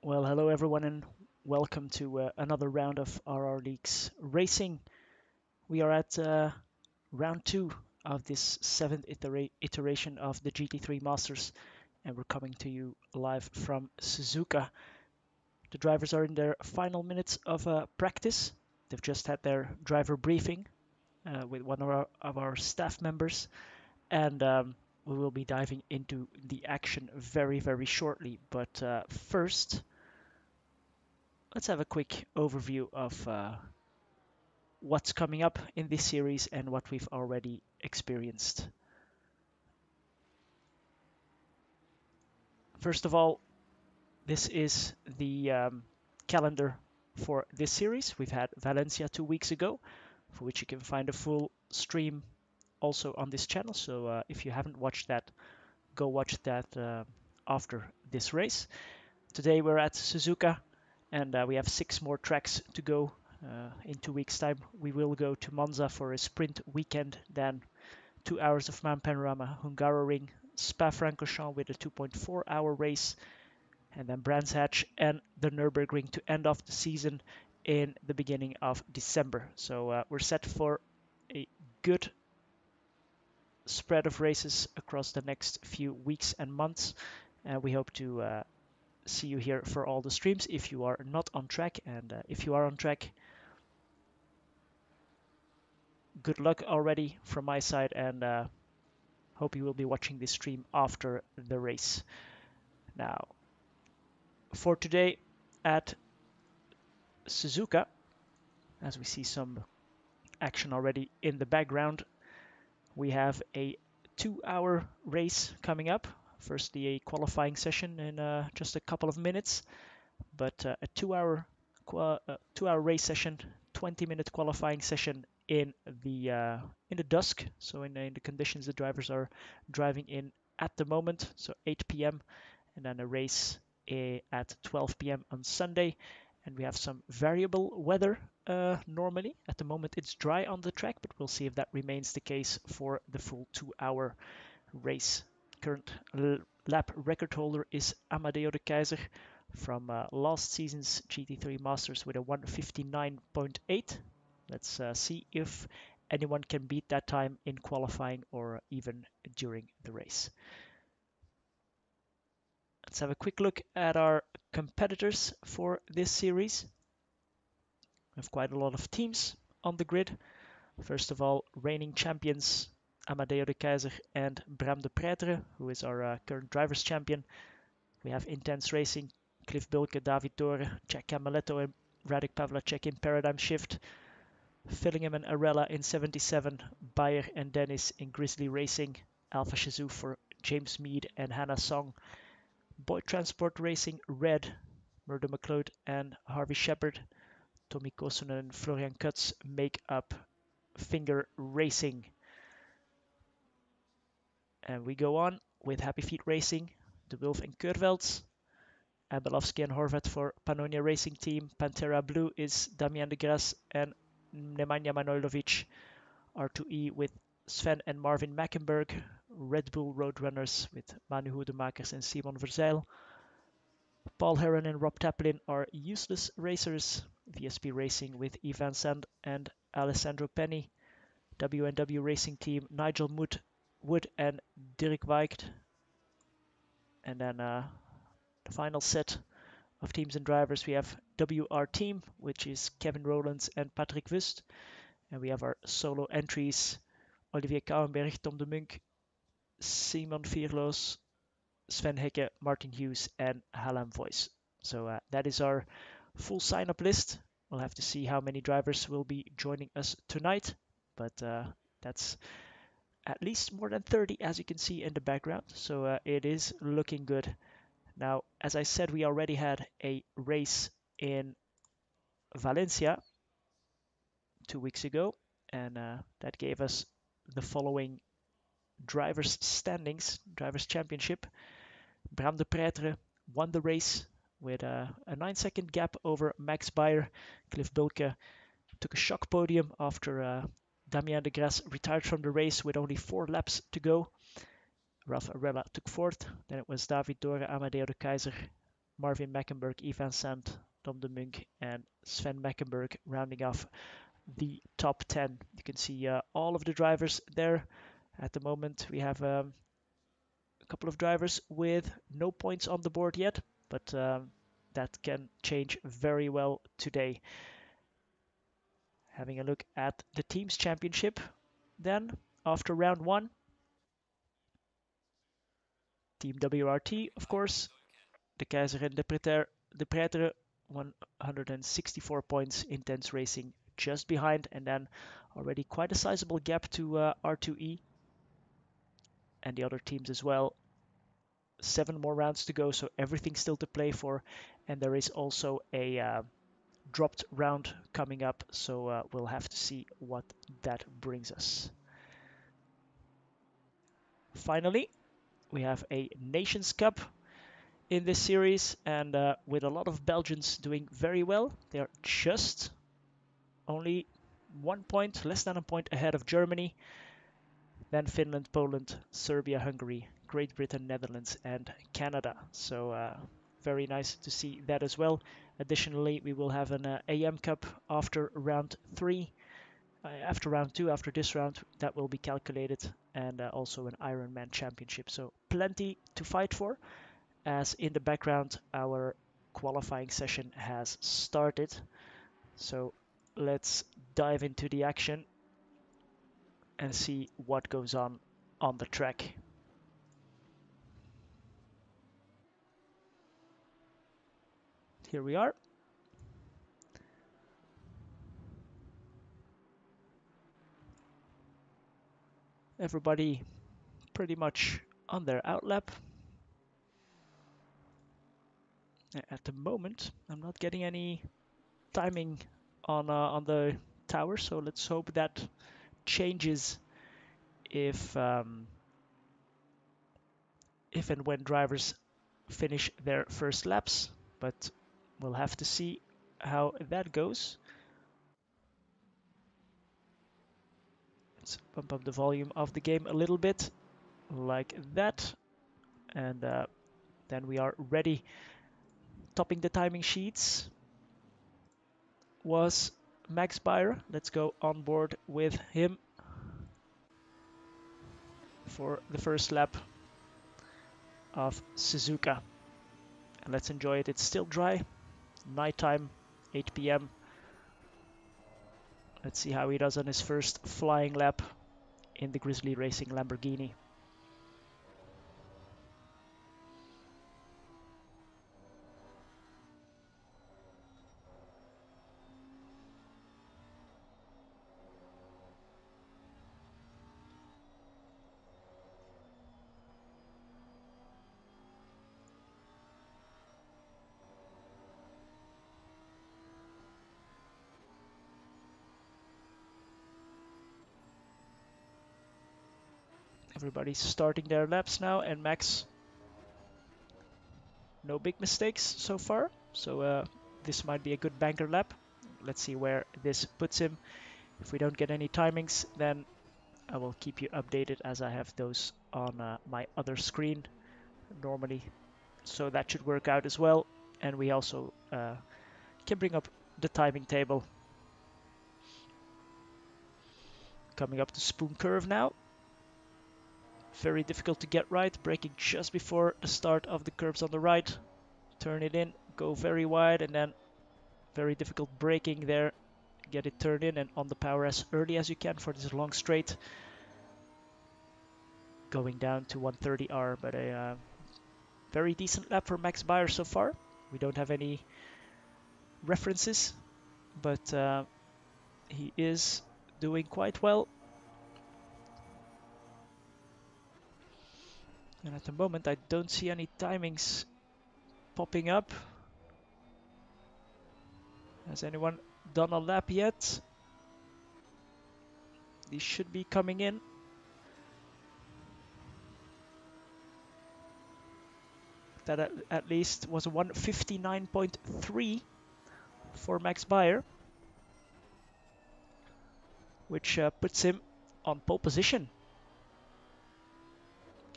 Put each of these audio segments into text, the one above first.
Well, hello everyone, and welcome to another round of RR League's racing. We are at round two of this seventh iteration of the GT3 Masters, and we're coming to you live from Suzuka. The drivers are in their final minutes of practice. They've just had their driver briefing with one of our staff members, and we will be diving into the action very, very shortly. But first, let's have a quick overview of what's coming up in this series and what we've already experienced. First of all, this is the calendar for this series. We've had Valencia 2 weeks ago, for which you can find a full stream also on this channel. So if you haven't watched that, go watch that after this race. Today we're at Suzuka, and we have 6 more tracks to go. In 2 weeks' time, we will go to Monza for a sprint weekend, then 2 hours of Mount Panorama, Hungaroring, Spa-Francorchamps with a 2.4-hour race, and then Brands Hatch and the Nürburgring to end off the season in the beginning of December. So we're set for a good spread of races across the next few weeks and months, and we hope to see you here for all the streams if you are not on track, and if you are on track, good luck already from my side, and hope you will be watching this stream after the race. Now, for today at Suzuka, as we see some action already in the background, we have a 2-hour race coming up. Firstly, a qualifying session in just a couple of minutes, but a 2-hour race session, 20-minute qualifying session in the dusk, so in the conditions the drivers are driving in at the moment, so 8 p.m., and then a race at 12 p.m. on Sunday. And we have some variable weather normally. At the moment it's dry on the track, but we'll see if that remains the case for the full 2-hour race. Current lap record holder is Amadeo de Keizer from last season's GT3 Masters with a 1:59.8. Let's see if anyone can beat that time in qualifying or even during the race. Let's have a quick look at our competitors for this series. We have quite a lot of teams on the grid. First of all, reigning champions Amadeo de Keizer and Bram de Pretre, who is our current drivers champion. We have Intense Racing, Cliff Bulke, David Dore, Jack Camaletto and Radek Pavlacek in Paradigm Shift, Fillingham and Arella in 77, Bayer and Dennis in Grizzly Racing, Alpha Shazoo for James Mead and Hannah Song, Boyd Transport Racing, Red, Murdo McLeod and Harvey Shepard, Tommy Kosunen and Florian Kutz make up Finger Racing. And we go on with Happy Feet Racing, De Wulf and Keurvelds, Abelovsky and Horvat for Pannonia Racing Team, Pantera Blue is Damian de Grasse and Nemanja Manojlovic, R2E with Sven and Marvin Mackenberg, Red Bull Roadrunners with Manu Hoedemakers and Simon Verzeil, Paul Heron and Rob Taplin are Useless Racers, VSP Racing with Ivan Sand and Alessandro Penny, WNW Racing Team, Nigel Wood and Dirk Weicht, and then the final set of teams and drivers, we have WR Team, which is Kevin Rowlands and Patrick Wust, and we have our solo entries, Olivier Kouwenberg, Tom de Munk, Simon Vierloos, Sven Hecke, Martin Hughes, and Halam Voice. So that is our full sign-up list. We'll have to see how many drivers will be joining us tonight, but that's at least more than 30, as you can see in the background. So it is looking good. Now, as I said, we already had a race in Valencia 2 weeks ago, and that gave us the following drivers standings, drivers championship. Bram de Pretre won the race with a 9-second gap over Max Bayer. Cliff Bulke took a shock podium after Damien de Grasse retired from the race with only 4 laps to go. Ralph Arella took 4th. Then it was David Dore, Amadeo de Keizer, Marvin Meckenberg, Ivan Sant, Tom de Munk, and Sven Meckenberg rounding off the top 10. You can see all of the drivers there. At the moment, we have a couple of drivers with no points on the board yet, but that can change very well today. Having a look at the Teams Championship then, after round 1. Team WRT, of course, de Keizer and de Preter, 164 points, Intense Racing just behind, and then already quite a sizable gap to R2E and the other teams as well. 7 more rounds to go, so everything still to play for, and there is also a dropped round coming up, so we'll have to see what that brings us. Finally, we have a Nations Cup in this series, and with a lot of Belgians doing very well. They are just only 1 point, less than a point ahead of Germany, then Finland, Poland, Serbia, Hungary, Great Britain, Netherlands, and Canada. So very nice to see that as well. Additionally, we will have an AM Cup after round 3. After round 2, after this round, that will be calculated, and also an Ironman Championship. So plenty to fight for, as in the background our qualifying session has started. So let's dive into the action and see what goes on the track. Here we are. Everybody pretty much on their outlap. At the moment, I'm not getting any timing on the tower, so let's hope that changes if and when drivers finish their first laps, but we'll have to see how that goes. Let's bump up the volume of the game a little bit, like that, and then we are ready. Topping the timing sheets was Max Beyer. Let's go on board with him for the first lap of Suzuka. And let's enjoy it. It's still dry. Nighttime, 8 p.m. Let's see how he does on his first flying lap in the Grizzly Racing Lamborghini. Everybody's starting their laps now, and Max, no big mistakes so far, so this might be a good banker lap. Let's see where this puts him. If we don't get any timings, then I will keep you updated as I have those on my other screen normally, so that should work out as well. And we also can bring up the timing table. Coming up the spoon curve now. Very difficult to get right, braking just before the start of the curves on the right. Turn it in, go very wide, and then very difficult braking there. Get it turned in and on the power as early as you can for this long straight. Going down to 130R, but a very decent lap for Max Beyer so far. We don't have any references, but he is doing quite well. And at the moment, I don't see any timings popping up. Has anyone done a lap yet? These should be coming in. That at least was a 159.3 for Max Beyer, which puts him on pole position.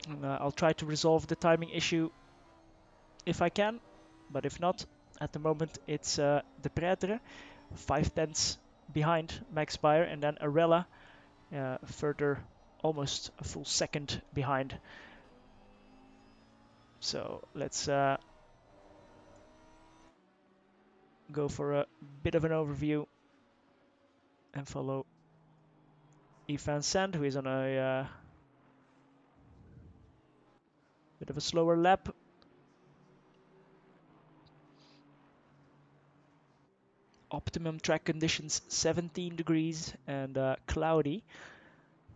And I'll try to resolve the timing issue if I can. But if not, at the moment it's De Pretre, 5 tenths behind Max Bayer, and then Arella further almost a full second behind. So let's go for a bit of an overview and follow Yves Van Sant, who is on a bit of a slower lap. Optimum track conditions 17 degrees and cloudy.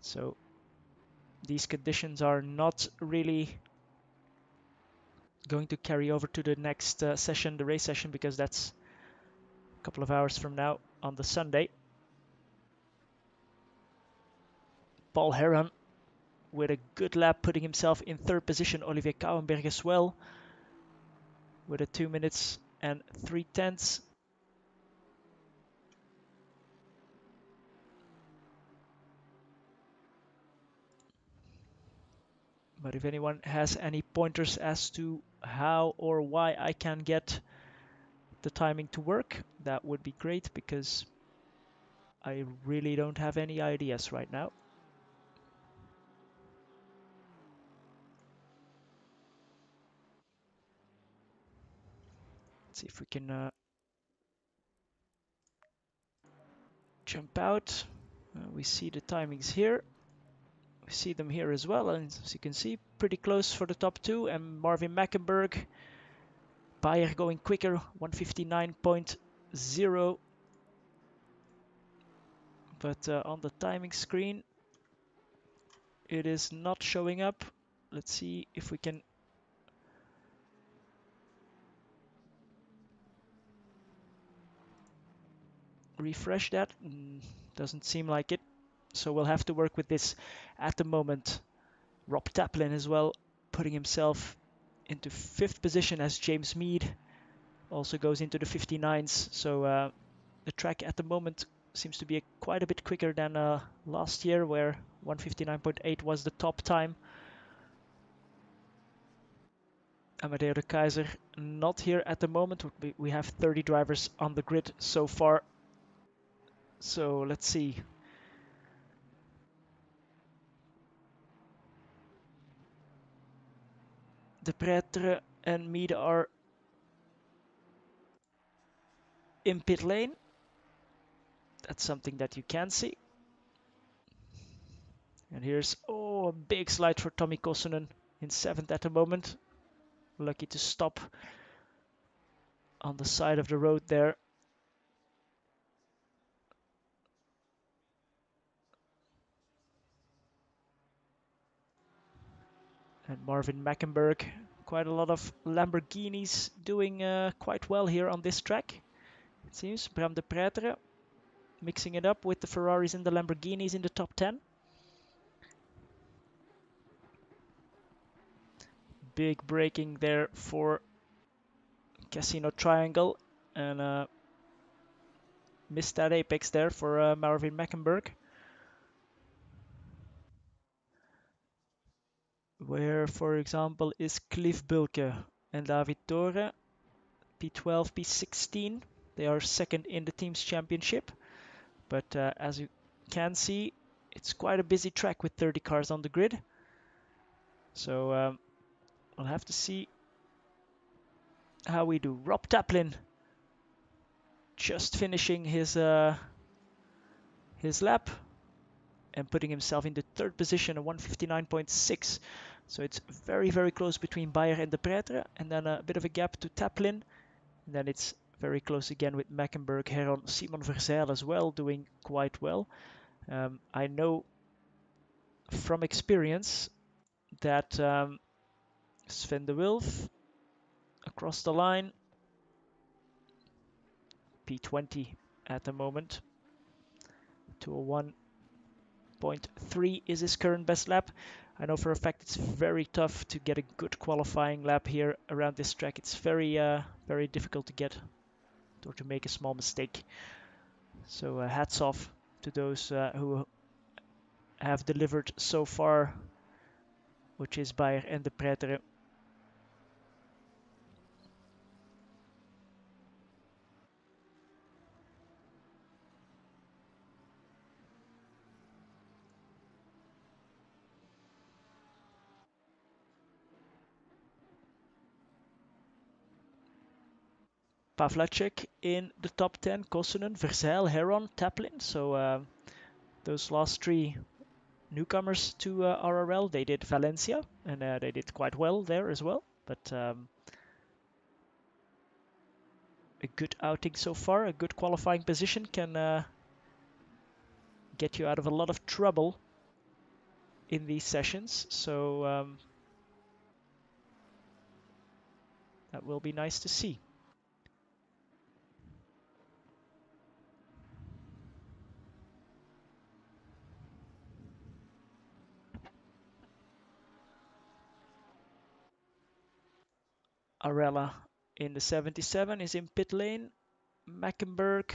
So these conditions are not really going to carry over to the next session, the race session, because that's a couple of hours from now on the Sunday. Paul Heron with a good lap, putting himself in third position. Olivier Kouwenberg as well with a 2 minutes and 3 tenths. But if anyone has any pointers as to how or why I can get the timing to work, that would be great, because I really don't have any ideas right now. Let's see if we can jump out. We see the timings here. We see them here as well, and as you can see, pretty close for the top two. And Marvin Mackenberg, Bayer going quicker, 159.0. But on the timing screen, it is not showing up. Let's see if we can refresh that. Doesn't seem like it. So we'll have to work with this at the moment. Rob Taplin as well, putting himself into 5th position as James Mead also goes into the 59s. So the track at the moment seems to be quite a bit quicker than last year, where 159.8 was the top time. Amadeo de Keizer not here at the moment. We have 30 drivers on the grid so far. So let's see. De Pretre and Mead are in pit lane. That's something that you can see. And here's, a big slide for Tommy Kosonen in 7th at the moment. Lucky to stop on the side of the road there. And Marvin Mackenberg, quite a lot of Lamborghinis doing quite well here on this track. It seems Bram de Pretre mixing it up with the Ferraris and the Lamborghinis in the top 10. Big braking there for Casino Triangle, and missed that apex there for Marvin Mackenberg. Where, for example, is Cliff Bulke and David Torre, P12, P16. They are second in the team's championship. But as you can see, it's quite a busy track with 30 cars on the grid. So we'll have to see how we do. Rob Taplin just finishing his lap and putting himself in the 3rd position at 159.6. So it's very, very close between Bayer and De Pretre, and then a bit of a gap to Taplin. And then it's very close again with Mackenberg, Heron, Simon Verzeil as well, doing quite well. I know from experience that Sven de Wilf across the line, P20 at the moment, 201.3 is his current best lap. I know for a fact it's very tough to get a good qualifying lap here around this track. It's very, very difficult to get or to make a small mistake. So hats off to those who have delivered so far, which is Bayer and De Pretre. Pavlacek in the top 10, Kosunen, Verzeil, Heron, Taplin. So those last three newcomers to RRL, they did Valencia, and they did quite well there as well. But a good outing so far, a good qualifying position can get you out of a lot of trouble in these sessions. So that will be nice to see. Arella in the 77 is in pit lane. Mackenberg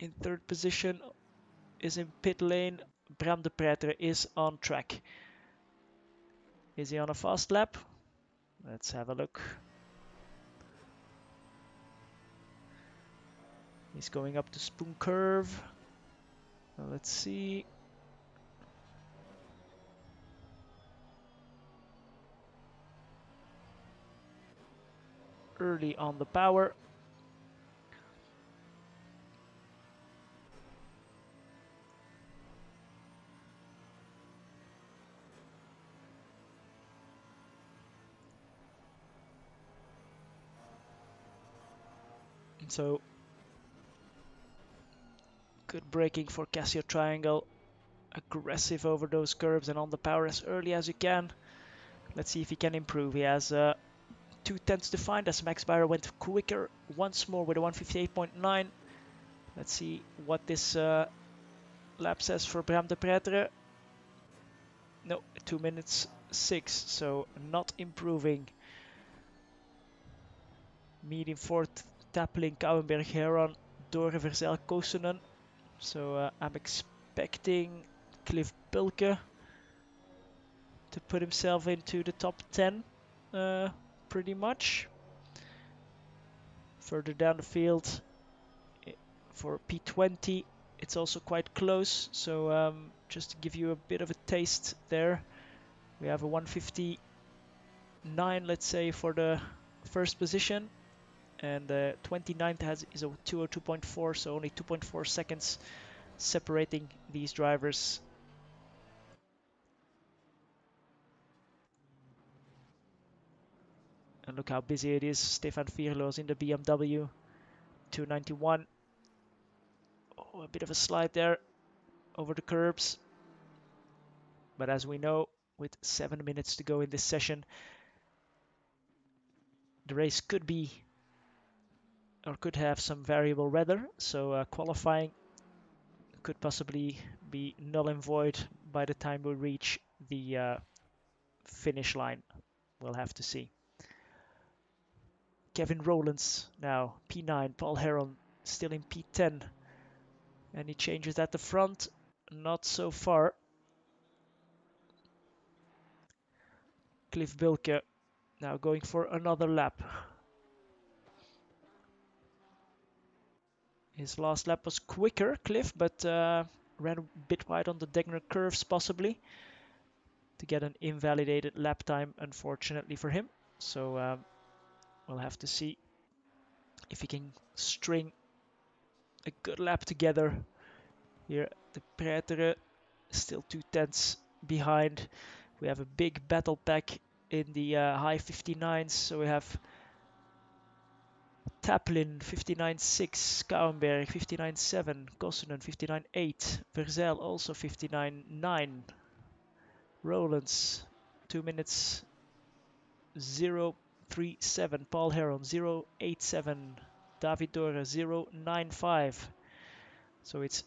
in third position is in pit lane. Bram de Pretre is on track. Is he on a fast lap? Let's have a look. He's going up to Spoon Curve. Let's see. Early on the power. So good braking for Casio Triangle. Aggressive over those curves and on the power as early as you can. Let's see if he can improve. He has 2/10 to find as Max Byrer went quicker once more with a 158.9. Let's see what this lap says for Bram de Pretre. No, 2 minutes 6, so not improving. Medium fourth, Tappling, Kouwenberg, Heron, Dore, Verzeil, Kosunen. So I'm expecting Cliff Bilke to put himself into the top 10 pretty much. Further down the field for P20, it's also quite close. So just to give you a bit of a taste there, we have a 159, let's say, for the first position. And 29th is a 202.4, so only 2.4 seconds separating these drivers. And look how busy it is. Stefan Vierloos in the BMW 291. Oh, a bit of a slide there over the curbs. But as we know, with 7 minutes to go in this session, the race could be or could have some variable weather. So qualifying could possibly be null and void by the time we reach the finish line. We'll have to see. Kevin Rowlands now, P9. Paul Heron still in P10. Any changes at the front? Not so far. Cliff Bilke now going for another lap. His last lap was quicker, Cliff, but ran a bit wide on the Degner curves possibly to get an invalidated lap time, unfortunately for him. So we'll have to see if he can string a good lap together. Here, the Pretere still 2/10 behind. We have a big battle pack in the high 59s. So we have Taplin 59.6, Kouwenberg 59.7, Kosunen 59.8, Verzeil also 59.9, Rowlands 2 minutes 0.37, Paul Heron 0.87, David Dore 0.95. So it's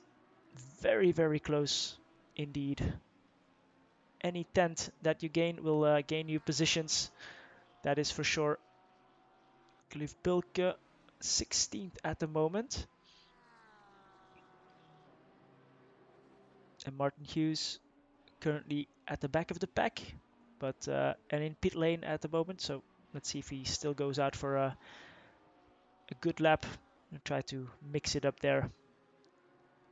very, very close indeed. Any tenth that you gain will gain you positions, that is for sure. Cliff Bilke 16th at the moment. And Martin Hughes currently at the back of the pack, but and in pit lane at the moment. So let's see if he still goes out for a good lap and try to mix it up there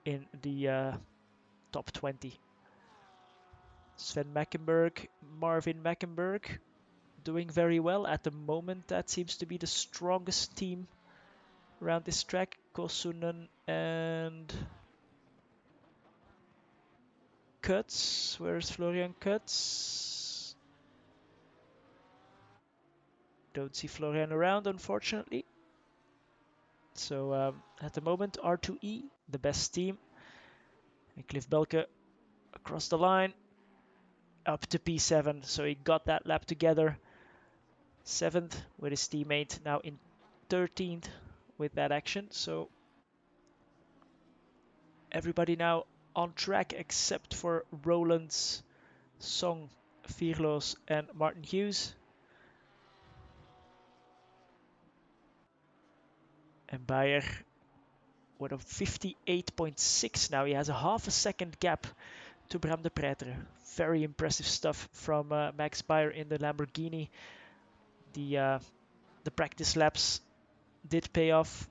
in the top 20. Sven Mackenberg, Marvin Mackenberg doing very well at the moment. That seems to be the strongest team around this track. Kosunen and Kuts. Where's Florian Kuts? Don't see Florian around, unfortunately. So at the moment, R2E, the best team. And Cliff Belke across the line, up to P7. So he got that lap together. 7th with his teammate, now in 13th with that action. So everybody now on track except for Roland's Song, Vierloos and Martin Hughes. And Bayer with a 58.6 now. He has a half a second gap to Bram de Pretre. Very impressive stuff from Max Bayer in the Lamborghini. The practice laps did pay off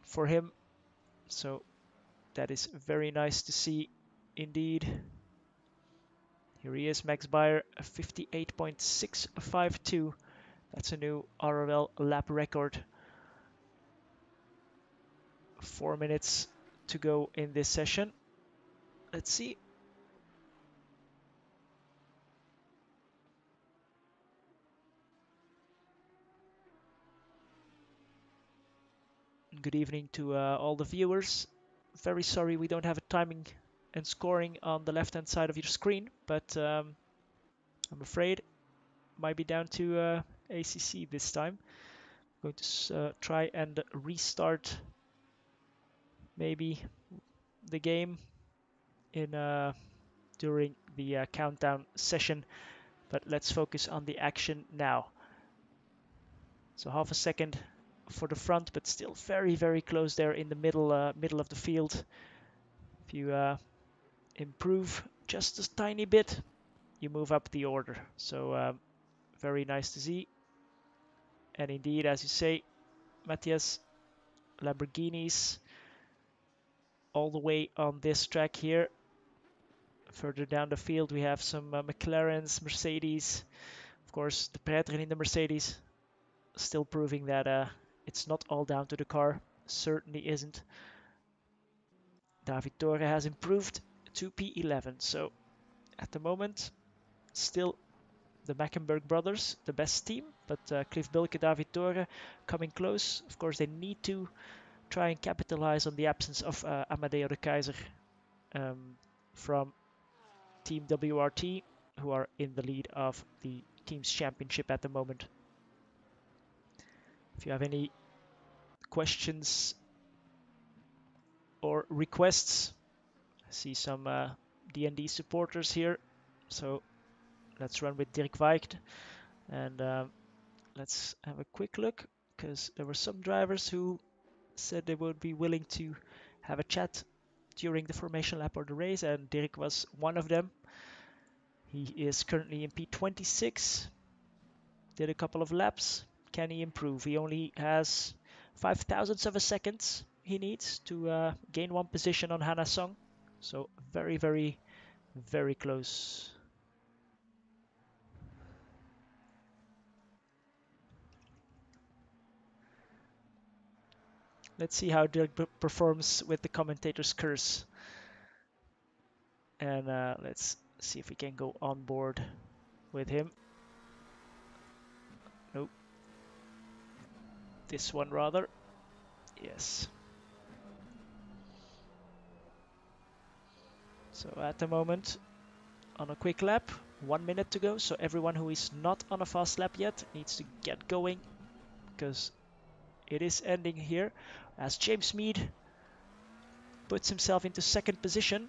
for him. So that is very nice to see indeed. Here he is, Max Bayer, 58.652. That's a new RRL lap record. 4 minutes to go in this session. Let's see. Good evening to all the viewers. Very sorry we don't have a timing and scoring on the left-hand side of your screen, but I'm afraid might be down to ACC this time. I'm going to try and restart maybe the game in during the countdown session, but let's focus on the action now. So half a second for the front, but still very, very close there in the middle of the field. If you improve just a tiny bit, you move up the order. So very nice to see. And indeed, as you say, Matthias, Lamborghinis all the way on this track here. Further down the field, we have some McLarens, Mercedes. Of course, the Pretre in the Mercedes, still proving that it's not all down to the car. Certainly isn't. David Torre has improved to P11. So at the moment, still the Mackenberg brothers, the best team, but Cliff Bilke, David Torre coming close. Of course, they need to try and capitalize on the absence of Amadeo de Keizer from Team WRT, who are in the lead of the team's championship at the moment. If you have any questions or requests, I see some DND supporters here. So let's run with Dirk Weicht and let's have a quick look, because there were some drivers who said they would be willing to have a chat during the formation lap or the race, and Dirk was one of them. He is currently in P26, did a couple of laps. Can he improve? He only has 5,000ths of a second he needs to gain one position on Hannah Song. So very, very, very close. Let's see how Dirk performs with the commentator's curse. And let's see if we can go on board with him. Nope. This one rather. Yes. So at the moment, on a quick lap, 1 minute to go. So everyone who is not on a fast lap yet needs to get going, because it is ending here as James Mead puts himself into second position.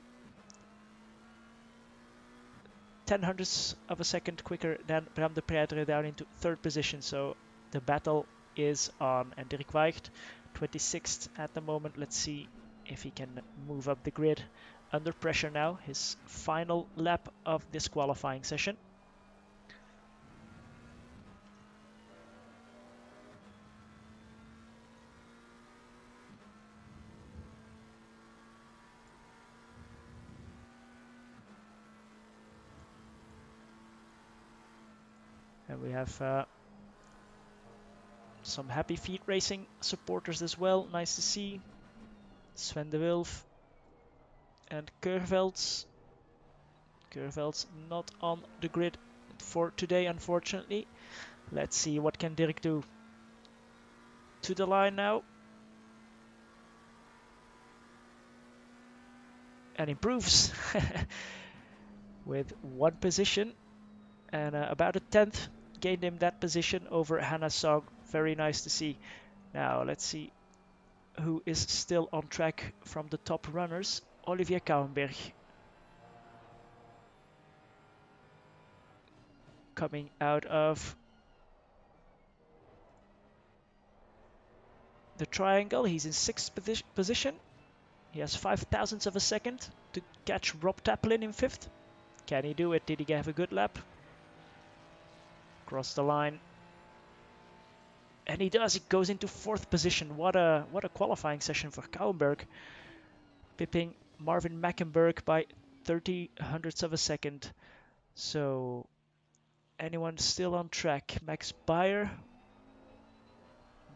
0.1 of a second quicker than Bram de Pretre, down into third position. So the battle is on. And Dirk Weicht, 26th at the moment. Let's see if he can move up the grid. Under pressure now, his final lap of this qualifying session. And we have Some Happy Feet Racing supporters as well. Nice to see. Sven de Wilf and Keurvelds. Keurvelds not on the grid for today, unfortunately. Let's see what can Dirk do. To the line now. And improves with 1 position. And about a 10th gained him that position over Hannah Song. Very nice to see. Now let's see who is still on track from the top runners. Olivier Kouwenberg coming out of the triangle. He's in 6th position. He has 5 thousandths of a second to catch Rob Taplin in 5th. Can he do it? Did he have a good lap? Cross the line. And he does. He goes into 4th position. What a qualifying session for Kouwenberg. Pipping Marvin Mackenberg by 30 hundredths of a second. So anyone still on track? Max Bayer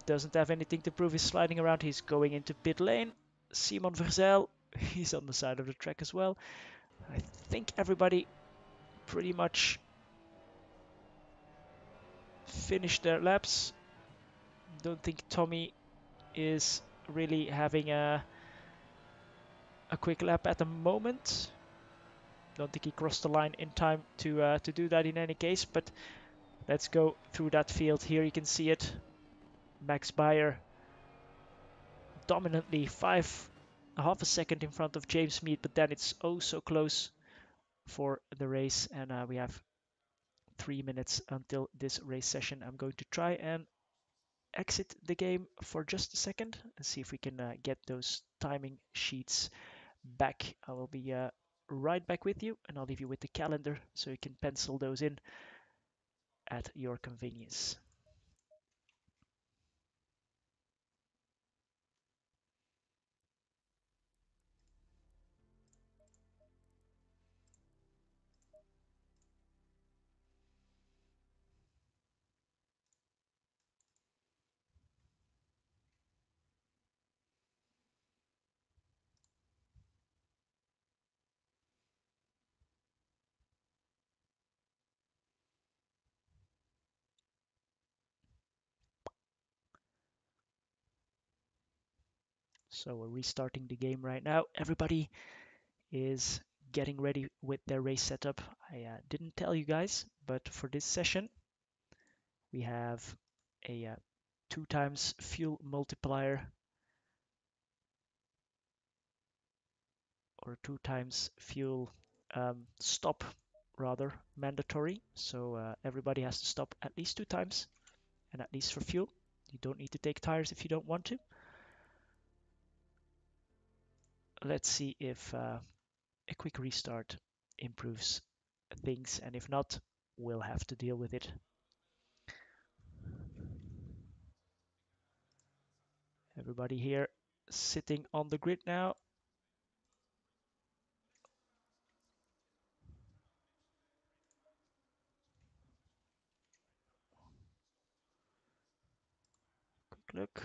doesn't have anything to prove. He's sliding around. He's going into pit lane. Simon Verzel, he's on the side of the track as well. I think everybody pretty much finished their laps. Don't think Tommy is really having a quick lap at the moment. Don't think he crossed the line in time to do that in any case, but let's go through that field. Here you can see it. Max Bayer dominantly 5.5 a second in front of James Mead, but then it's oh so close for the race, and we have 3 minutes until this race session. I'm going to try and exit the game for just a second and see if we can get those timing sheets back. I will be right back with you, and I'll leave you with the calendar so you can pencil those in at your convenience. So we're restarting the game right now. Everybody is getting ready with their race setup. I didn't tell you guys, but for this session, we have a 2 times fuel multiplier, or 2 times fuel stop, rather, mandatory. So everybody has to stop at least 2 times, and at least for fuel. You don't need to take tires if you don't want to. Let's see if a quick restart improves things, and if not, we'll have to deal with it. Everybody here sitting on the grid now. Quick look.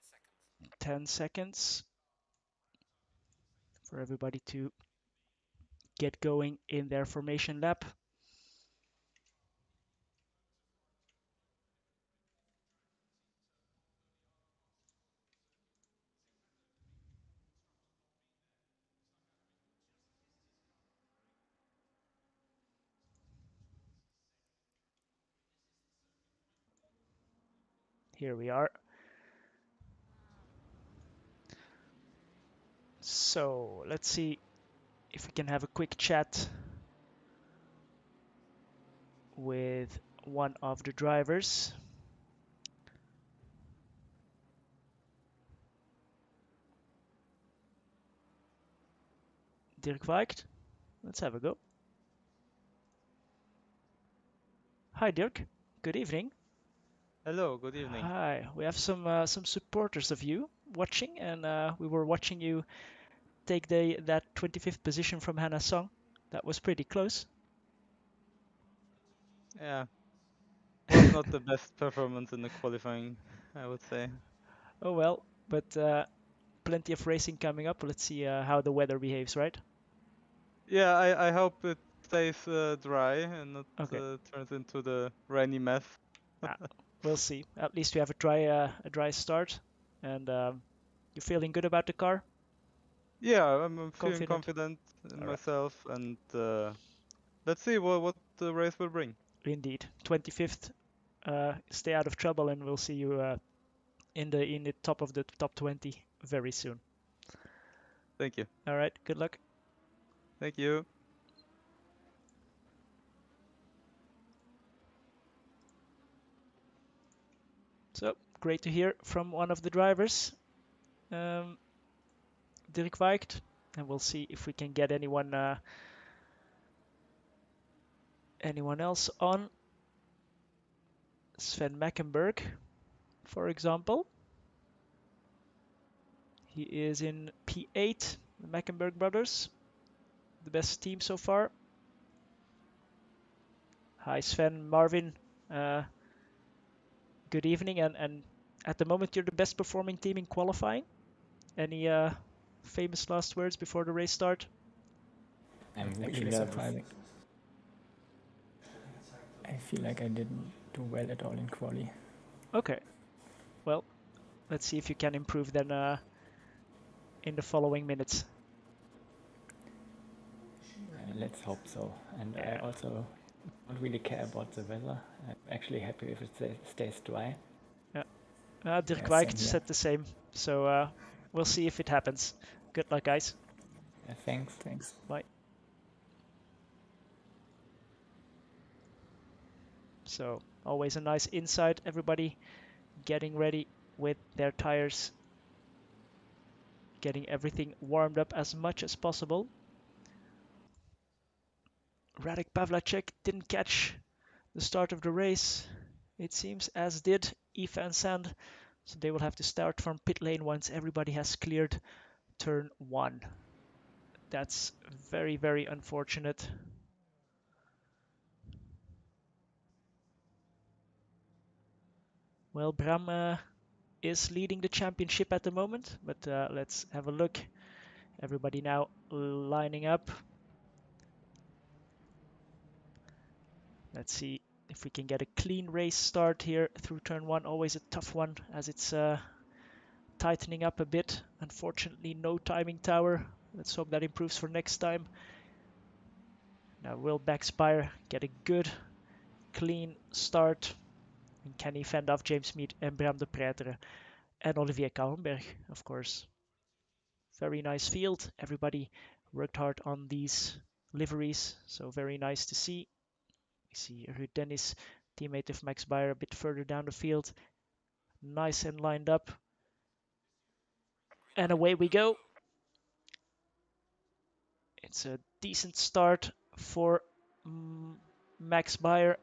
Seconds. 10 seconds for everybody to get going in their formation lap. Here we are. So let's see if we can have a quick chat with one of the drivers. Dirk Weigt. Let's have a go. Hi, Dirk. Good evening. Hello, good evening. Hi. We have some supporters of you watching, and we were watching you take that 25th position from Hannah Song. That was pretty close. Yeah, was not the best performance in the qualifying, I would say. Oh well, but plenty of racing coming up. Let's see how the weather behaves, right? Yeah, I hope it stays dry and not Okay. turns into the rainy mess. Ah, we'll see. At least we have a dry start, and you're feeling good about the car. Yeah, I'm feeling Confident. confident in All right. myself, and let's see what the race will bring. Indeed. 25th. Stay out of trouble, and we'll see you in the top of the top 20 very soon. Thank you. All right. Good luck. Thank you. So great to hear from one of the drivers, um, Dirk Weigt, and we'll see if we can get anyone else on. Sven Mackenberg, for example. He is in P8, the Mackenberg brothers, the best team so far. Hi Sven, Marvin, uh, good evening, and at the moment you're the best performing team in qualifying. Any famous last words before the race start? I'm really surprising. I feel like I didn't do well at all in quali. Okay, well, let's see if you can improve then in the following minutes. Let's hope so. And I Yeah. also don't really care about the weather. I'm actually happy if it stays dry. Yeah. Dirk Yeah, Weigt same here. said the same. So we'll see if it happens. Good luck, guys. Thanks. Bye. So always a nice insight. Everybody getting ready with their tires, getting everything warmed up as much as possible. Radek Pavlacek didn't catch the start of the race, it seems, as did Aoife and Sand. So they will have to start from pit lane once everybody has cleared turn 1. That's very, very unfortunate. Well, Bram is leading the championship at the moment, but let's have a look. Everybody now lining up. Let's see if we can get a clean race start here through turn 1. Always a tough one as it's tightening up a bit. Unfortunately, no timing tower. Let's hope that improves for next time. Now will Backspire get a good, clean start? And can he fend off James Mead and Bram de Pretre and Olivier Kallenberg, of course. Very nice field. Everybody worked hard on these liveries, so very nice to see. We see Ruud Dennis, teammate of Max Bayer, a bit further down the field. Nice and lined up. And away we go. It's a decent start for Max Bayer.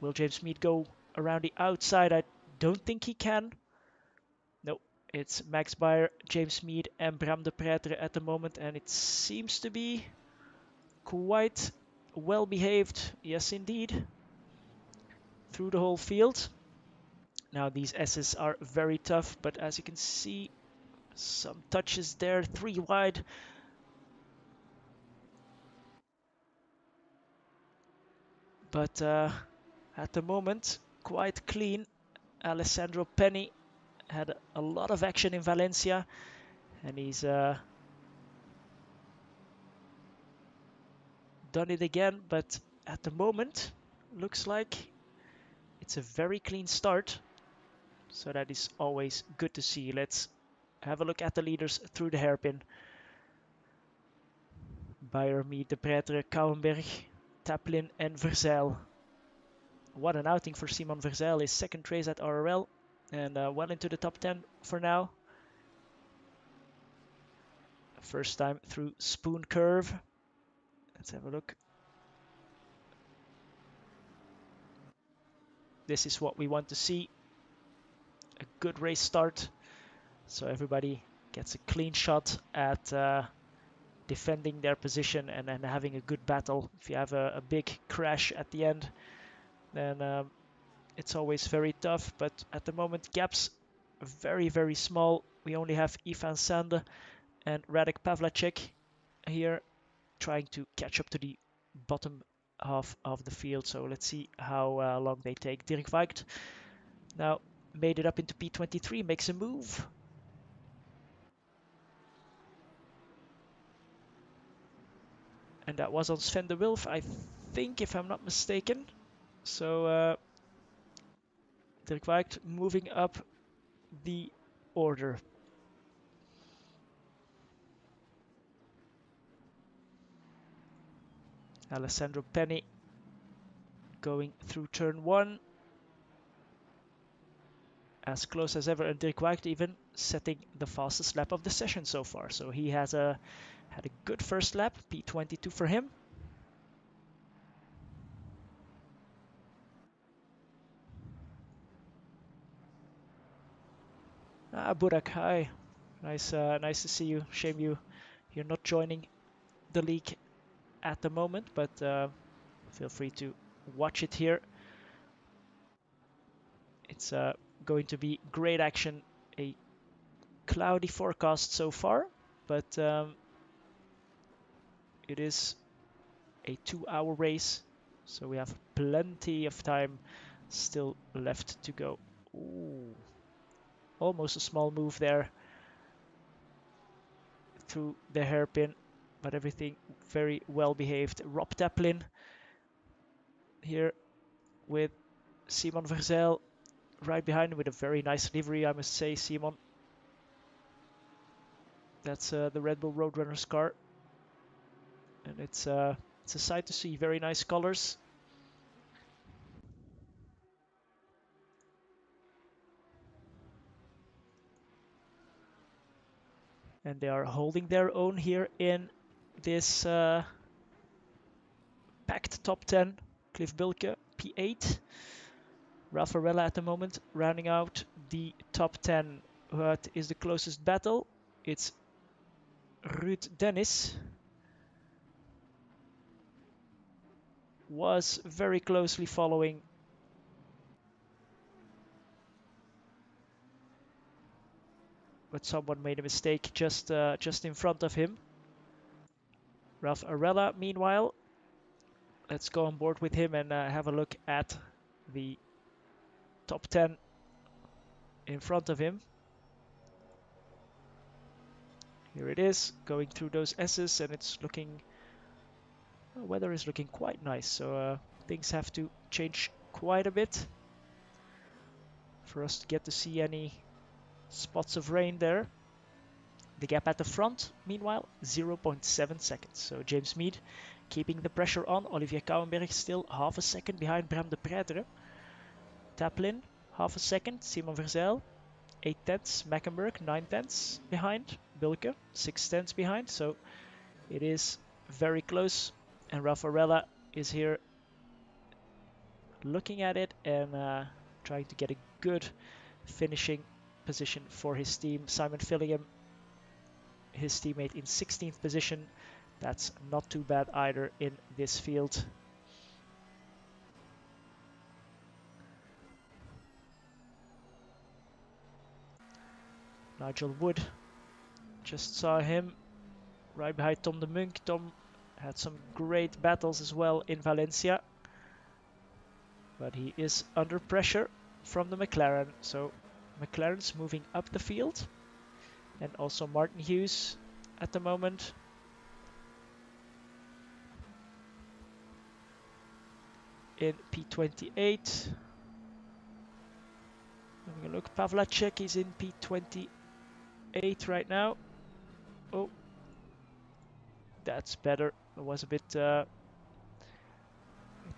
Will James Mead go around the outside? I don't think he can. No, it's Max Bayer, James Mead, and Bram de Pretre at the moment, and it seems to be quite well behaved. Yes, indeed. Through the whole field. Now, these S's are very tough, but as you can see, some touches there, 3 wide. But at the moment, quite clean. Alessandro Penny had a lot of action in Valencia, and he's done it again. But at the moment, looks like It's a very clean start, so that is always good to see. Let's have a look at the leaders through the hairpin. Bayermi, De Pretre, Kouwenberg, Taplin and Verzeil. What an outing for Simon Verzeil, his second race at RRL, and well into the top 10 for now. First time through Spoon Curve. Let's have a look. This is what we want to see. A good race start, so everybody gets a clean shot at defending their position and then having a good battle. If you have a big crash at the end, then it's always very tough, but at the moment gaps are very, very small. We only have Ivan Sande and Radek Pavlacek here trying to catch up to the bottom half of the field. So let's see how long they take. Dirk Weigt now made it up into P23, makes a move. And that was on Sven de Wilf, I think, if I'm not mistaken. So Dirk Weigt moving up the order. Alessandro Penny going through turn 1. As close as ever, and Dirk Weigt even setting the fastest lap of the session so far. So he has had a good first lap, P22 for him. Burak, hi. Nice to see you. Shame you're not joining the league at the moment, but feel free to watch it here. It's going to be great action. A cloudy forecast so far, but it is a 2-hour race, so we have plenty of time still left to go. Ooh, almost a small move there through the hairpin, but everything very well behaved. Rob Taplin here with Simon Verzeil right behind him with a very nice livery, I must say. Simon, that's the Red Bull Roadrunners car, and it's a sight to see. Very nice colors. And they are holding their own here in this packed top 10. Cliff Bilke, P8. Raffaella at the moment rounding out the top 10. What is the closest battle? It's Ruud Dennis. Was very closely following. But someone made a mistake just in front of him. Raffaella, meanwhile, let's go on board with him and have a look at the top 10 in front of him. Here it is, going through those S's, and it's looking... The weather is looking quite nice, so things have to change quite a bit for us to get to see any spots of rain there. The gap at the front, meanwhile, 0.7 seconds. So James Mead keeping the pressure on. Olivier Kouwenberg still half a second behind Bram de Pretre. Taplin, half a second. Simon Verzeil, 8 tenths. Mackenberg, 9 tenths behind. Bilke, 6 tenths behind. So it is very close. And Raffaella is here looking at it and trying to get a good finishing position for his team. Simon Fillingham, his teammate, in 16th position. That's not too bad either in this field. Nigel Wood, just saw him right behind Tom de Munk. Tom had some great battles as well in Valencia, but he is under pressure from the McLaren. So McLaren's moving up the field, and also Martin Hughes at the moment. In P28. Having a look, Pavlacek is in P28 right now. Oh, that's better. It was a bit,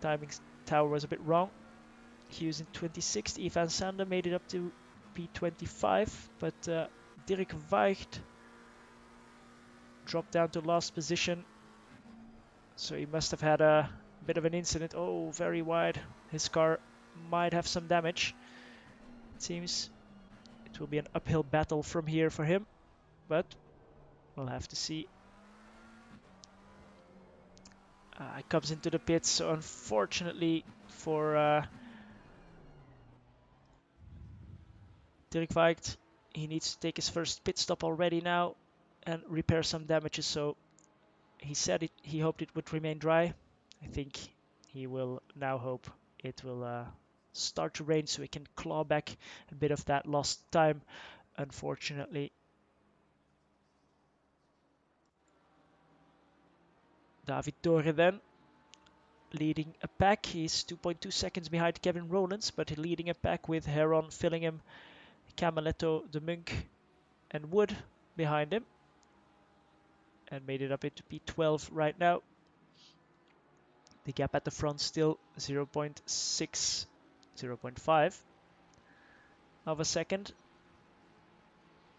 timing tower was a bit wrong. He was in 26th. Ivan Sander made it up to P25, but Dirk Weicht dropped down to last position. So he must have had a bit of an incident. Oh, very wide. His car might have some damage. It seems it will be an uphill battle from here for him, but we'll have to see. He comes into the pits, so unfortunately for Dirk Weicht, he needs to take his first pit stop already now and repair some damages. So he said he hoped it would remain dry. I think he will now hope it will start to rain so he can claw back a bit of that lost time, unfortunately. David Torre then leading a pack. He's 2.2 seconds behind Kevin Rowlands, but leading a pack with Heron, Fillingham, Camaletto, De Munk and Wood behind him. And made it up into P12 right now. The gap at the front still 0.6, 0.5 of a second.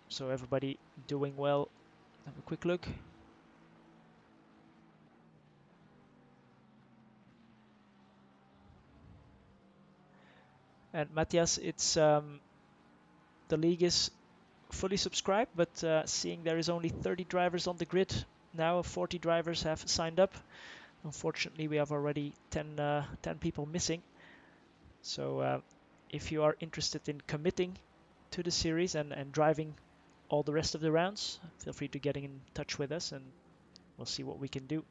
So everybody doing well. Have a quick look. And Matthias, it's the league is fully subscribed, but seeing there is only 30 drivers on the grid now, 40 drivers have signed up. Unfortunately, we have already 10 people missing. So if you are interested in committing to the series and driving all the rest of the rounds, feel free to get in touch with us and we'll see what we can do.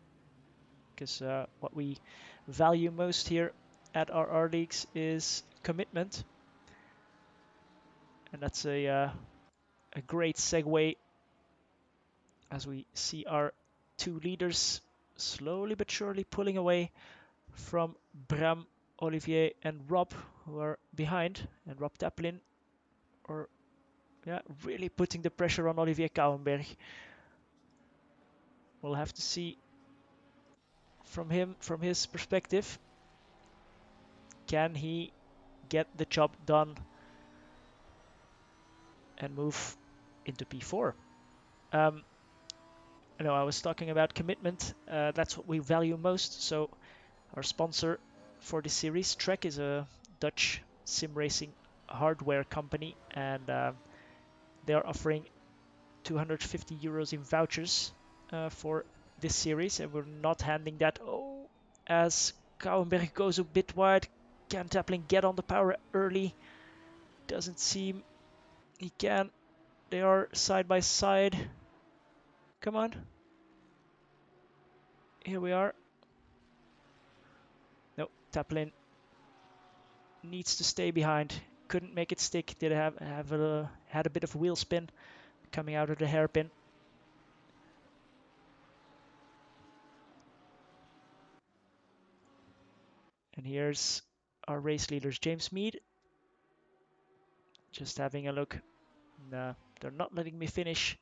Because what we value most here at our leagues is commitment. And that's a great segue as we see our two leaders slowly but surely pulling away from Bram, Olivier and Rob, who are behind, and Rob Taplin are really putting the pressure on Olivier Kouwenberg. We'll have to see from his perspective, can he get the job done and move into P4? I was talking about commitment. That's what we value most. So our sponsor for this series, Trek, is a Dutch sim racing hardware company, and they are offering 250 euros in vouchers for this series, and we're not handing that. Oh, as Kouwenberg goes a bit wide, can Taplin get on the power early? Doesn't seem he can. They are side by side. Come on. Here we are. No, Taplin needs to stay behind. Couldn't make it stick. Did have had a bit of wheel spin coming out of the hairpin. And here's our race leaders, James Mead. Just having a look. Nah, they're not letting me finish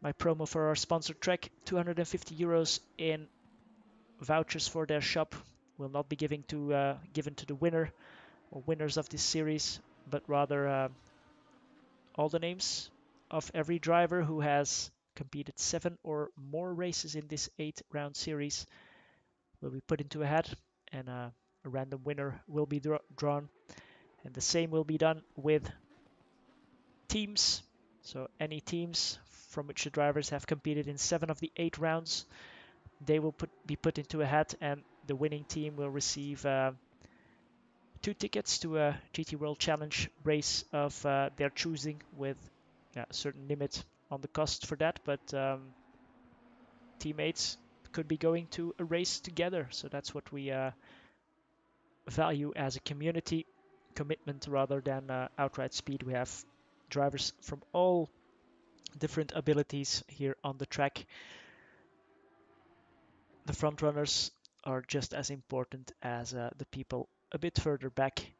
my promo for our sponsor Trek. 250 euros in vouchers for their shop will not be given to the winner or winners of this series, but rather all the names of every driver who has competed 7 or more races in this 8-round series will be put into a hat, and a random winner will be drawn. And the same will be done with teams. So any teams from which the drivers have competed in 7 of the 8 rounds, they will be put into a hat, and the winning team will receive 2 tickets to a GT World Challenge race of their choosing, with a certain limit on the cost for that, but teammates could be going to a race together. So that's what we value as a community, commitment rather than outright speed. We have drivers from all different abilities here on the track. The front runners are just as important as the people a bit further back,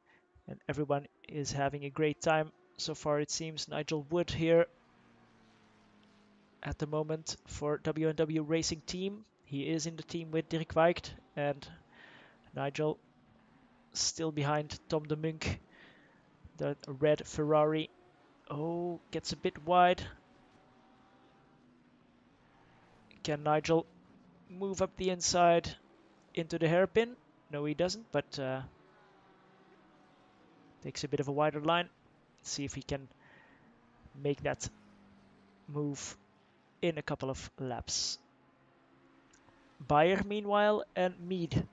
and everyone is having a great time so far, it seems. Nigel Wood here at the moment for W&W Racing Team. He is in the team with Dirk Weicht, and Nigel still behind Tom de Munk, the red Ferrari. Oh, gets a bit wide. Can Nigel move up the inside into the hairpin? No, he doesn't, but takes a bit of a wider line. Let's see if he can make that move in a couple of laps. Bayer, meanwhile, and Mead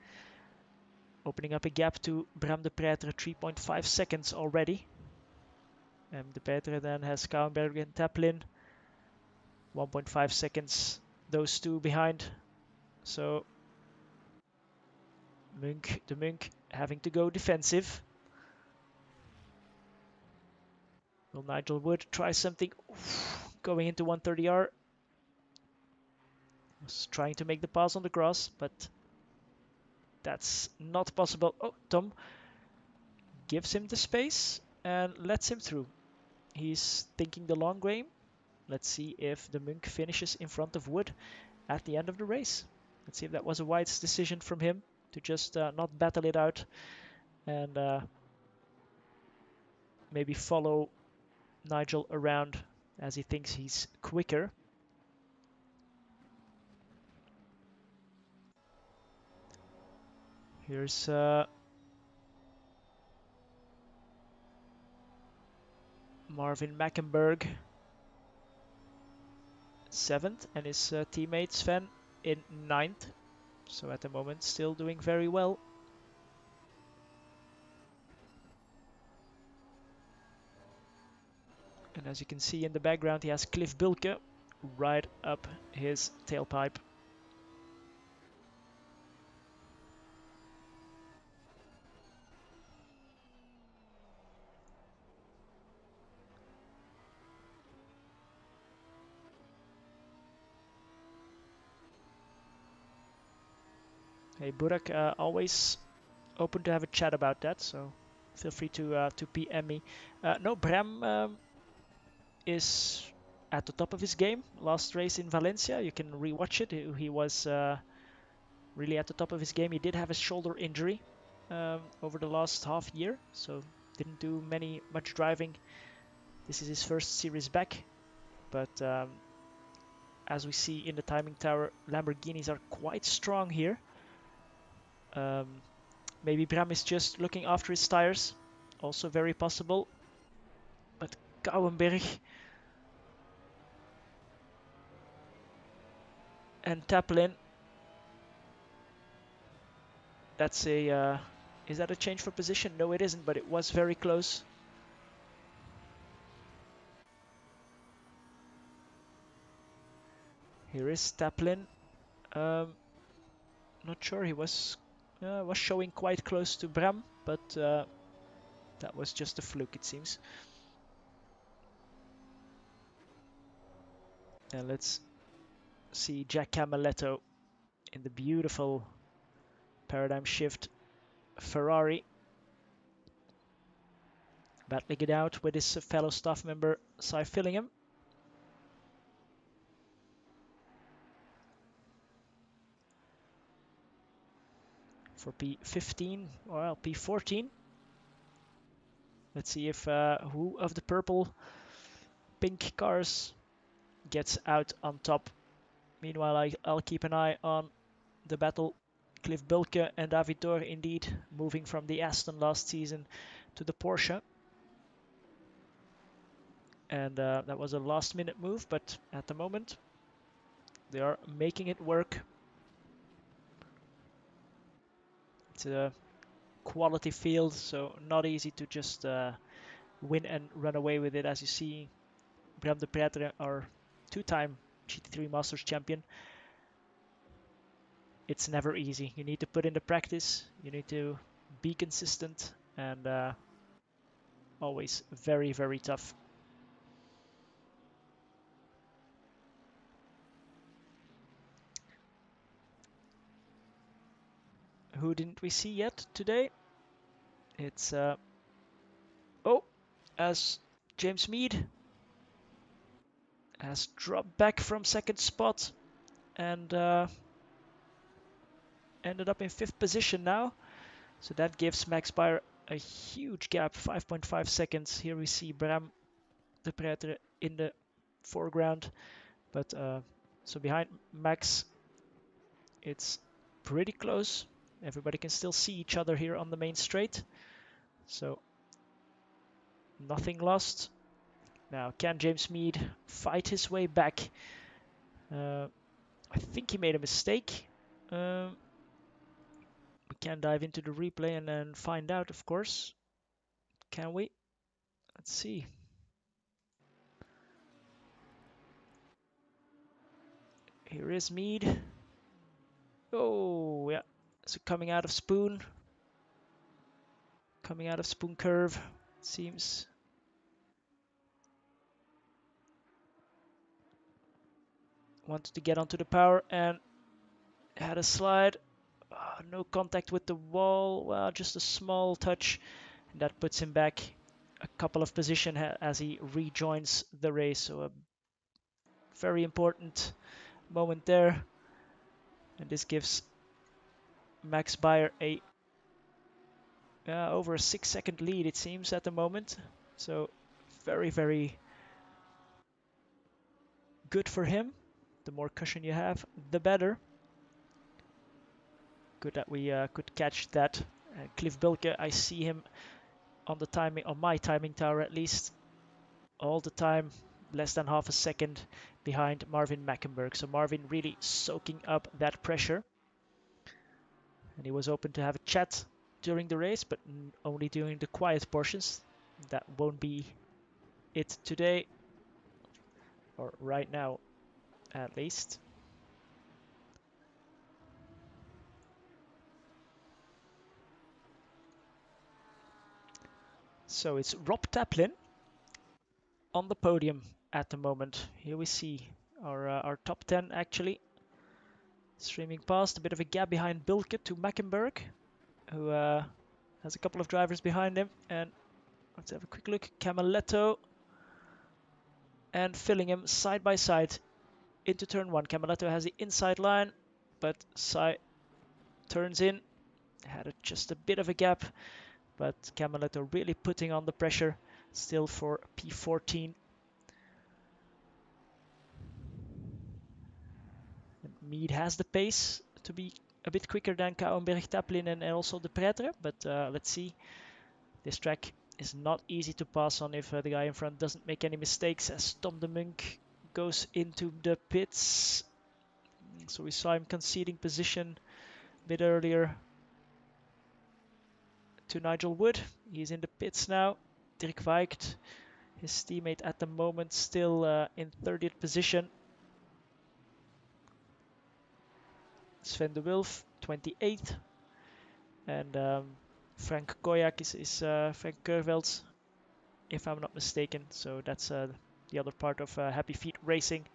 opening up a gap to Bram de Pretre, 3.5 seconds already. And de Pretre then has Kouwenberg and Taplin, 1.5 seconds, those two behind. So de Munk having to go defensive. Will Nigel Wood try something? Oof, going into 130R. Was trying to make the pass on the grass, but that's not possible. Oh, Tom gives him the space and lets him through. He's thinking the long game. Let's see if de Munk finishes in front of Wood at the end of the race. Let's see if that was a wise decision from him to just not battle it out and maybe follow Nigel around as he thinks he's quicker. Here's Marvin Mackenberg, 7th, and his teammate Sven in 9th. So at the moment still doing very well. And as you can see in the background, he has Cliff Bulke right up his tailpipe. Hey Burak, always open to have a chat about that, so feel free to PM me. No, Bram is at the top of his game. Last race in Valencia, you can rewatch it. He was really at the top of his game. He did have a shoulder injury over the last half year, so didn't do much driving. This is his first series back, but as we see in the timing tower, Lamborghinis are quite strong here. Maybe Bram is just looking after his tires, also very possible. But Kouwenberg and Taplin, that's a, is that a change for position? No, it isn't, but it was very close. Here is Taplin. Not sure, he was showing quite close to Bram, but that was just a fluke, it seems. And let's see Jack Camaletto in the beautiful paradigm shift Ferrari, battling it out with his fellow staff member Cy Fillingham. For P15, well, P14. Let's see if who of the purple pink cars gets out on top. Meanwhile, I'll keep an eye on the battle. Cliff Bulke and David Dor indeed moving from the Aston last season to the Porsche. And that was a last minute move, but at the moment they are making it work. It's a quality field, so not easy to just win and run away with it. As you see, Bram de Pretre, our two-time GT3 Masters champion. It's never easy. You need to put in the practice, you need to be consistent, and always very, very tough. Who didn't we see yet today? It's oh, as James Mead has dropped back from second spot and ended up in 5th position now. So that gives Max Bayer a huge gap, 5.5 seconds. Here we see Bram de Pretre in the foreground, but so behind Max it's pretty close. Everybody can still see each other here on the main straight, so nothing lost. Now, can James Mead fight his way back? I think he made a mistake. We can dive into the replay and then find out, of course. Can we? Let's see. Here is Mead. Oh, yeah. So coming out of Spoon. Coming out of Spoon curve, it seems. Wanted to get onto the power and had a slide. No contact with the wall. Well, just a small touch. And that puts him back a couple of positions as he rejoins the race. So a very important moment there. And this gives Max Bayer a over a 6-second lead, it seems, at the moment. So very, very good for him. The more cushion you have, the better. Good that we could catch that. Cliff Bilke, I see him on the timing, on my timing tower at least, all the time, less than half a second behind Marvin Mackenberg. So Marvin really soaking up that pressure. And he was open to have a chat during the race, but only during the quiet portions. That won't be it today, or right now at least. So it's Rob Taplin on the podium at the moment. Here we see our top 10 actually streaming past. A bit of a gap behind Bilke to Mackenberg, who has a couple of drivers behind him. And let's have a quick look. Camaletto and Fillingham side by side into turn 1. Camaletto has the inside line, but Sai turns in. Had just a bit of a gap, but Camaletto really putting on the pressure still for P14. And Mead has the pace to be a bit quicker than Kouwenberg, Taplin and also de Pretre, but let's see. This track is not easy to pass on if the guy in front doesn't make any mistakes, as Tom de Munk goes into the pits. So we saw him conceding position a bit earlier to Nigel Wood. He's in the pits now. Dirk Weicht, his teammate at the moment, still in 30th position. Sven de Wulf, 28th. And Frank Koyak is Frank Kerveld's, if I'm not mistaken. So that's the other part of Happy Feet Racing.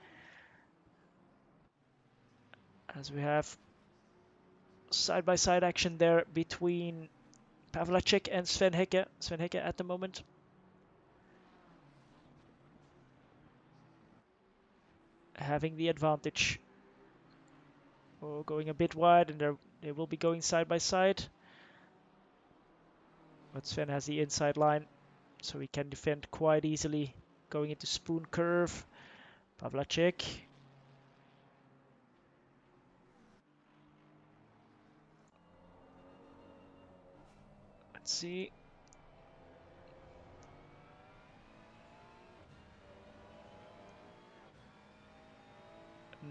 As we have side-by-side action there between Pavlacek and Sven Hecke. Sven Hecke at the moment having the advantage. Oh, going a bit wide, and they will be going side by side. But Sven has the inside line, so he can defend quite easily. Going into Spoon curve. Pavlacek. Let's see.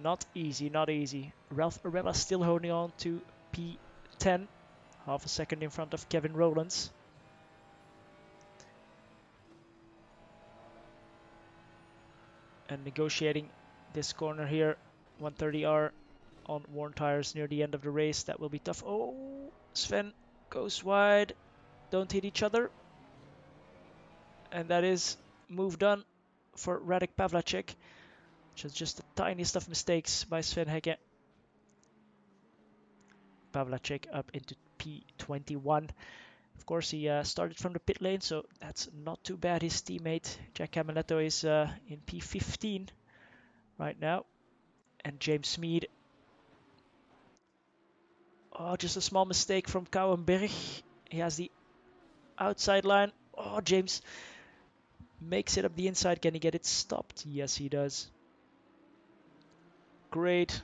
Not easy, not easy. Ralph Arella still holding on to P10. Half a second in front of Kevin Rowlands. And negotiating this corner here. 130R on worn tires near the end of the race. That will be tough. Oh, Sven goes wide. Don't hit each other. And that is move done for Radek Pavlacek. Just the tiniest of mistakes by Sven Hecke. Pavlacek up into P21. Of course, he started from the pit lane, so that's not too bad. His teammate Jack Camiletto is in P15 right now. And James Smeed. Oh, just a small mistake from Kouwenberg. He has the outside line. Oh, James makes it up the inside. Can he get it stopped? Yes, he does. Great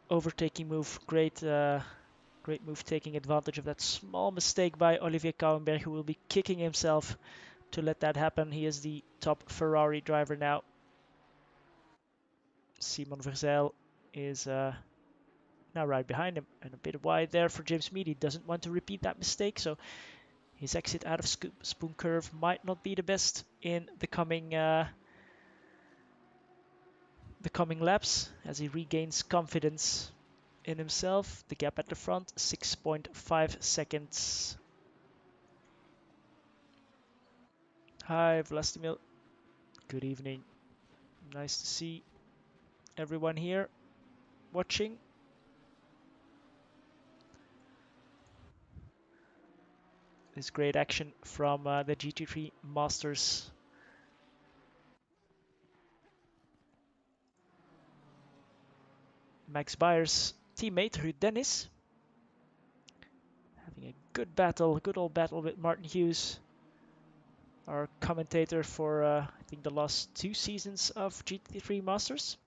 overtaking move. Great move taking advantage of that small mistake by Olivier Kouwenberg, who will be kicking himself to let that happen. He is the top Ferrari driver now. Simon Verzeil is now right behind him and a bit wide there for James Mead. He doesn't want to repeat that mistake, so his exit out of Spoon Curve might not be the best in the coming laps as he regains confidence in himself. The gap at the front, 6.5 seconds. Hi, Vlastimil. Good evening. Nice to see everyone here watching. This great action from the GT3 Masters. Max Beyer's teammate, Ruud Dennis, having a good battle, good old battle with Martin Hughes, our commentator for I think the last 2 seasons of GT3 Masters.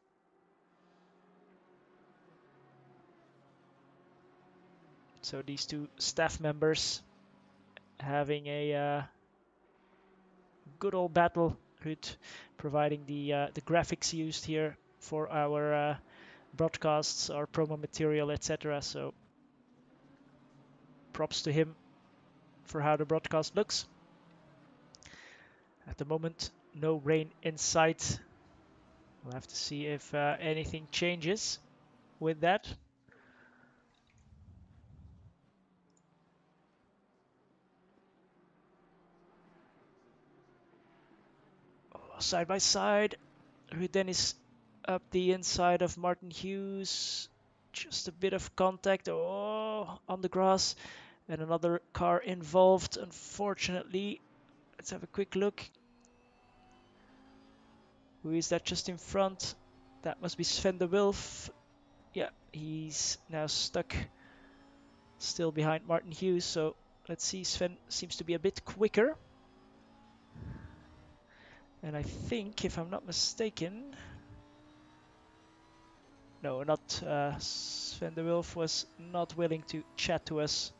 So these 2 staff members having a good old battle. Ruud providing the graphics used here for our broadcasts, our promo material, etc. So props to him for how the broadcast looks. At the moment, no rain in sight. We'll have to see if anything changes with that. Oh, side by side. Ruud Dennis up the inside of Martin Hughes. Just a bit of contact. Oh, on the grass. And another car involved, unfortunately. Let's have a quick look. Who is that just in front? That must be Sven de Wilf. Yeah, he's now stuck still behind Martin Hughes. So let's see. Sven seems to be a bit quicker. And I think, if I'm not mistaken, no, not Sven de Wilf was not willing to chat to us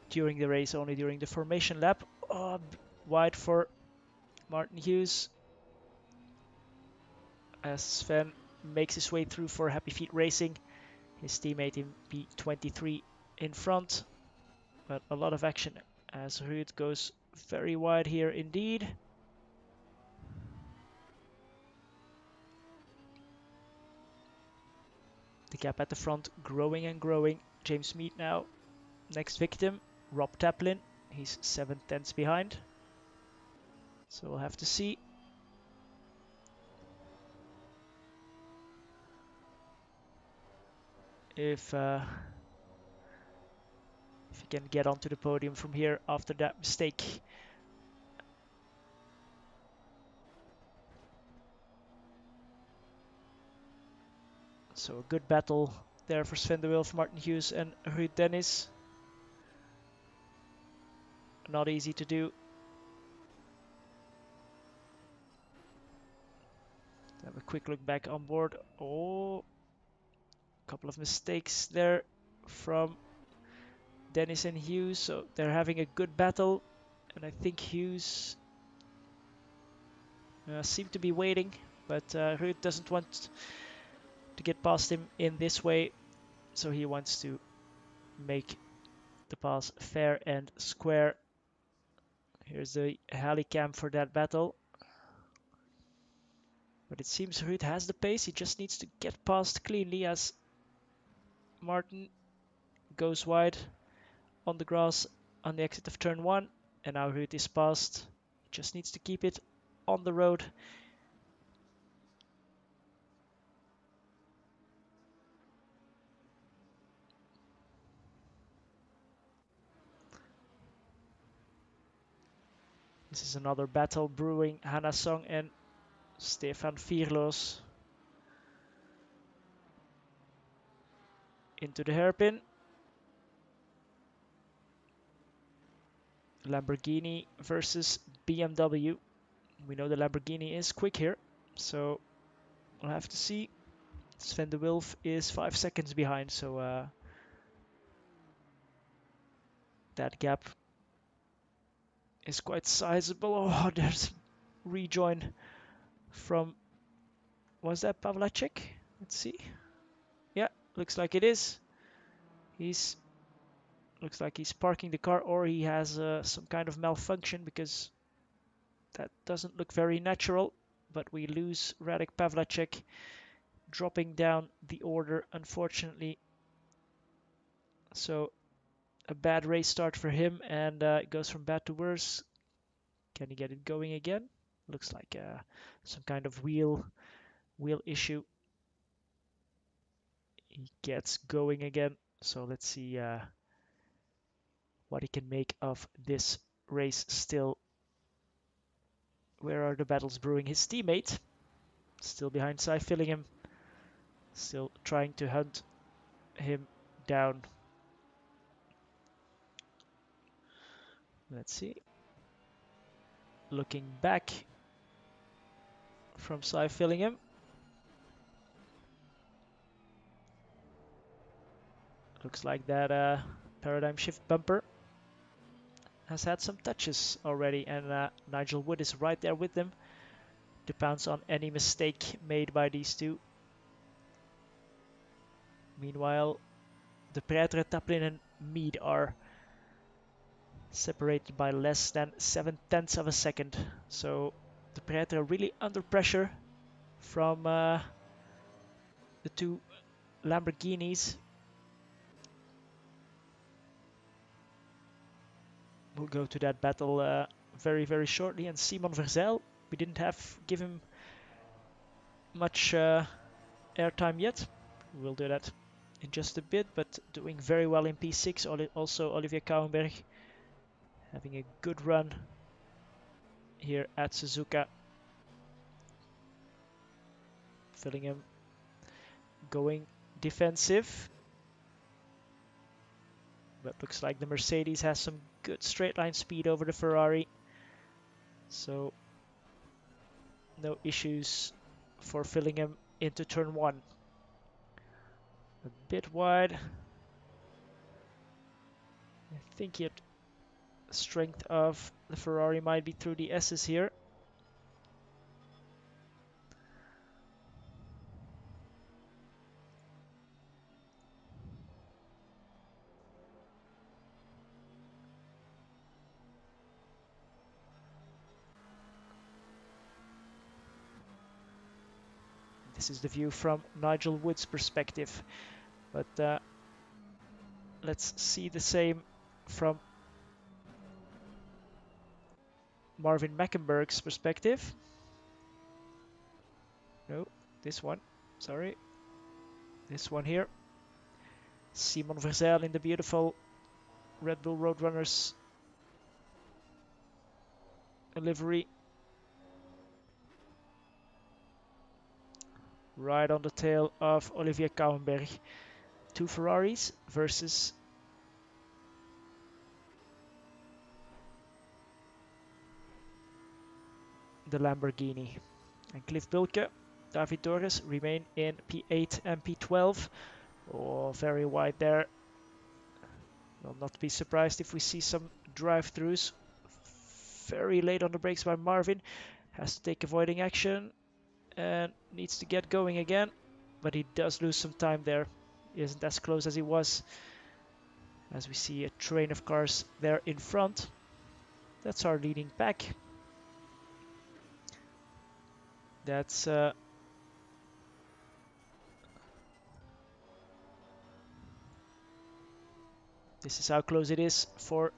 during the race, only during the formation lap. Oh, wide for Martin Hughes as Sven makes his way through for Happy Feet Racing. His teammate in P23 in front, but a lot of action as Ruud goes very wide here indeed. The gap at the front growing and growing. James Mead now next victim, Rob Taplin. He's 7/10 behind. So we'll have to see. If he can get onto the podium from here after that mistake. So a good battle there for Sven de Wilf, Martin Hughes and Ruud Dennis. Not easy to do. Have a quick look back on board. Oh, a couple of mistakes there from Dennis and Hughes. So they're having a good battle. And I think Hughes seemed to be waiting. But Ruud doesn't want to get past him in this way. So he wants to make the pass fair and square. Here's the heli cam for that battle. But it seems Ruud has the pace. He just needs to get past cleanly as Martin goes wide on the grass on the exit of turn 1. And now Ruud is past. He just needs to keep it on the road. This is another battle brewing. Hannah Song and Stefan Vierloos into the hairpin. Lamborghini versus BMW. We know the Lamborghini is quick here, so we'll have to see. Sven de Wilf is 5 seconds behind, so that gap is quite sizable. Oh, there's rejoin from, was that Pavlacek? Let's see. Yeah, looks like it is. Looks like he's parking the car, or he has some kind of malfunction, because that doesn't look very natural. But we lose Radek Pavlacek, dropping down the order, unfortunately. So a bad race start for him, and it goes from bad to worse. Can he get it going again? Looks like some kind of wheel issue. He gets going again. So let's see what he can make of this race still. Where are the battles brewing? His teammate, still behind Cy Fillingham, still trying to hunt him down. Let's see. Looking back from Cy Fillingham. Looks like that paradigm shift bumper has had some touches already, and Nigel Wood is right there with them to pounce on any mistake made by these two. Meanwhile, De Pretre, Taplin and Mead are separated by less than 7/10 of a second. So De Pretre really under pressure from the two Lamborghinis. We'll go to that battle very, very shortly. And Simon Verzel, we didn't give him much airtime yet. We'll do that in just a bit, but doing very well in P6. Also Olivier Kouwenberg having a good run here at Suzuka. Fillingham going defensive, but looks like the Mercedes has some good straight line speed over the Ferrari, so no issues for Fillingham into turn 1. A bit wide. I think the strength of the Ferrari might be through the S's here. This is the view from Nigel Wood's perspective, but let's see the same from Marvin Mackenberg's perspective. No, this one, sorry. This one here. Simon Verzel in the beautiful Red Bull Roadrunners livery. Right on the tail of Olivier Kouwenberg. Two Ferraris versus the Lamborghini. And Cliff Bulke, David Torres remain in P8 and P12. Oh, very wide there. Will not be surprised if we see some drive-throughs. Very late on the brakes by Marvin. Has to take avoiding action and needs to get going again. But he does lose some time there. He isn't as close as he was. As we see a train of cars there in front. That's our leading pack. That's this is how close it is for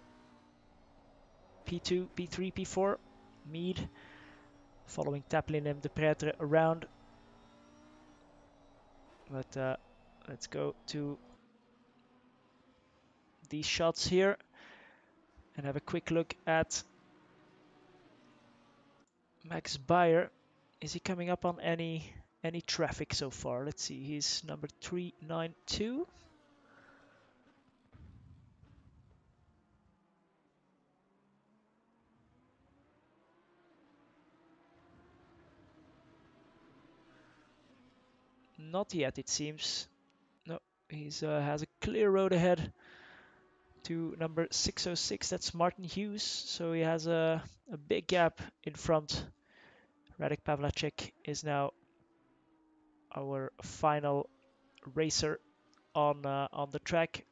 P2, P3, P4. Mead following Taplin and De Pretre around. But let's go to these shots here and have a quick look at Max Bayer, is he coming up on any traffic so far? Let's see, he's number 392. Not yet, it seems. No, he's has a clear road ahead to number 606. That's Martin Hughes. So he has a big gap in front. Radek Pavlacek is now our final racer on the track.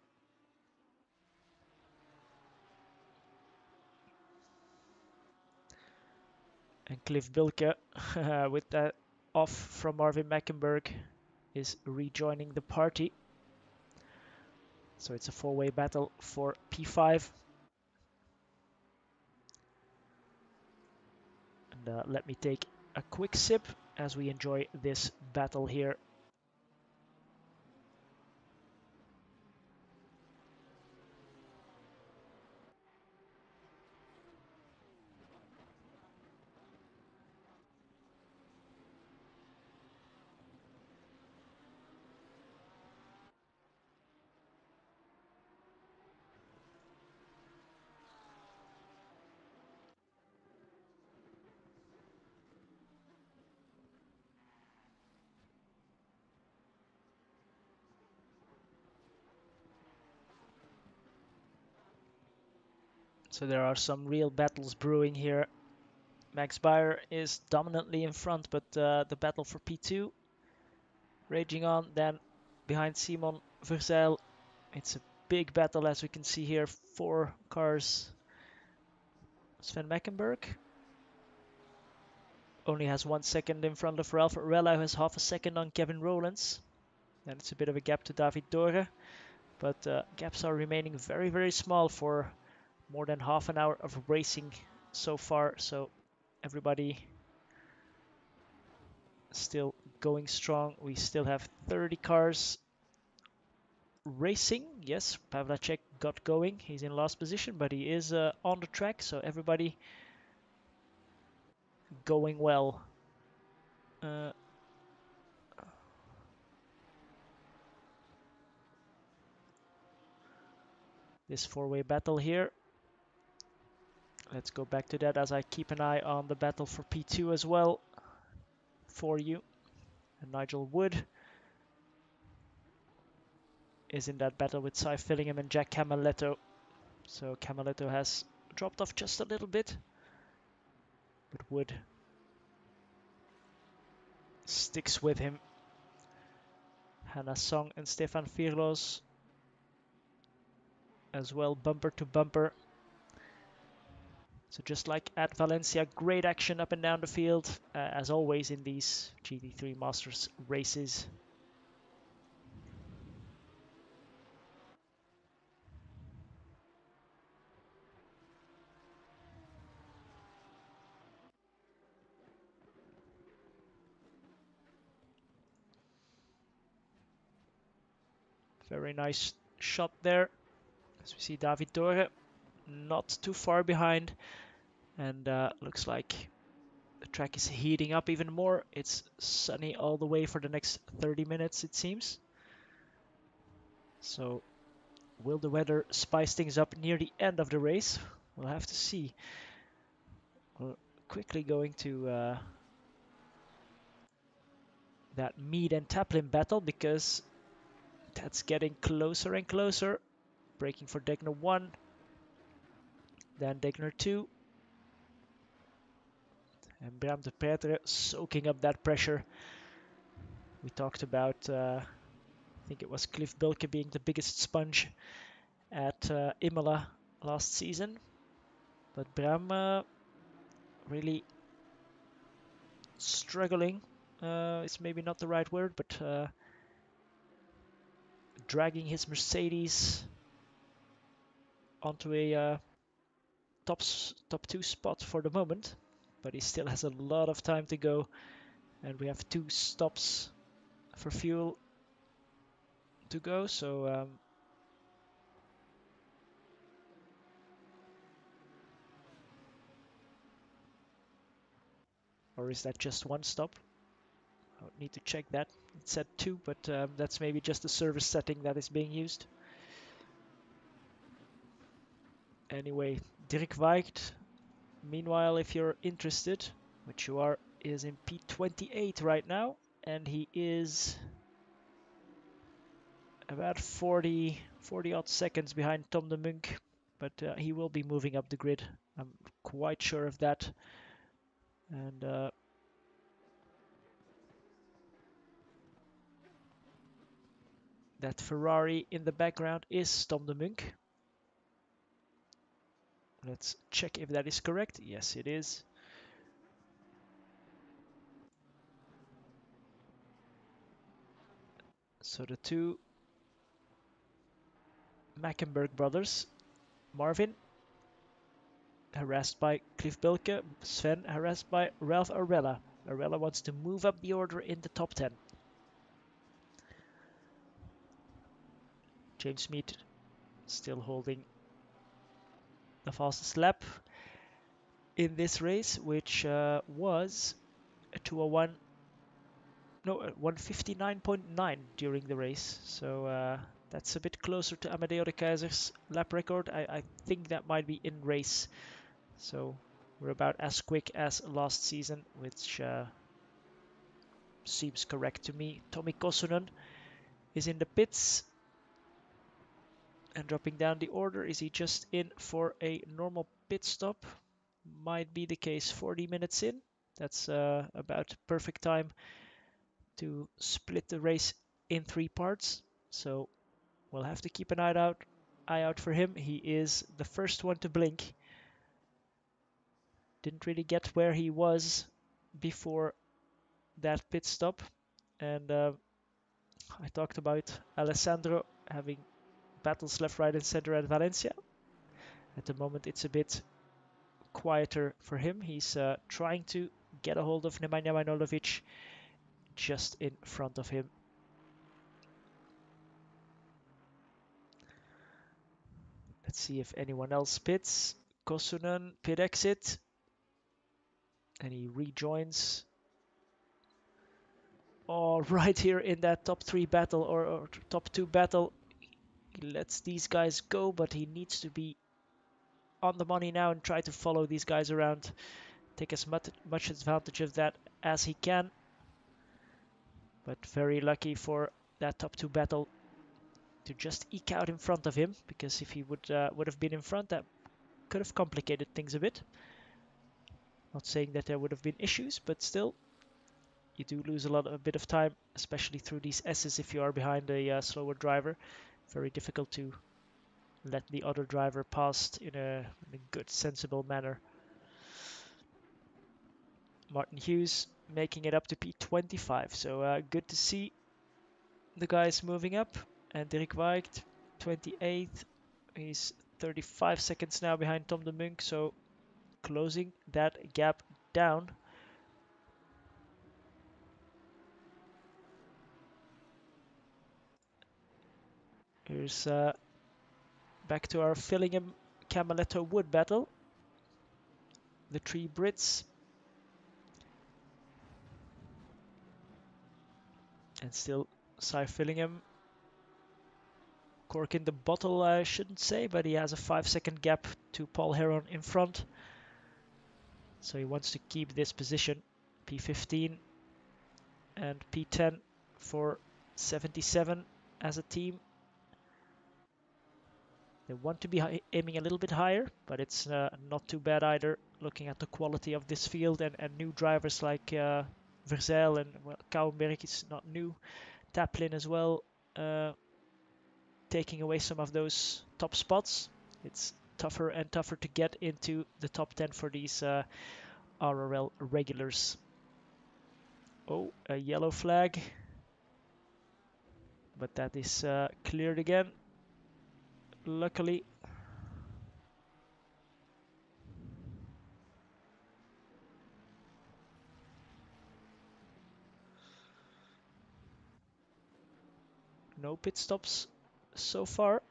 And Cliff Bilke, with that off from Marvin Meckenberg, is rejoining the party. So it's a four-way battle for P5. And let me take a quick sip as we enjoy this battle here. So there are some real battles brewing here. Max Bayer is dominantly in front, but the battle for P2 raging on. Then behind Simon Verzeil, it's a big battle as we can see here. 4 cars. Sven Meckenberg only has 1 second in front of Ralph Rella, who has half a second on Kevin Rowlands. Then it's a bit of a gap to David Dore, but gaps are remaining very, very small for more than half an hour of racing so far. So everybody still going strong. We still have 30 cars racing. Yes, Pavlacek got going. He's in last position, but he is on the track, so everybody going well. This four-way battle here. Let's go back to that as I keep an eye on the battle for P2 as well for you. And Nigel Wood is in that battle with Cy Fillingham and Jack Camaletto. So Camaletto has dropped off just a little bit, but Wood sticks with him. Hannah Song and Stefan Firlos as well, bumper to bumper. So just like at Valencia, great action up and down the field, as always in these GT3 Masters races. Very nice shot there. As we see David Dore not too far behind, and looks like the track is heating up even more. It's sunny all the way for the next 30 minutes, it seems. So will the weather spice things up near the end of the race? We'll have to see. We're quickly going to that Mead and Taplin battle, because that's getting closer and closer. Braking for Degner 1, then Degner 2. And Bram de Petre soaking up that pressure. We talked about, I think it was Cliff Bilke being the biggest sponge at Imola last season. But Bram really struggling. It's maybe not the right word, but dragging his Mercedes onto a top 2 spot for the moment. But he still has a lot of time to go. And we have 2 stops for fuel to go. So Or is that just one stop? I would need to check that. It said 2, but that's maybe just the service setting that is being used. Anyway, Dirk Weigt, meanwhile, if you're interested, which you are, is in P28 right now, and he is about 40 odd seconds behind Tom de Munk, but he will be moving up the grid. I'm quite sure of that. And that Ferrari in the background is Tom de Munk. Let's check if that is correct. Yes, it is. So the two Mackenberg brothers, Marvin, harassed by Cliff Bilke, Sven harassed by Ralph Arella. Arella wants to move up the order in the top 10. James Mead still holding the fastest lap in this race, which was a 201, no, 159.9 during the race. So that's a bit closer to Amadeo de Keyser's lap record. I think that might be in race. So we're about as quick as last season, which seems correct to me. Tommi Kosunen is in the pits and dropping down the order. Is he just in for a normal pit stop? Might be the case. 40 minutes in. That's about perfect time to split the race in 3 parts. So we'll have to keep an eye out for him. He is the first one to blink. Didn't really get where he was before that pit stop. And I talked about Alessandro having battles left, right, and center at Valencia. At the moment, it's a bit quieter for him. He's trying to get a hold of Nemanja Manojlovic just in front of him. Let's see if anyone else pits. Kosunen pit exit. And he rejoins. Oh, right here in that top 3 battle or top 2 battle. He lets these guys go, but he needs to be on the money now and try to follow these guys around. Take as much advantage of that as he can. But very lucky for that top 2 battle to just eke out in front of him, because if he would have been in front, that could have complicated things a bit. Not saying that there would have been issues, but still, you do lose a bit of time, especially through these S's if you are behind a slower driver. Very difficult to let the other driver pass in a good, sensible manner. Martin Hughes making it up to P25, so good to see the guys moving up. And Dirk Weigt, 28th. He's 35 seconds now behind Tom de Munk, so closing that gap down. Here's back to our Fillingham Camaletto Wood battle. The 3 Brits. And still Cy Fillingham. Cork in the bottle, I shouldn't say, but he has a 5-second gap to Paul Heron in front. So he wants to keep this position. P15 and P10 for 77 as a team. They want to be aiming a little bit higher, but it's not too bad either, looking at the quality of this field and new drivers like Verzeil and Kouwenberg is not new. Taplin as well, taking away some of those top spots. It's tougher and tougher to get into the top 10 for these RRL regulars. Oh, a yellow flag. But that is cleared again, luckily. No pit stops so far.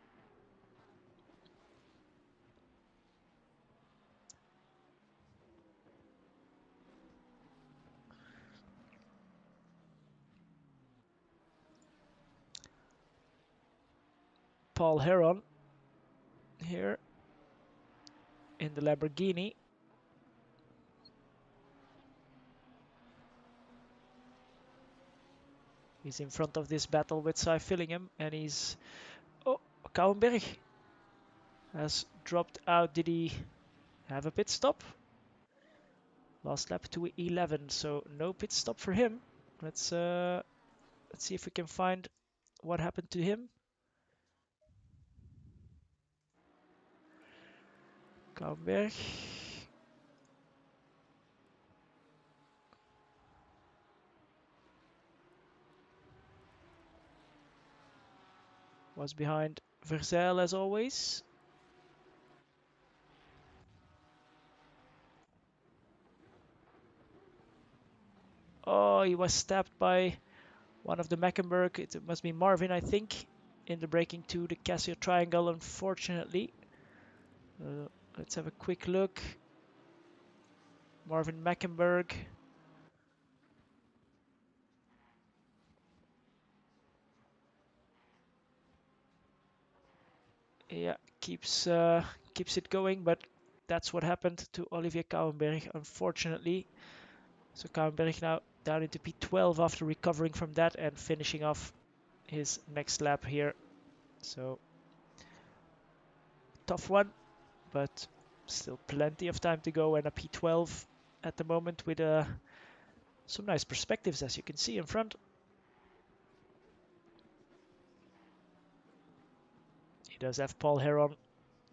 Paul Heron here in the Lamborghini. He's in front of this battle with Cy Fillingham, and he's... Oh, Kouwenberg has dropped out. Did he have a pit stop? Last lap to 11, so no pit stop for him. Let's see if we can find what happened to him. Kouwenberg. Was behind Verzel as always. Oh, he was stabbed by one of the Mecklenburg. It must be Marvin, I think, in the braking to the Casio Triangle, unfortunately. Let's have a quick look. Marvin Mecklenburg. Yeah, keeps it going, but that's what happened to Olivier Kouwenberg, unfortunately. So Kouwenberg now down into P12 after recovering from that and finishing off his next lap here. So tough one, but still plenty of time to go, and a P12 at the moment with some nice perspectives, as you can see in front. He does have Paul Heron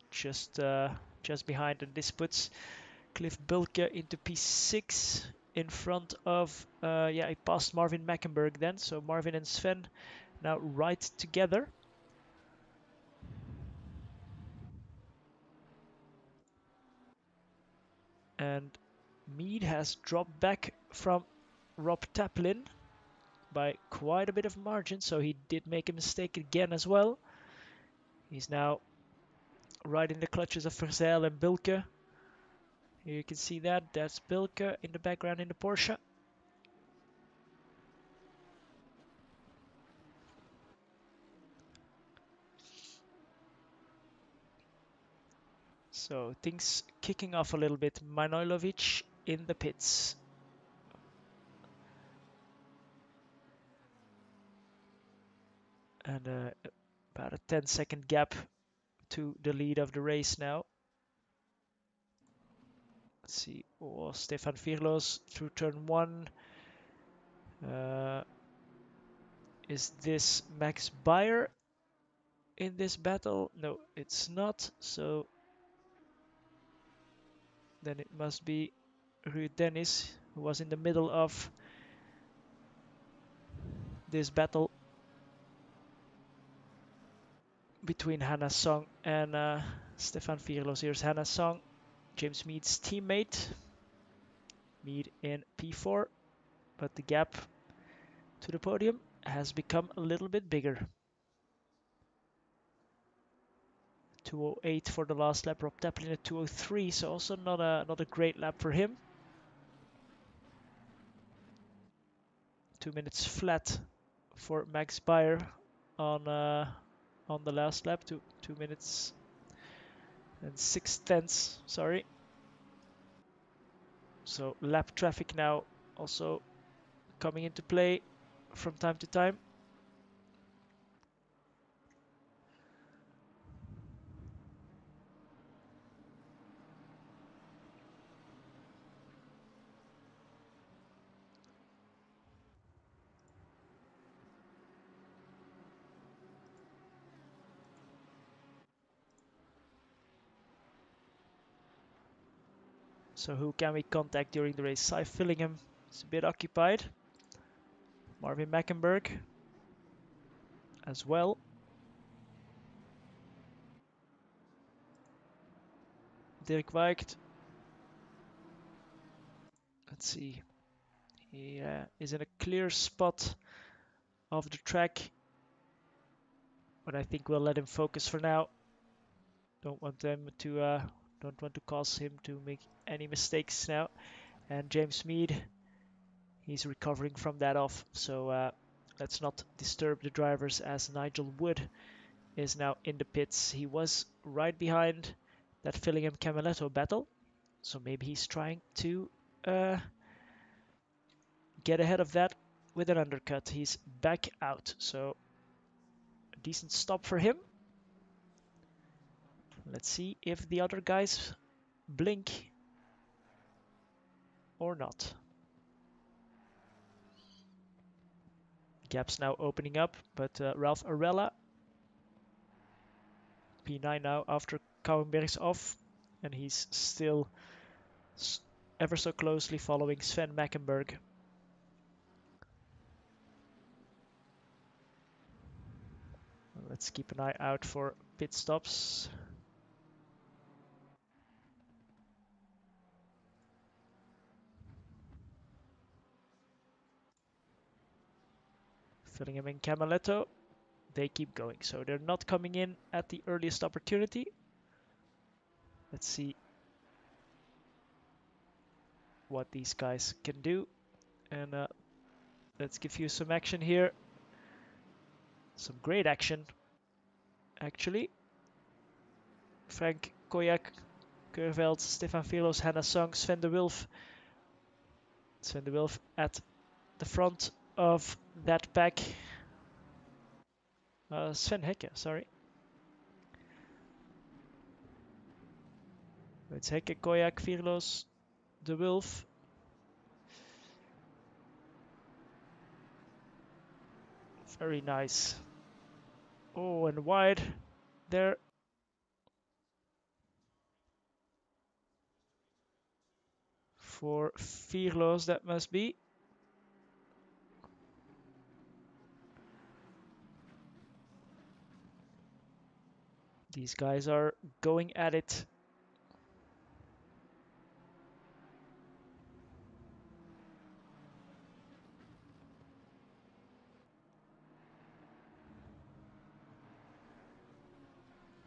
just behind, and this puts Cliff Bulke into P6 in front of, yeah, he passed Marvin Mecklenburg then, so Marvin and Sven now right together. And Mead has dropped back from Rob Taplin by quite a bit of margin, so he did make a mistake again as well. He's now right in the clutches of Verzel and Bulke. Here you can see that's Bulke in the background in the Porsche. So things kicking off a little bit. Manojlovic in the pits. And about a 10-second gap to the lead of the race now. Let's see. Oh, Stefan Virlos through turn 1. Is this Max Bayer in this battle? No, it's not. So then it must be Ruud Dennis, who was in the middle of this battle between Hannah Song and Stefan Virlos. Here's Hannah Song, James Mead's teammate. Mead in P4, but the gap to the podium has become a little bit bigger. 2:08 for the last lap. Rob Taplin at 2:03, so also not a great lap for him. 2 minutes flat for Max Bayer on the last lap. 2 minutes and 6 tenths. Sorry. So lap traffic now also coming into play from time to time. So who can we contact during the race? Cy Fillingham is a bit occupied. Marvin Mecklenburg as well. Dirk Weigt. Let's see. He is in a clear spot of the track, but I think we'll let him focus for now. Don't want to cause him to make any mistakes now. And James Mead, he's recovering from that off, so let's not disturb the drivers as Nigel would is now in the pits. He was right behind that Fillingham Camaletto battle, so maybe he's trying to get ahead of that with an undercut. He's back out, so a decent stop for him. Let's see if the other guys blink or not. Gap's now opening up, but Ralph Arella, P9 now after Kouwenberg's off, and he's still ever so closely following Sven Mackenberg. Let's keep an eye out for pit stops. Fillingham and Camaletto, they keep going, so they're not coming in at the earliest opportunity. Let's see what these guys can do, and let's give you some action here. Some great action, actually. Frank Koyak, Keurveld, Stefan Velos, Hannah Song, Sven de Wulf. Sven de Wulf at the front of that pack. Sven Hekke, sorry. It's Hekke, Koyak, Velos, de Wulf. Very nice. Oh, and wide there. For Velos, that must be. These guys are going at it.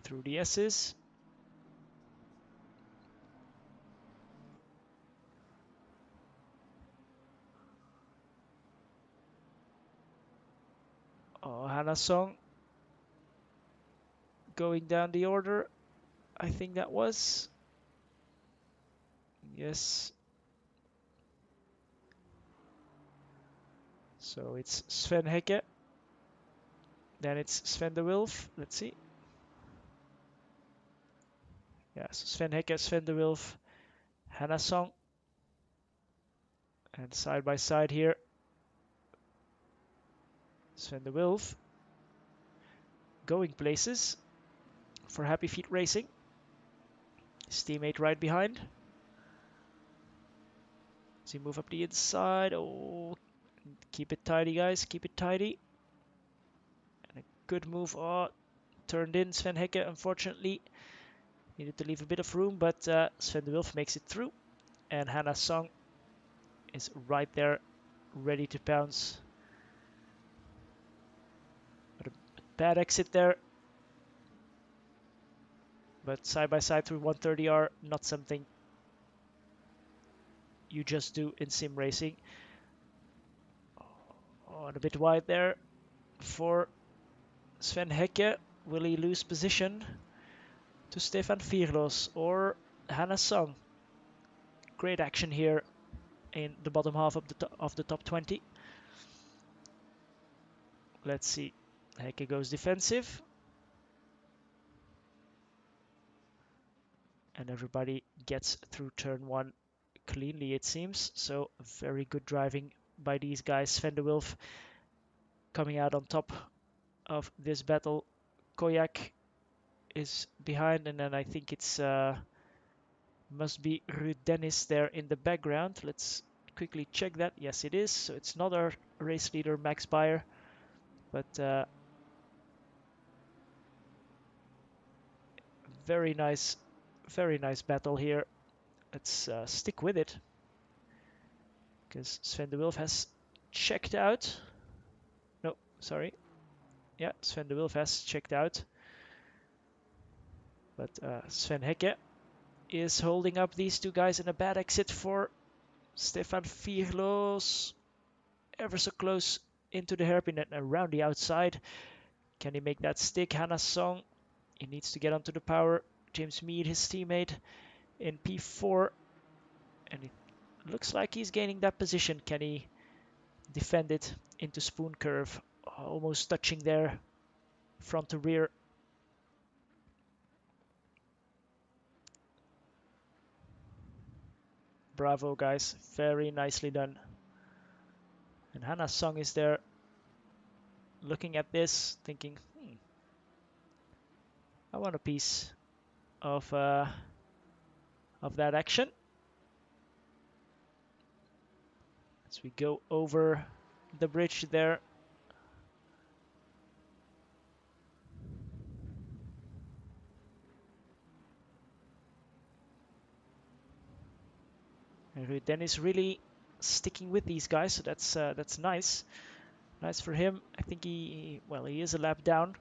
Through the S's. Oh, Hannah Song going down the order. I think that was. Yes. So it's Sven Hekke. Then it's Sven de Wulf. Let's see. Yeah, so Sven Hekke, Sven de Wulf, Hannah Song. And side by side here, Sven de Wulf. Going places for Happy Feet Racing. His teammate right behind. Does he move up the inside? Oh, keep it tidy, guys. Keep it tidy. And a good move. Oh, turned in. Sven Hekke, unfortunately, needed to leave a bit of room, but Sven de Wulf makes it through. And Hannah Song is right there, ready to pounce. But a bad exit there. But side by side through 130R, not something you just do in sim racing. Oh, and a bit wide there for Sven Hekke. Will he lose position to Stefan Velos or Hannah Song? Great action here in the bottom half of the top 20. Let's see. Hekke goes defensive. And everybody gets through turn 1 cleanly, it seems. So very good driving by these guys. Sven de Wulf coming out on top of this battle. Koyak is behind, and then I think it's must be Ruud Dennis there in the background. Let's quickly check that. Yes, it is. So it's not our race leader Max Bayer, but very nice battle here. Let's stick with it, because Sven de Wulf has checked out. No, sorry. Yeah, Sven de Wulf has checked out. But Sven Hekke is holding up these two guys in a bad exit for Stefan Velos. Ever so close into the hairpin and around the outside. Can he make that stick? Hannah Song, he needs to get onto the power. James Mead, his teammate, in P4. And it looks like he's gaining that position. Can he defend it into spoon curve? Almost touching there, front to rear. Bravo, guys. Very nicely done. And Hannah Song is there looking at this, thinking, I want a piece of that action. As we go over the bridge there. And Dennis really sticking with these guys, so that's nice. Nice for him. I think he is a lap down,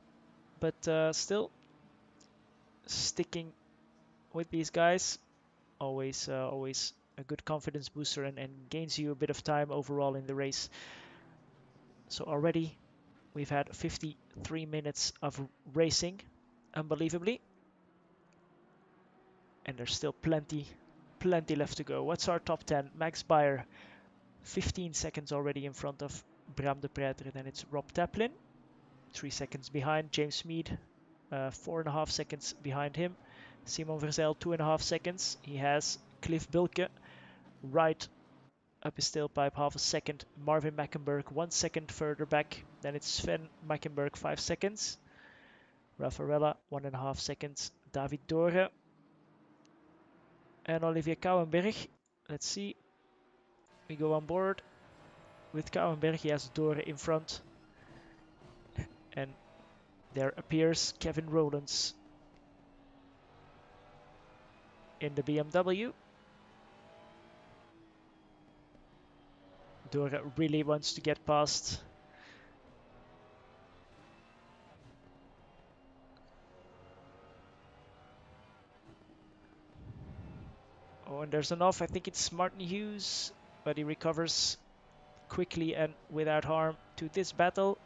but still sticking with these guys. Always a good confidence booster and gains you a bit of time overall in the race. So already we've had 53 minutes of racing, unbelievably. And there's still plenty left to go. What's our top 10? Max Bayer, 15 seconds already in front of Bram de Pretre. Then it's Rob Taplin, 3 seconds behind. James Mead, 4.5 seconds behind him. Simon Verzel, 2.5 seconds. He has Cliff Bilke right up his tailpipe, half a second. Marvin Mackenberg, 1 second further back. Then it's Sven Mackenberg, 5 seconds. Raffaella, 1.5 seconds. David Dore and Olivier Kouwenberg. Let's see. We go on board with Kouwenberg. He has Dore in front. And there appears Kevin Rowlands in the BMW. Dore really wants to get past. Oh, and there's an off. I think it's Martin Hughes, but he recovers quickly and without harm to this battle.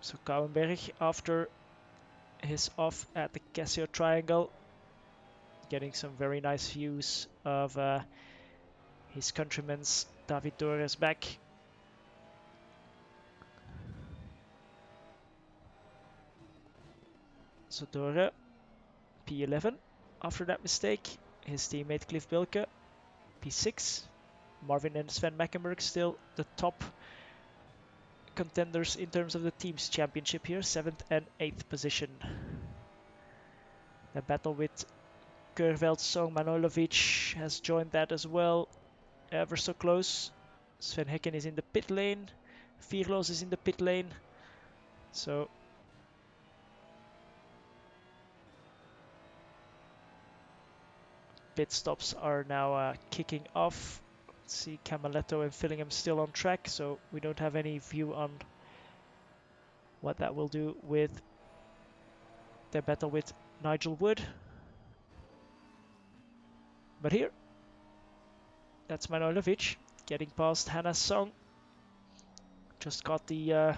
So Kouwenberg, after his off at the Casio Triangle, getting some very nice views of his countryman's David Dore's back. So Dore, P11 after that mistake. His teammate Cliff Bilke, P6. Marvin and Sven Mackenberg still the top contenders in terms of the team's championship here, 7th and 8th position. The battle with Kurveld, Song, Manojlovic has joined that as well, ever so close. Sven Hecken is in the pit lane, Vierloos is in the pit lane, so pit stops are now kicking off. Let's see, Camaletto and Fillingham still on track, so we don't have any view on what that will do with their battle with Nigel Wood. But here, that's Manojlovic getting past Hannah Song. Just caught the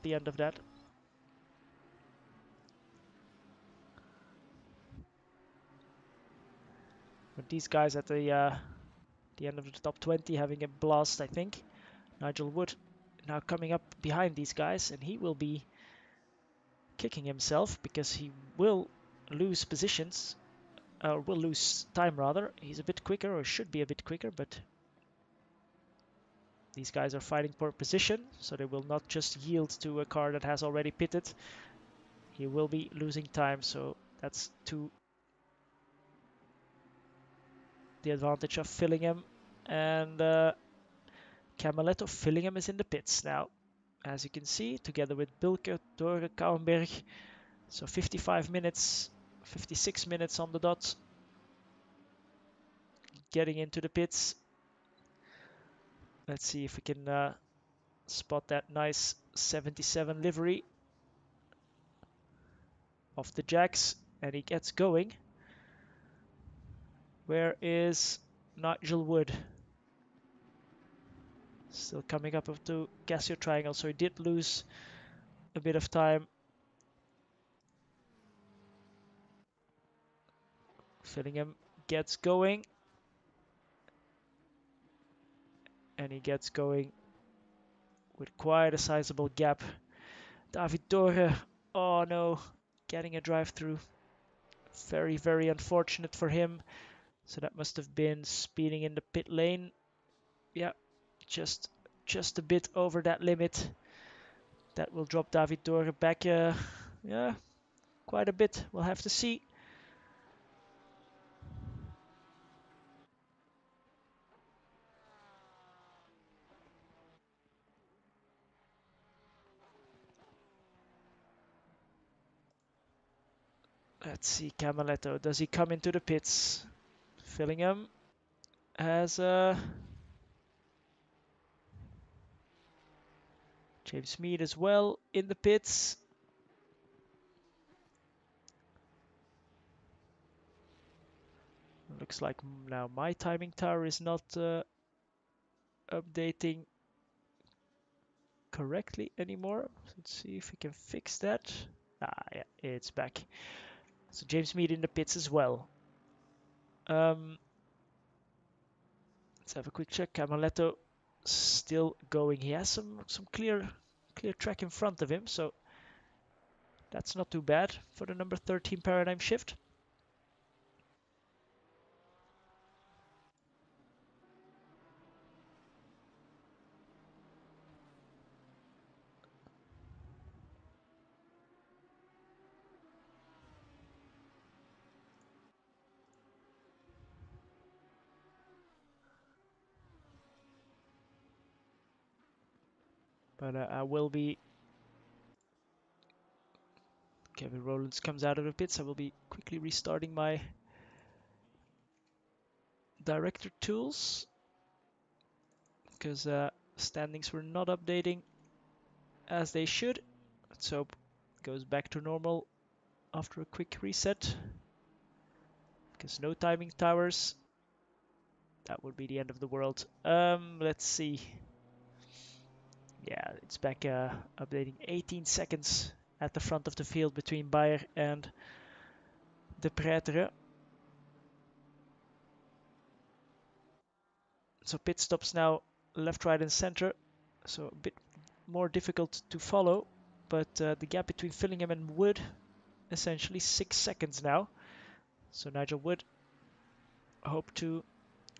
end of that. But these guys at the end of the top 20 having a blast, I think. Nigel Wood now coming up behind these guys, and he will be kicking himself because he will lose positions, or will lose time rather. He's a bit quicker, or should be a bit quicker, but these guys are fighting for position, so they will not just yield to a car that has already pitted. He will be losing time, so that's to the advantage of Fillingham. And Camaletto. Fillingham is in the pits now, as you can see, together with Bilke, Dore, Kouwenberg. So 55 minutes, 56 minutes on the dot. Getting into the pits. Let's see if we can spot that nice 77 livery of the Jacks, and he gets going. Where is Nigel Wood? Still coming up to Casio Triangle, so he did lose a bit of time. Fillingham gets going. And he gets going with quite a sizable gap. David Dorre, oh no, getting a drive through. Very, very unfortunate for him. So that must have been speeding in the pit lane. Yeah, just a bit over that limit. That will drop David Dorre back, yeah, quite a bit. We'll have to see. Let's see, Camaletto. Does he come into the pits? Fillingham has James Mead as well in the pits. Looks like now my timing tower is not updating correctly anymore. Let's see if we can fix that. Ah, yeah, it's back. So James Mead in the pits as well. Let's have a quick check. Camaletto still going. He has some clear track in front of him, so that's not too bad for the number 13 paradigm shift. But I will be... Kevin Rowlands comes out of the pits. I will be quickly restarting my director tools because standings were not updating as they should. Let's hope it goes back to normal after a quick reset. Because no timing towers, that would be the end of the world. Let's see. Yeah, it's back updating 18 seconds at the front of the field between Bayer and De Pretre. So pit stops now left, right and center. So a bit more difficult to follow. But the gap between Fillingham and Wood, essentially 6 seconds now. So Nigel Wood hope to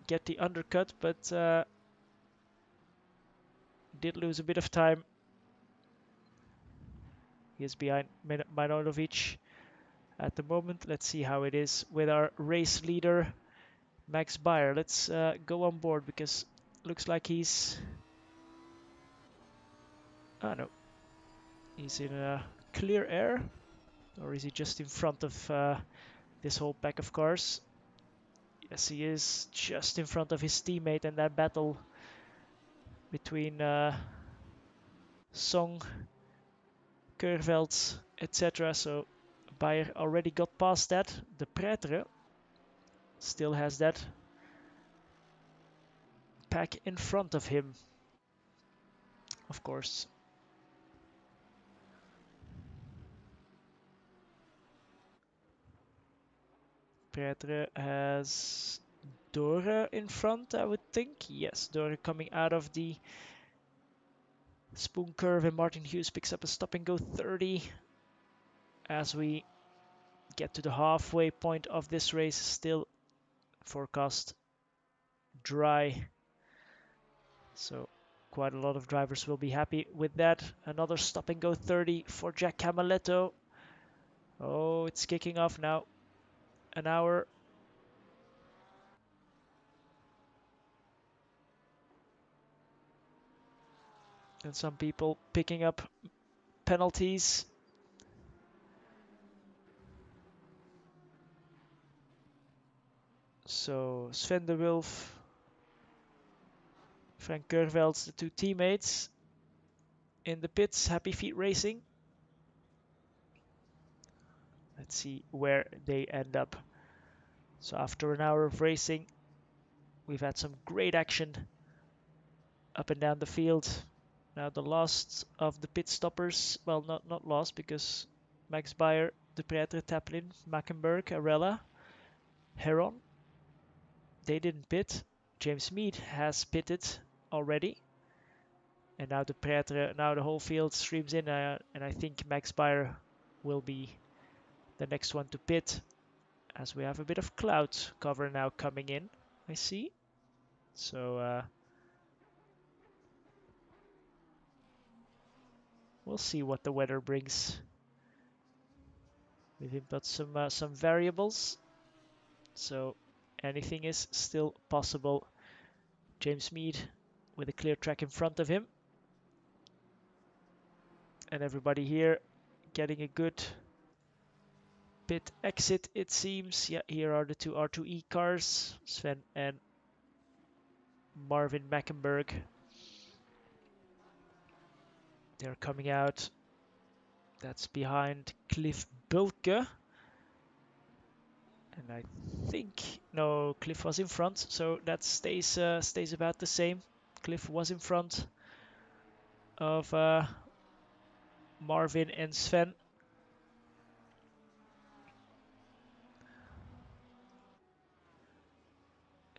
get the undercut, but did lose a bit of time. He is behind Manojlovic at the moment. Let's see how it is with our race leader, Max Bayer. Let's go on board because looks like he's... Oh no, he's in a clear air. Or is he just in front of this whole pack of cars? Yes, he is just in front of his teammate, and that battle between Song, Keurveld, etc. So Bayer already got past that. De Pretre still has that pack in front of him, of course. Pretre has Dora in front, I would think. Yes, Dora coming out of the spoon curve, and Martin Hughes picks up a stop and go 30 as we get to the halfway point of this race. Still forecast dry, so quite a lot of drivers will be happy with that. Another stop and go 30 for Jack Camaletto. Oh, it's kicking off now. An hour. And some people picking up penalties. So Sven de Wulf, Frank Keurvelds, the two teammates in the pits. Happy Feet Racing. Let's see where they end up. So after an hour of racing, we've had some great action. up and down the field. Now the last of the pit stoppers, well, not last because Max Bayer, De Pretre, Taplin, Mackenberg, Arella, Heron, they didn't pit. James Mead has pitted already. And now De Pretre, now the whole field streams in, and I think Max Bayer will be the next one to pit, as we have a bit of cloud cover now coming in, I see. So we'll see what the weather brings. We've got some variables, so anything is still possible. James Mead with a clear track in front of him, and everybody here getting a good pit exit, it seems. Yeah, here are the two R2E cars, Sven and Marvin Mackenberg. They're coming out. That's behind Cliff Bulke. And I think, no, Cliff was in front, so that stays about the same. Cliff was in front of Marvin and Sven.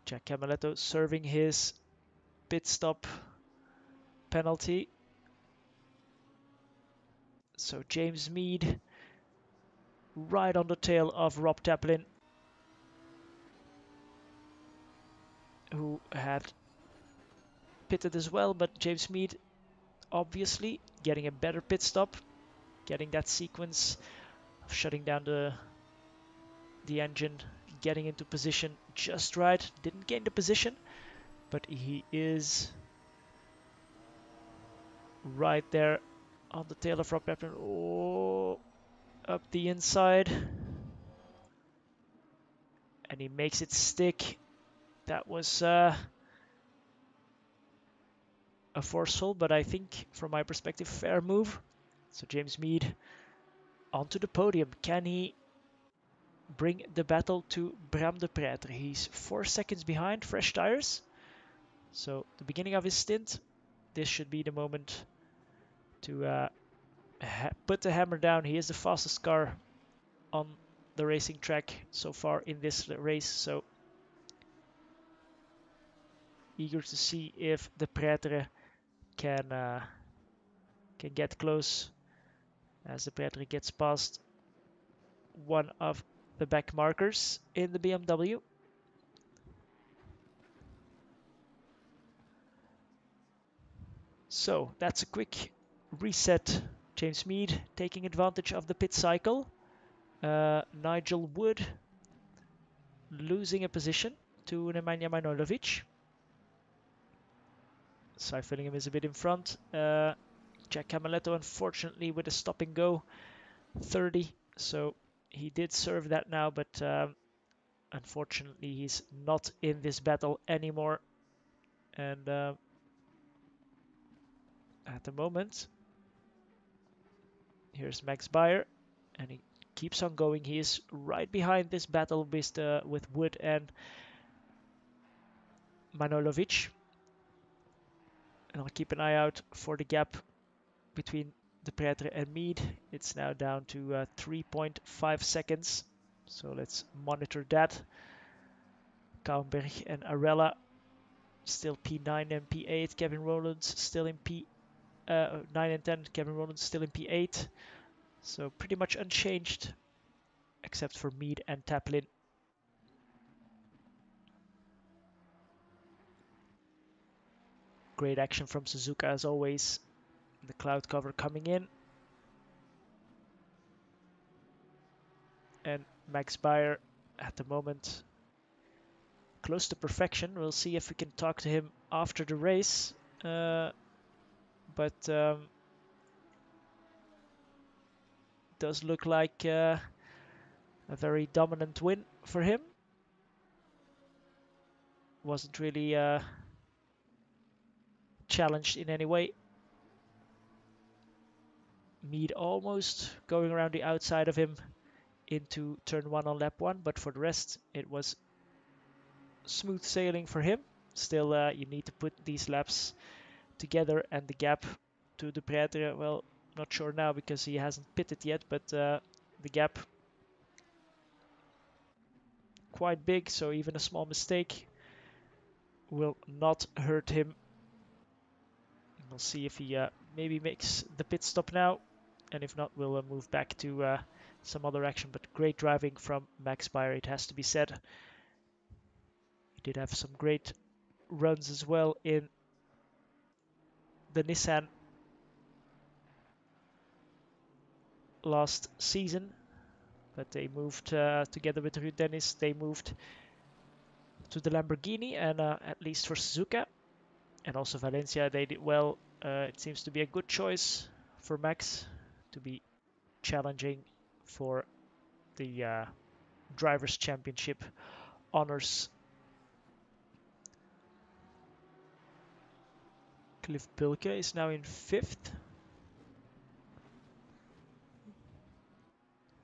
Jack Camaletto serving his pit stop penalty. So James Mead right on the tail of Rob Taplin, who had pitted as well, but James Mead obviously getting a better pit stop, getting that sequence of shutting down the engine, getting into position just right. Didn't gain the position, but he is right there on the tail of Rob Taplin. Oh, up the inside. And he makes it stick. That was a forceful, but I think from my perspective, fair move. So James Mead onto the podium. Can he bring the battle to Bram de Pretre? He's 4 seconds behind, fresh tires. So the beginning of his stint, this should be the moment to put the hammer down. He is the fastest car on the racing track so far in this race. So eager to see if De Pretre can get close, as De Pretre gets past one of the back markers in the BMW. So that's a quick reset. James Mead taking advantage of the pit cycle. Nigel Wood losing a position to Nemanja Manojlovic. Cy Fillingham is a bit in front. Jack Camaletto, unfortunately, with a stop and go 30. So he did serve that now, but unfortunately, he's not in this battle anymore. And at the moment, here's Max Bayer, and he keeps on going. He is right behind this battle with Wood and Manojlovic. And I'll keep an eye out for the gap between De Pretre and Mead. It's now down to 3.5 seconds. So let's monitor that. Kaunberg and Arella still P9 and P8. Kevin Rowlands still in P9 and 10. Kevin Rowlands still in P8. So pretty much unchanged, except for Mead and Taplin. Great action from Suzuka as always. The cloud cover coming in. And Max Bayer at the moment close to perfection. We'll see if we can talk to him after the race. But does look like a very dominant win for him. Wasn't really challenged in any way. Mead almost going around the outside of him into turn 1 on lap 1, but for the rest it was smooth sailing for him. Still, you need to put these laps together, and the gap to the Pretre, well, not sure now because he hasn't pitted yet, but the gap quite big, so even a small mistake will not hurt him. We'll see if he maybe makes the pit stop now, and if not, we'll move back to some other action. But great driving from Max Bayer, it has to be said. He did have some great runs as well in the Nissan last season, but they moved together with Ruud Dennis, they moved to the Lamborghini, and at least for Suzuka and also Valencia, they did well. It seems to be a good choice for Max to be challenging for the Drivers' Championship honors. Cliff Pilke is now in 5th.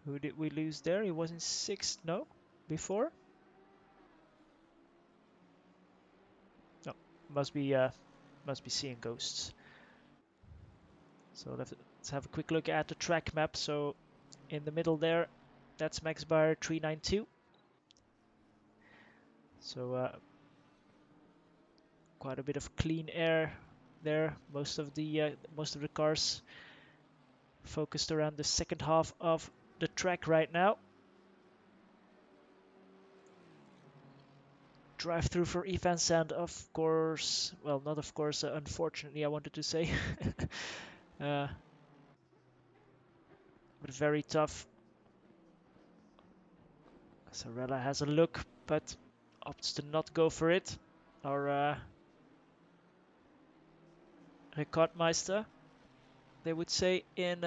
Who did we lose there? He was in 6th, no? Before? No, must be seeing ghosts. So let's have a quick look at the track map. So in the middle there, that's Max Bayer 392. So quite a bit of clean air there. Most of the cars focused around the second half of the track right now. Drive through for Ivan Sand, of course. Well, not of course, unfortunately, I wanted to say. But very tough. Sorella has a look, but opts to not go for it. Our Rekordmeister, they would say in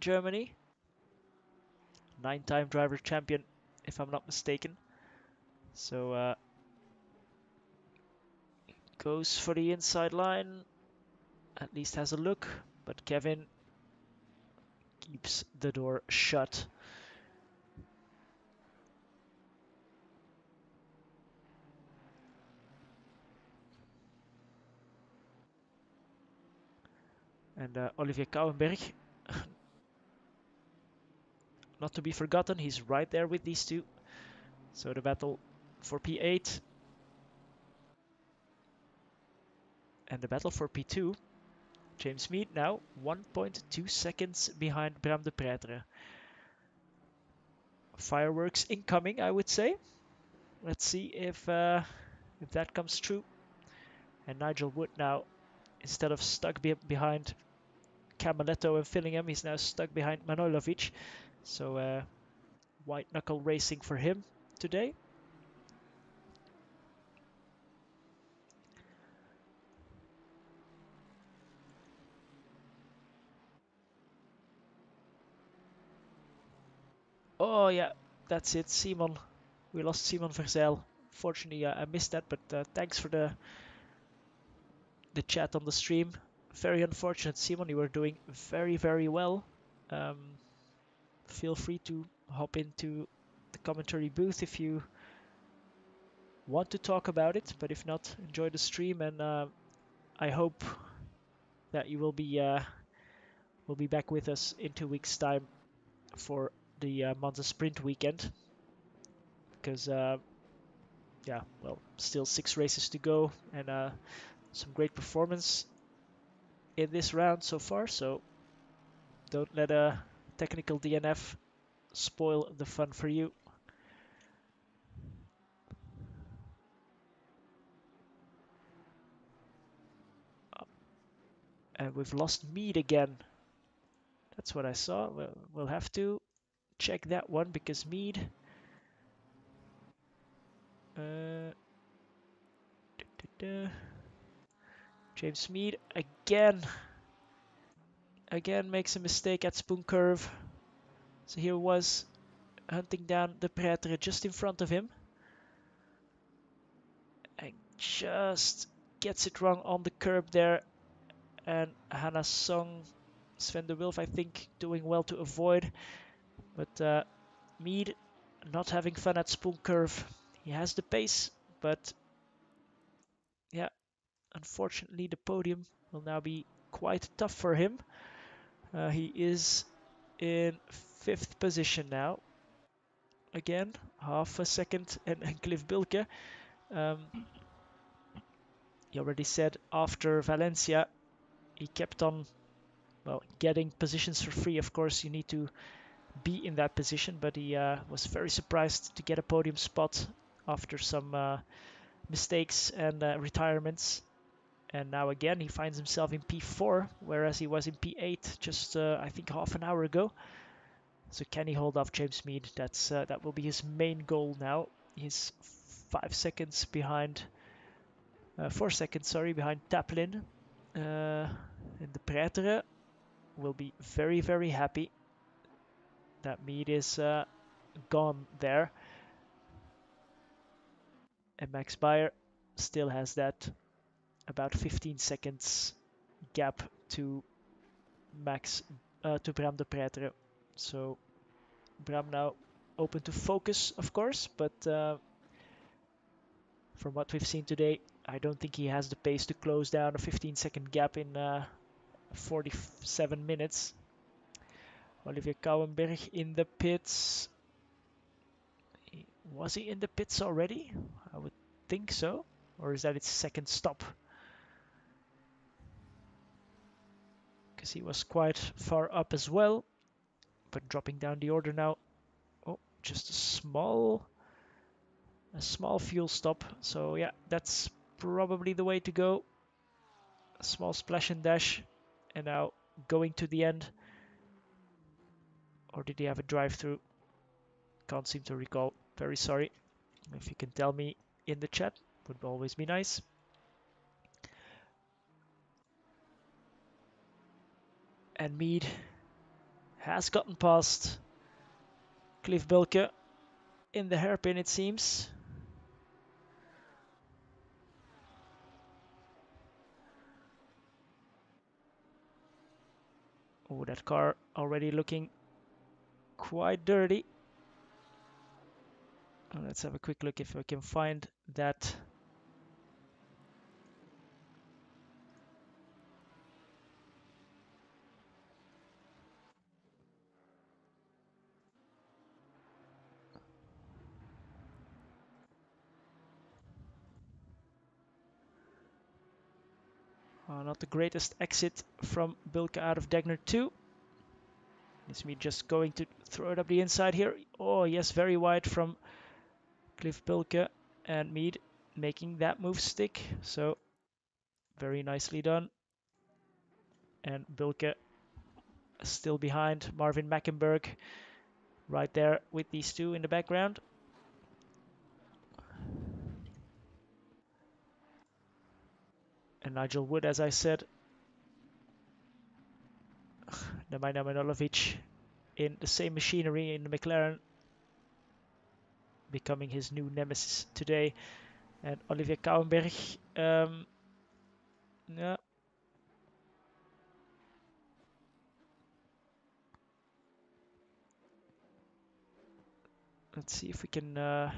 Germany. 9-time driver champion, if I'm not mistaken. So goes for the inside line. At least has a look, but Kevin keeps the door shut. And Olivier Kouwenberg, not to be forgotten, he's right there with these two. So the battle for P8 and the battle for P2. James Mead now 1.2 seconds behind Bram de Pretre. Fireworks incoming, I would say. Let's see if that comes true. And Nigel Wood now, instead of stuck behind Camaletto and Fillingham, he's now stuck behind Manojlovic. So white knuckle racing for him today. Oh yeah, that's it, Simon. We lost Simon Verzel. Fortunately, I missed that, but thanks for the chat on the stream. Very unfortunate, Simon. You were doing very, very well. Feel free to hop into the commentary booth if you want to talk about it, but if not, enjoy the stream, and I hope that you will be back with us in 2 weeks' time for the Monza Sprint weekend, because yeah, well, still 6 races to go, and some great performance in this round so far, so don't let a technical DNF spoil the fun for you. And we've lost Mead again. That's what I saw. We'll have to check that one because Mead. James Mead again makes a mistake at Spoon Curve. So here was hunting down the Pretre just in front of him. And just gets it wrong on the curb there. And Hannah Song, Sven de Wilf, I think, doing well to avoid. But Mead not having fun at Spoon Curve. He has the pace, but yeah, unfortunately the podium will now be quite tough for him. He is in 5th position now. Again, half a second, and Cliff Bilke. He already said after Valencia, he kept on, well, getting positions for free. Of course, you need to be in that position, but he was very surprised to get a podium spot after some mistakes and retirements. And now again, he finds himself in P4, whereas he was in P8 just, I think, half an hour ago. So can he hold off James Mead? That will be his main goal now. He's 5 seconds behind, 4 seconds, sorry, behind Taplin. And the Pretre will be very, very happy that Mead is gone there. And Max Bayer still has that about 15 seconds gap to Bram de Pretre. So Bram now open to focus, of course, but from what we've seen today, I don't think he has the pace to close down a 15-second gap in 47 minutes. Olivier Kouwenberg in the pits. Was he in the pits already? I would think so. Or is that its second stop? Because he was quite far up as well. But dropping down the order now. Oh, just a small fuel stop. So yeah, that's probably the way to go. A small splash and dash. And now going to the end. Or did he have a drive-through? Can't seem to recall. Very sorry. If you can tell me in the chat, would always be nice. And Mead has gotten past Cliff Bilke in the hairpin, it seems. Oh, that car already looking quite dirty. Let's have a quick look if I can find that. Not the greatest exit from Bilke out of Degner 2. It's me just going to throw it up the inside here. Oh, yes, very wide from Cliff Bilke, and Mead making that move stick. So very nicely done. And Bilke still behind Marvin Mackenberg right there with these two in the background. And Nigel Wood, as I said, Nemanja Manojlovic in the same machinery in the McLaren, becoming his new nemesis today. And Olivier Kouwenberg, yeah. Let's see if we can. I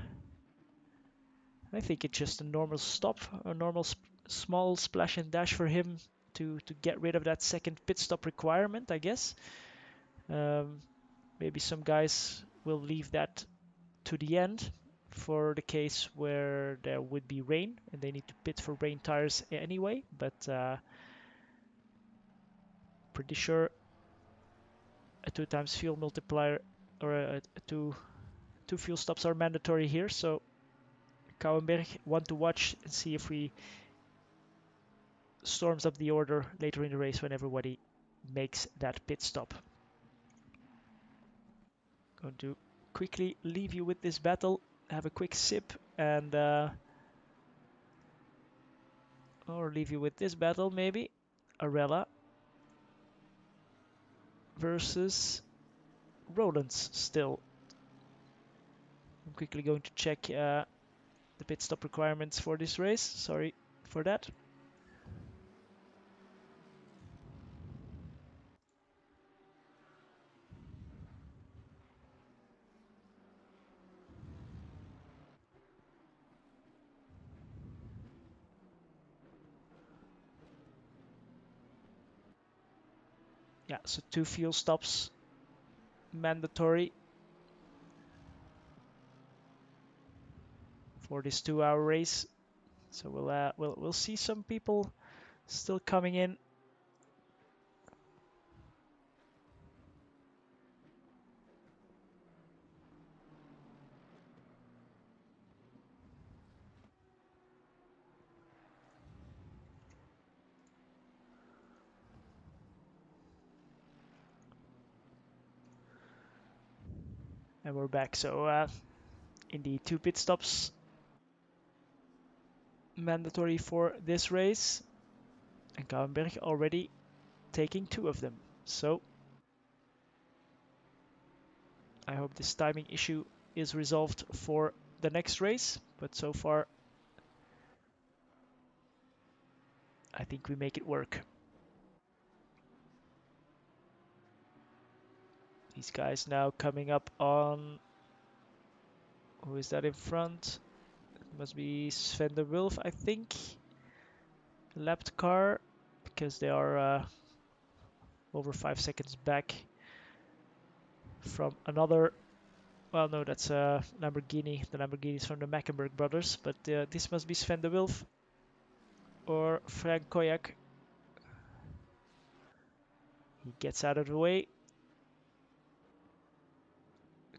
think it's just a normal stop, a normal small splash and dash for him to get rid of that second pit stop requirement, I guess. Maybe some guys will leave that to the end for the case where there would be rain and they need to pit for rain tires anyway, but pretty sure a 2 times fuel multiplier or a two fuel stops are mandatory here. So Kouwenberg, one to watch and see if he storms up the order later in the race when everybody makes that pit stop. Going to quickly leave you with this battle, have a quick sip, and or leave you with this battle maybe. Arella versus Rollins still. I'm quickly going to check the pit stop requirements for this race. Sorry for that. Yeah, so 2 fuel stops mandatory for this 2-hour race. So we'll see some people still coming in. And we're back. So indeed, 2 pit stops mandatory for this race. And Kouwenberg already taking 2 of them. So I hope this timing issue is resolved for the next race. But so far, I think we make it work. These guys now coming up on... Who is that in front? It must be Sven de Wulf, I think. Lapped car, because they are over 5 seconds back from another... Well, no, that's a Lamborghini. The Lamborghini is from the Mackenberg brothers, but this must be Sven de Wulf or Frank Koyak. He gets out of the way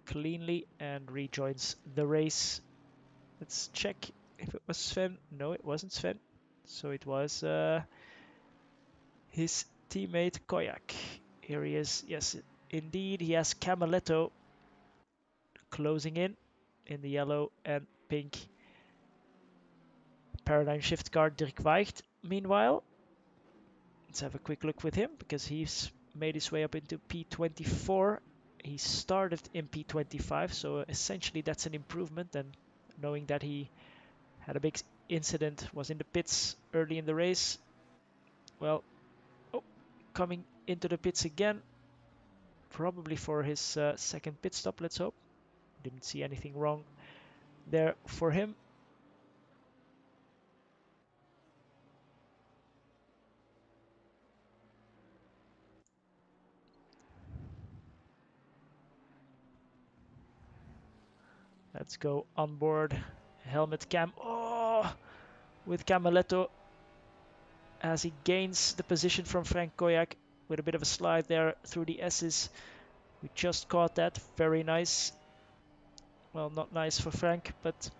cleanly and rejoins the race. Let's check if it was Sven. No, it wasn't Sven. So it was his teammate Koyak. Here he is. Yes, indeed, he has Camaletto closing in the yellow and pink paradigm shift car. Dirk Weicht, meanwhile. Let's have a quick look with him because he's made his way up into P24. He started in P25, so essentially that's an improvement. And knowing that he had a big incident, was in the pits early in the race. Well, oh, coming into the pits again, probably for his second pit stop, let's hope. Didn't see anything wrong there for him. Let's go on board. Helmet cam. Oh, with Camaletto as he gains the position from Frank Koyak with a bit of a slide there through the S's. We just caught that. Very nice. Well, not nice for Frank, but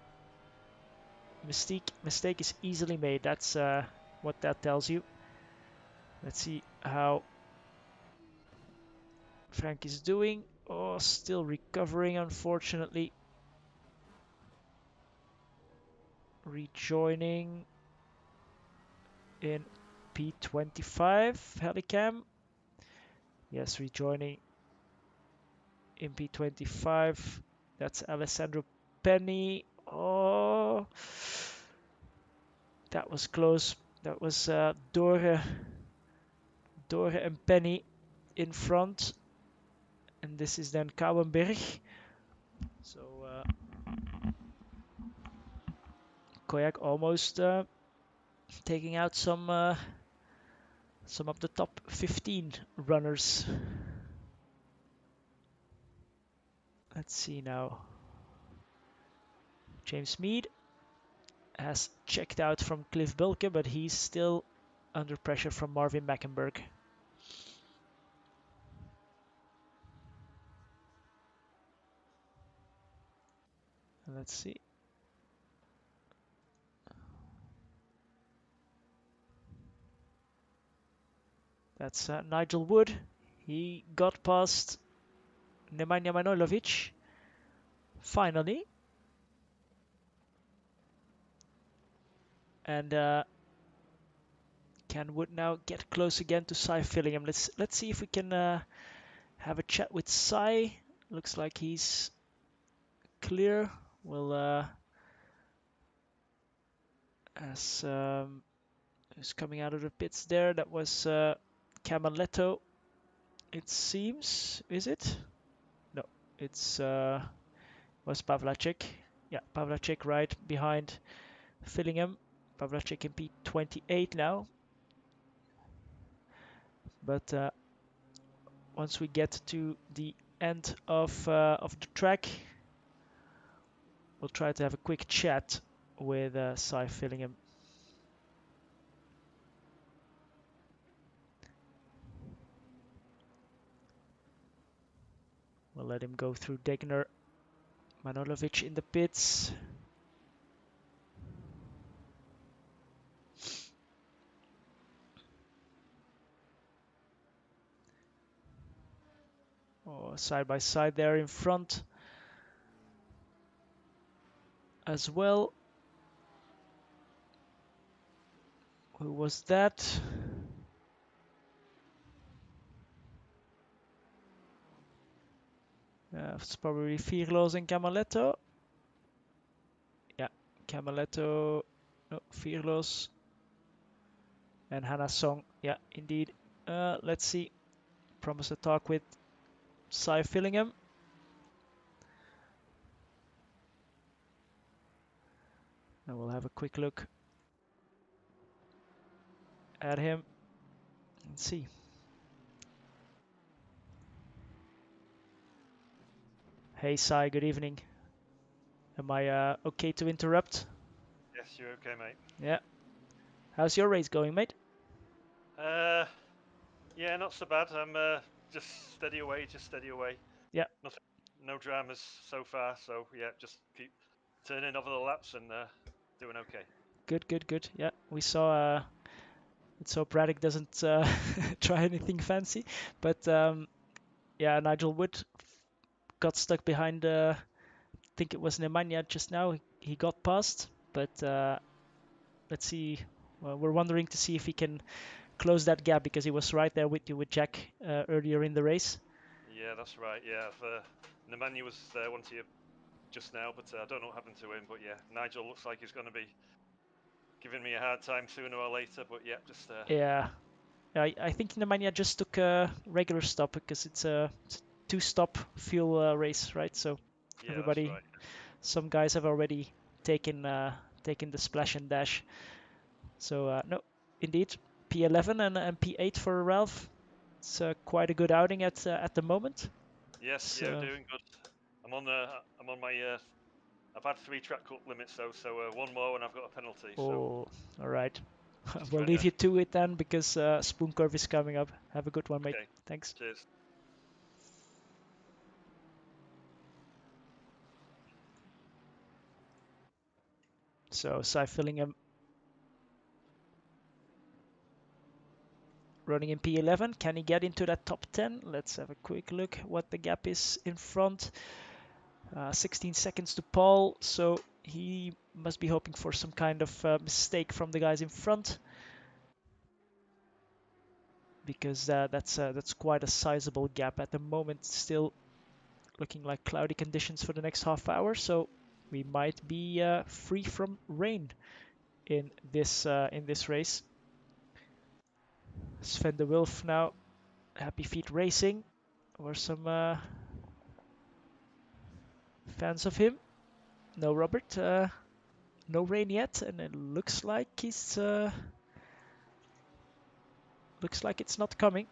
mistake is easily made. That's what that tells you. Let's see how Frank is doing. Oh, still recovering, unfortunately. Rejoining in P25 Helicam. Yes, rejoining in P25. That's Alessandro Penny. Oh, that was close. That was Dore and Penny in front. And this is then Kouwenberg. So Koyak almost taking out some of the top 15 runners. Let's see now. James Mead has checked out from Cliff Bulke, but he's still under pressure from Marvin Mackenberg. Let's see. That's Nigel Wood. He got past Nemanja Manojlovic. Finally. And can Wood now get close again to Cy Fillingham? Let's see if we can have a chat with Cy. Looks like he's clear. We'll as who's coming out of the pits there? That was Camaletto. It seems. Is it? No, it's was Pavlacek. Yeah, Pavlacek right behind Fillingham. Pavlacek in P28 now. But once we get to the end of the track, we'll try to have a quick chat with Cy Fillingham. We'll let him go through Degner, Manojlovic in the pits. Oh, side by side there in front as well. Who was that? It's probably Firlos and Camaletto. Yeah, Camaletto, no, Firlos, and Hannah Song. Yeah, indeed. Let's see. Promise to talk with Cy Fillingham. And we'll have a quick look at him and see. Hey Cy, good evening. Am I okay to interrupt? Yes, you're okay, mate. Yeah. How's your race going, mate? Yeah, not so bad. I'm just steady away, Yeah. Nothing, no dramas so far. So yeah, just keep turning over the laps and doing okay. Good, good, good. Yeah, we saw. Let's hope Braddock doesn't try anything fancy. But yeah, Nigel Wood got stuck behind. I think it was Nemanja just now. He got past, but let's see. Well, we're wondering to see if he can close that gap because he was right there with you with Jack earlier in the race. Yeah, that's right. Yeah, Nemanja was one of you just now, but I don't know what happened to him. But yeah, Nigel looks like he's going to be giving me a hard time sooner or later. But yeah, just Yeah, I think Nemanja just took a regular stop because it's a two-stop fuel race, right? So yeah, that's everybody, right. some guys have already taken the splash and dash. So no, indeed, P11 and P8 for Ralph. It's quite a good outing at the moment. Yes, yeah, doing good. I'm on my. I've had 3 track cut limits though, so one more and I've got a penalty. So Oh, all right. just We'll trying leave to. you to it then because Spoon Curve is coming up. Have a good one, mate. Okay, Thanks. cheers. So Cy Fillingham running in P11. Can he get into that top 10? Let's have a quick look what the gap is in front. 16 seconds to Paul, so he must be hoping for some kind of mistake from the guys in front because that's quite a sizable gap at the moment. Still looking like cloudy conditions for the next half hour, so we might be free from rain in this race. Sven de Wilf now, Happy Feet Racing. Or some fans of him. No, Robert. No rain yet, and it looks like it's not coming.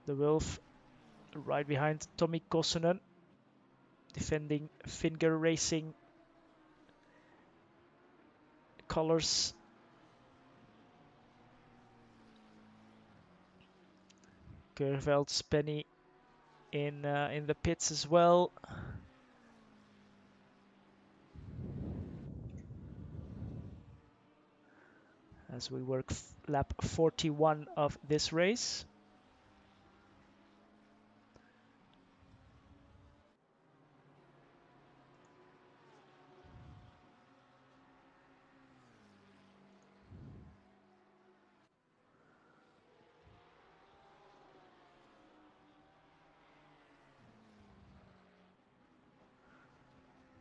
The Wolf right behind Tommy Kosonen, defending Finger Racing colors. Gervelds, Penny in the pits as well. As we work lap 41 of this race.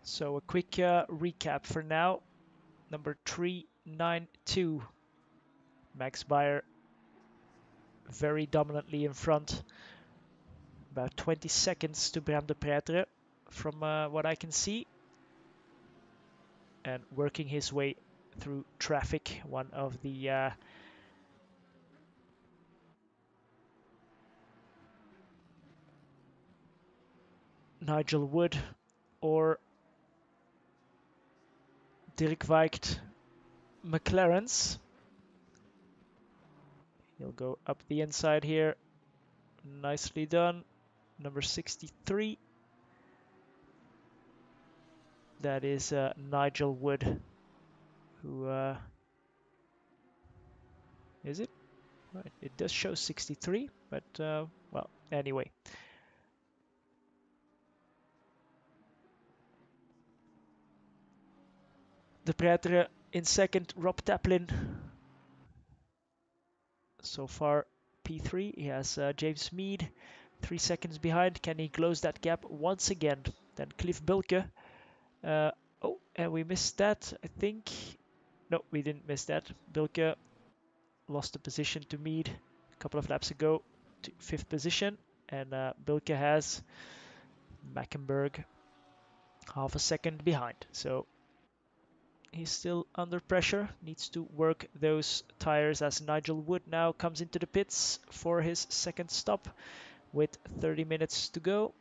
So a quick recap for now. Number 392, Max Bayer, very dominantly in front. About 20 seconds to Bram de Pretre from what I can see. And working his way through traffic, one of the Nigel Wood or Dirk Weicht McLarens. He'll go up the inside here. Nicely done. Number 63. That is Nigel Wood. Who is it? Right, it does show 63, but well, anyway. De Pretre in second, Rob Taplin. So far, P3. He has James Mead 3 seconds behind. Can he close that gap once again? Then Cliff Bulke. Oh, and we missed that, I think. No, we didn't miss that. Bulke lost the position to Mead a couple of laps ago to 5th position. And Bulke has Mackenberg half a second behind. So he's still under pressure, needs to work those tires as Nigel Wood now comes into the pits for his second stop with 30 minutes to go.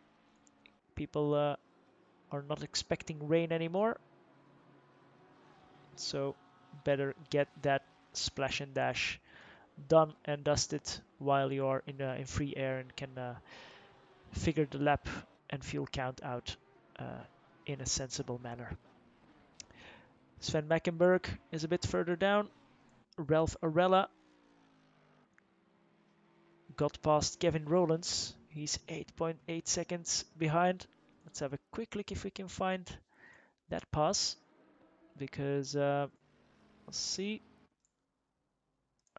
People are not expecting rain anymore, so better get that splash and dash done and dusted while you are in free air and can figure the lap and fuel count out in a sensible manner. Sven Mackenberg is a bit further down. Ralph Arella got past Kevin Rowlands. He's 8.8 seconds behind. Let's have a quick look if we can find that pass. Because, let's see.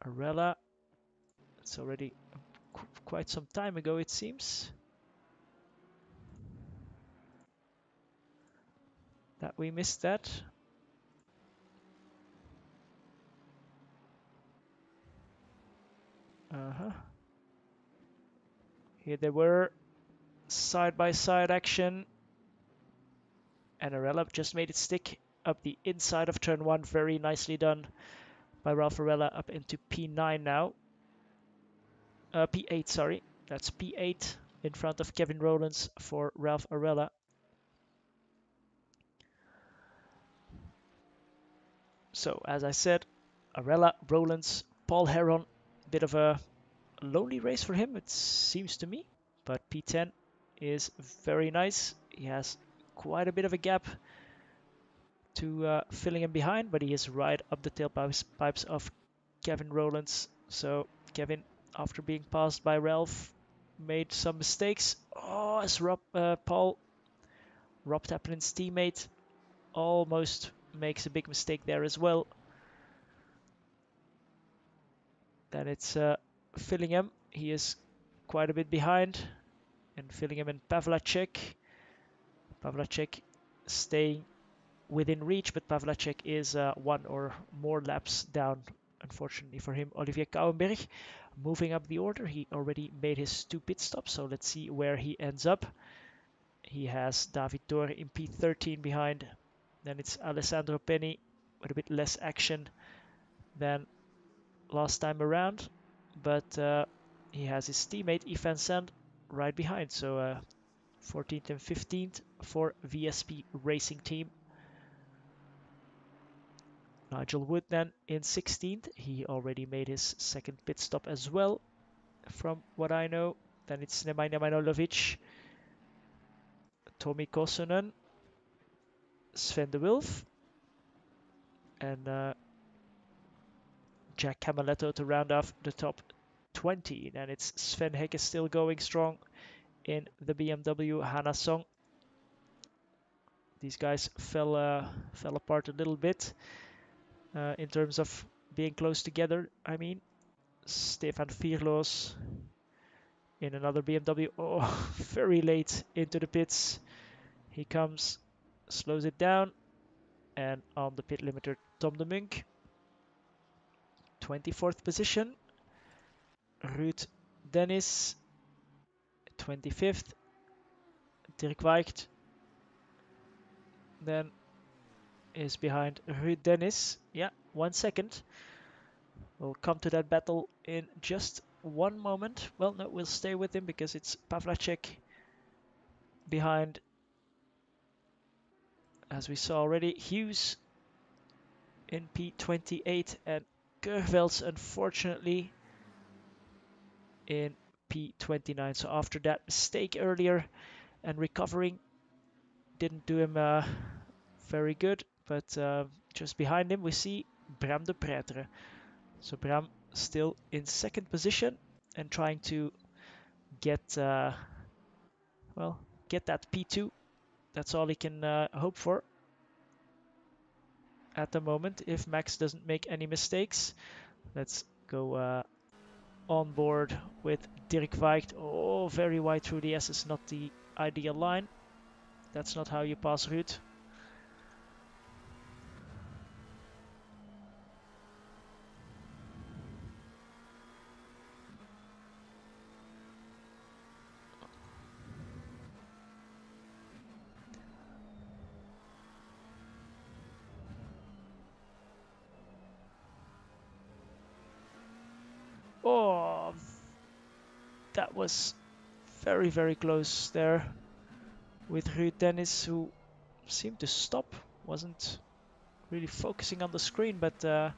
Arella, it's already quite some time ago, it seems, that we missed that. Here they were, side-by-side action. And Arella just made it stick up the inside of turn 1. Very nicely done by Ralph Arella, up into P9 now. P8, sorry. That's P8 in front of Kevin Rowlands for Ralph Arella. So, as I said, Arella, Rowlands, Paul Heron. Bit of a lonely race for him, it seems to me. But P10 is very nice. He has quite a bit of a gap to filling him behind, but he is right up the tailpipes of Kevin Rowlands. So Kevin, after being passed by Ralph, made some mistakes. Oh, as Paul, Rob Taplin's teammate, almost makes a big mistake there as well. Then it's Fillingham. He is quite a bit behind. And Fillingham and Pavlacek. Pavlacek staying within reach, but Pavlacek is 1 or more laps down, unfortunately for him. Olivier Kouwenberg moving up the order. He already made his 2 pit stops, so let's see where he ends up. He has David Torre in P13 behind. Then it's Alessandro Penny with a bit less action than last time around, but he has his teammate Yves Sand right behind, so 14th and 15th for VSP Racing Team. Nigel Wood then in 16th. He already made his second pit stop as well, from what I know. Then it's Nemanja Manojlovic, Tommy Kosonen, Sven de Wilf, and Jack Camaletto to round off the top 20. And it's Sven Hecke still going strong in the BMW Hana Song. These guys fell apart a little bit in terms of being close together. I mean, Stefan Vierloos in another BMW. Oh, very late into the pits. He comes, slows it down, and on the pit limiter, Tom de Munk, 24th position. Ruud Dennis, 25th. Dirk Weicht then is behind Ruud Dennis. Yeah, 1 second. We'll come to that battle in just one moment. Well, no, we'll stay with him because it's Pavlacek behind, as we saw already, Hughes in P28 and Kervelds, unfortunately, in P29. So after that mistake earlier and recovering didn't do him very good, but just behind him we see Bram de Pretre. So Bram still in second position and trying to get well, get that P2. That's all he can hope for at the moment if Max doesn't make any mistakes. Let's go on board with Dirk Weicht. Oh, very wide through the S is not the ideal line. That's not how you pass Ruud. Oh, that was very, very close there with Ruud Dennis, who seemed to stop. Wasn't really focusing on the screen, but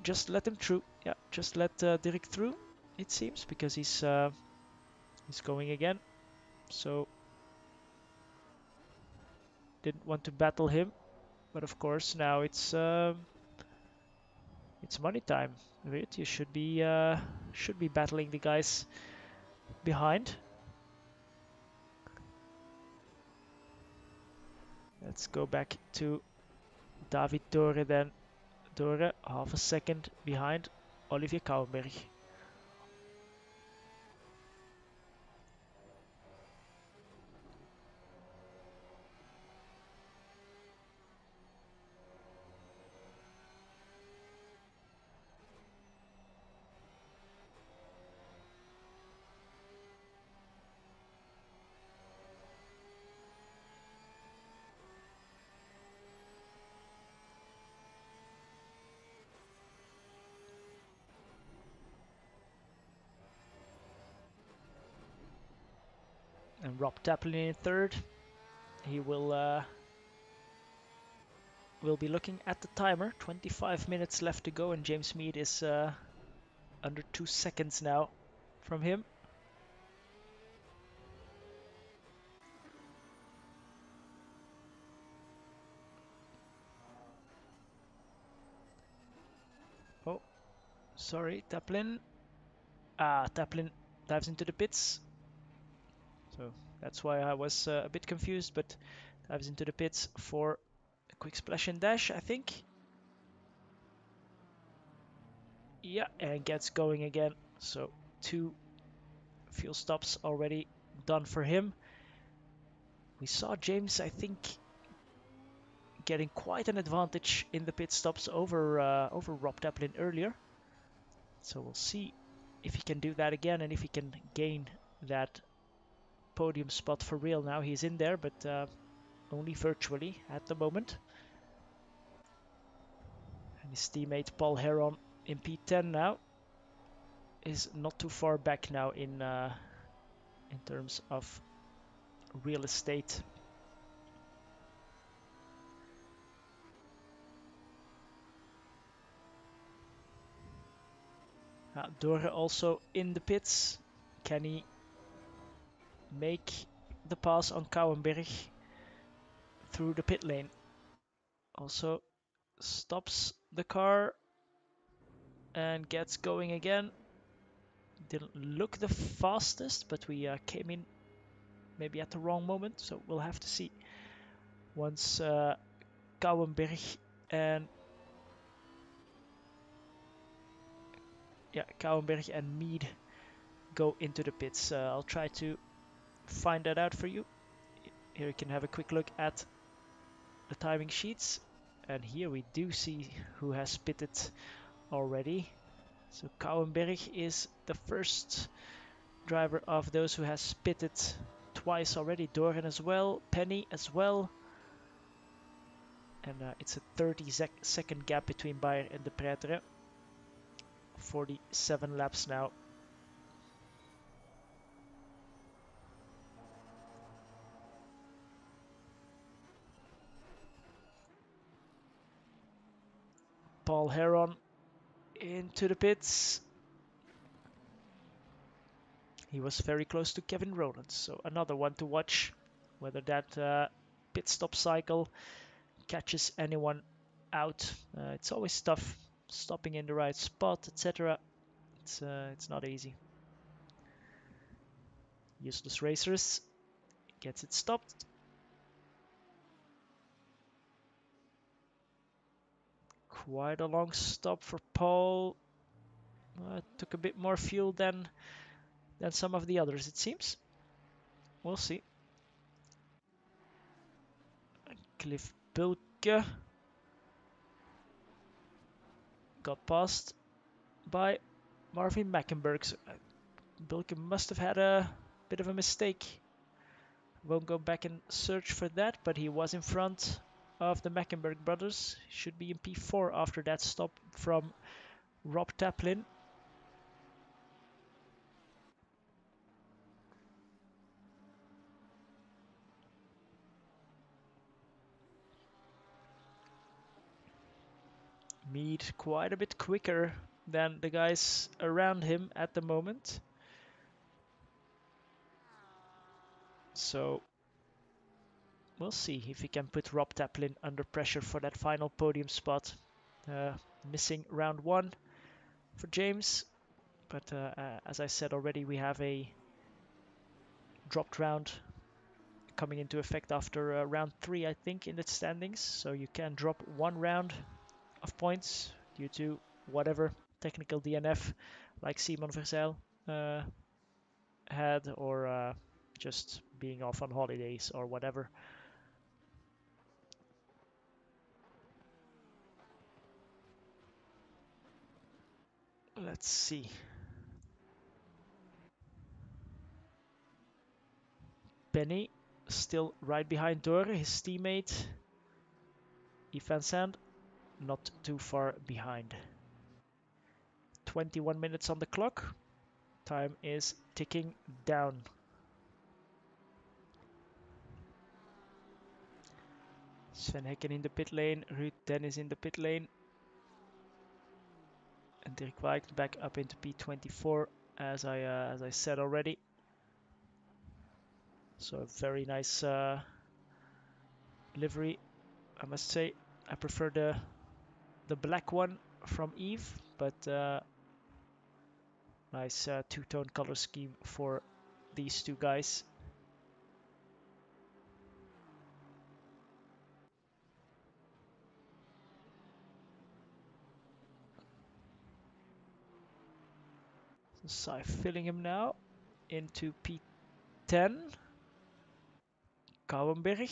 just let him through. Yeah, just let Dirk through, it seems, because he's going again. So didn't want to battle him, but of course now it's money time. Ruud, you should be battling the guys behind. Let's go back to David Dore then. Dore, half a second behind Olivier Kouwenberg. And Rob Taplin in third. He will be looking at the timer. 25 minutes left to go, and James Mead is under 2 seconds now from him. Oh, sorry, Taplin. Taplin dives into the pits. So that's why I was a bit confused, but dives into the pits for a quick splash and dash, I think. Yeah, and gets going again. So 2 fuel stops already done for him. We saw James, I think, getting quite an advantage in the pit stops over Rob Taplin earlier. So we'll see if he can do that again and if he can gain that podium spot for real now. He's in there, but only virtually at the moment. And his teammate Paul Heron in P10 now is not too far back now in terms of real estate. Dore also in the pits. Can he make the pass on Kouwenberg through the pit lane? Also stops the car and gets going again. Didn't look the fastest, but we came in maybe at the wrong moment, so we'll have to see once Kouwenberg and Kouwenberg and Mead go into the pits. I'll try to find that out for you. Here you can have a quick look at the timing sheets And here we do see who has pitted already. So Kouwenberg is the first driver of those who has pitted twice already. Doran as well, Penny as well. And it's a 30-second gap between Bayer and De Pretre. 47 laps now. Paul Heron into the pits. He was very close to Kevin Rowlands, so another one to watch. Whether that pit stop cycle catches anyone out. It's always tough stopping in the right spot, etc. It's not easy. Useless Racers gets it stopped. Quite a long stop for Paul. Took a bit more fuel than some of the others, it seems. We'll see. Cliff Bulke got passed by Marvin Mackenberg. So, Bulke must have had a bit of a mistake. Won't go back and search for that, but he was in front of the Mackenberg brothers. Should be in P4 after that stop from Rob Taplin. Mead quite a bit quicker than the guys around him at the moment. So we'll see if he can put Rob Taplin under pressure for that final podium spot. Missing round 1 for James, but as I said already, we have a dropped round coming into effect after round 3, I think, in the standings. So you can drop 1 round of points due to whatever technical DNF like Simon Verzeil had, or just being off on holidays or whatever. Let's see. Penny still right behind Dore, his teammate. Yves Sand not too far behind. 21 minutes on the clock. Time is ticking down. Sven Hecken in the pit lane, Ruud Dennis in the pit lane. And Dirk Wijk back up into P24 as I said already. So a very nice livery, I must say. I prefer the black one from Yves, but nice two-tone color scheme for these two guys. Cy Fillingham now into P10. Kouwenberg.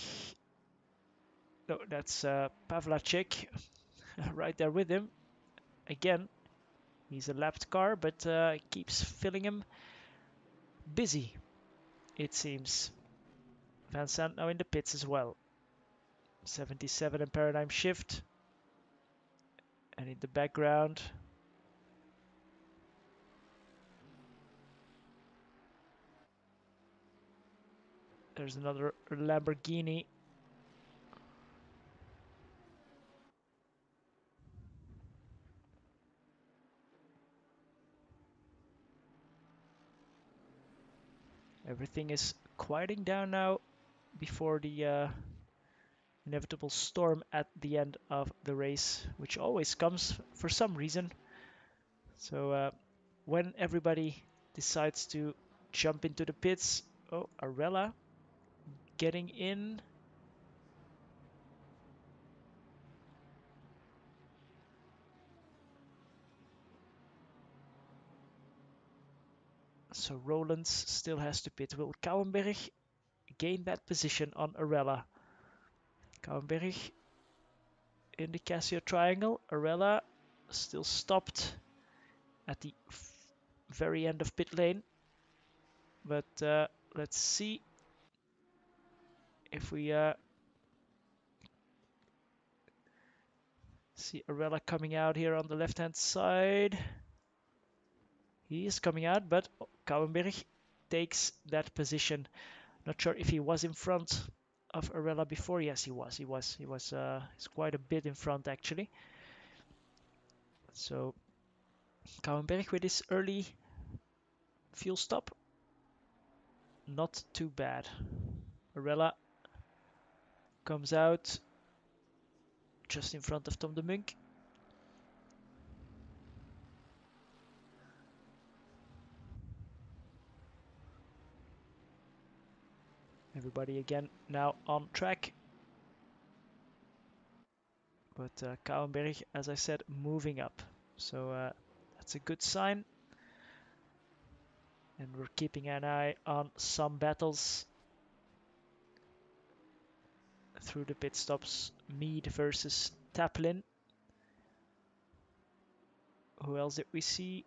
No, that's Pavlacek right there with him. Again, he's a lapped car, but keeps Fillingham busy, it seems. Van Sant now in the pits as well. 77 and paradigm shift. And in the background, there's another Lamborghini. Everything is quieting down now before the inevitable storm at the end of the race, which always comes for some reason. So when everybody decides to jump into the pits, oh, Arella getting in. So Rowlands still has to pit. Will Kouwenberg gain that position on Arella? Kouwenberg in the Casio triangle. Arella still stopped at the very end of pit lane. But let's see if we see Arella coming out here on the left-hand side. He is coming out, but Kouwenberg takes that position. Not sure if he was in front of Arella before. Yes, he was. He's quite a bit in front, actually. So Kouwenberg with his early fuel stop. Not too bad. Arella comes out just in front of Tom de Munk. Everybody again now on track. But Kouwenberg, as I said, moving up. So that's a good sign. And we're keeping an eye on some battles through the pit stops. Mead versus Taplin. Who else did we see?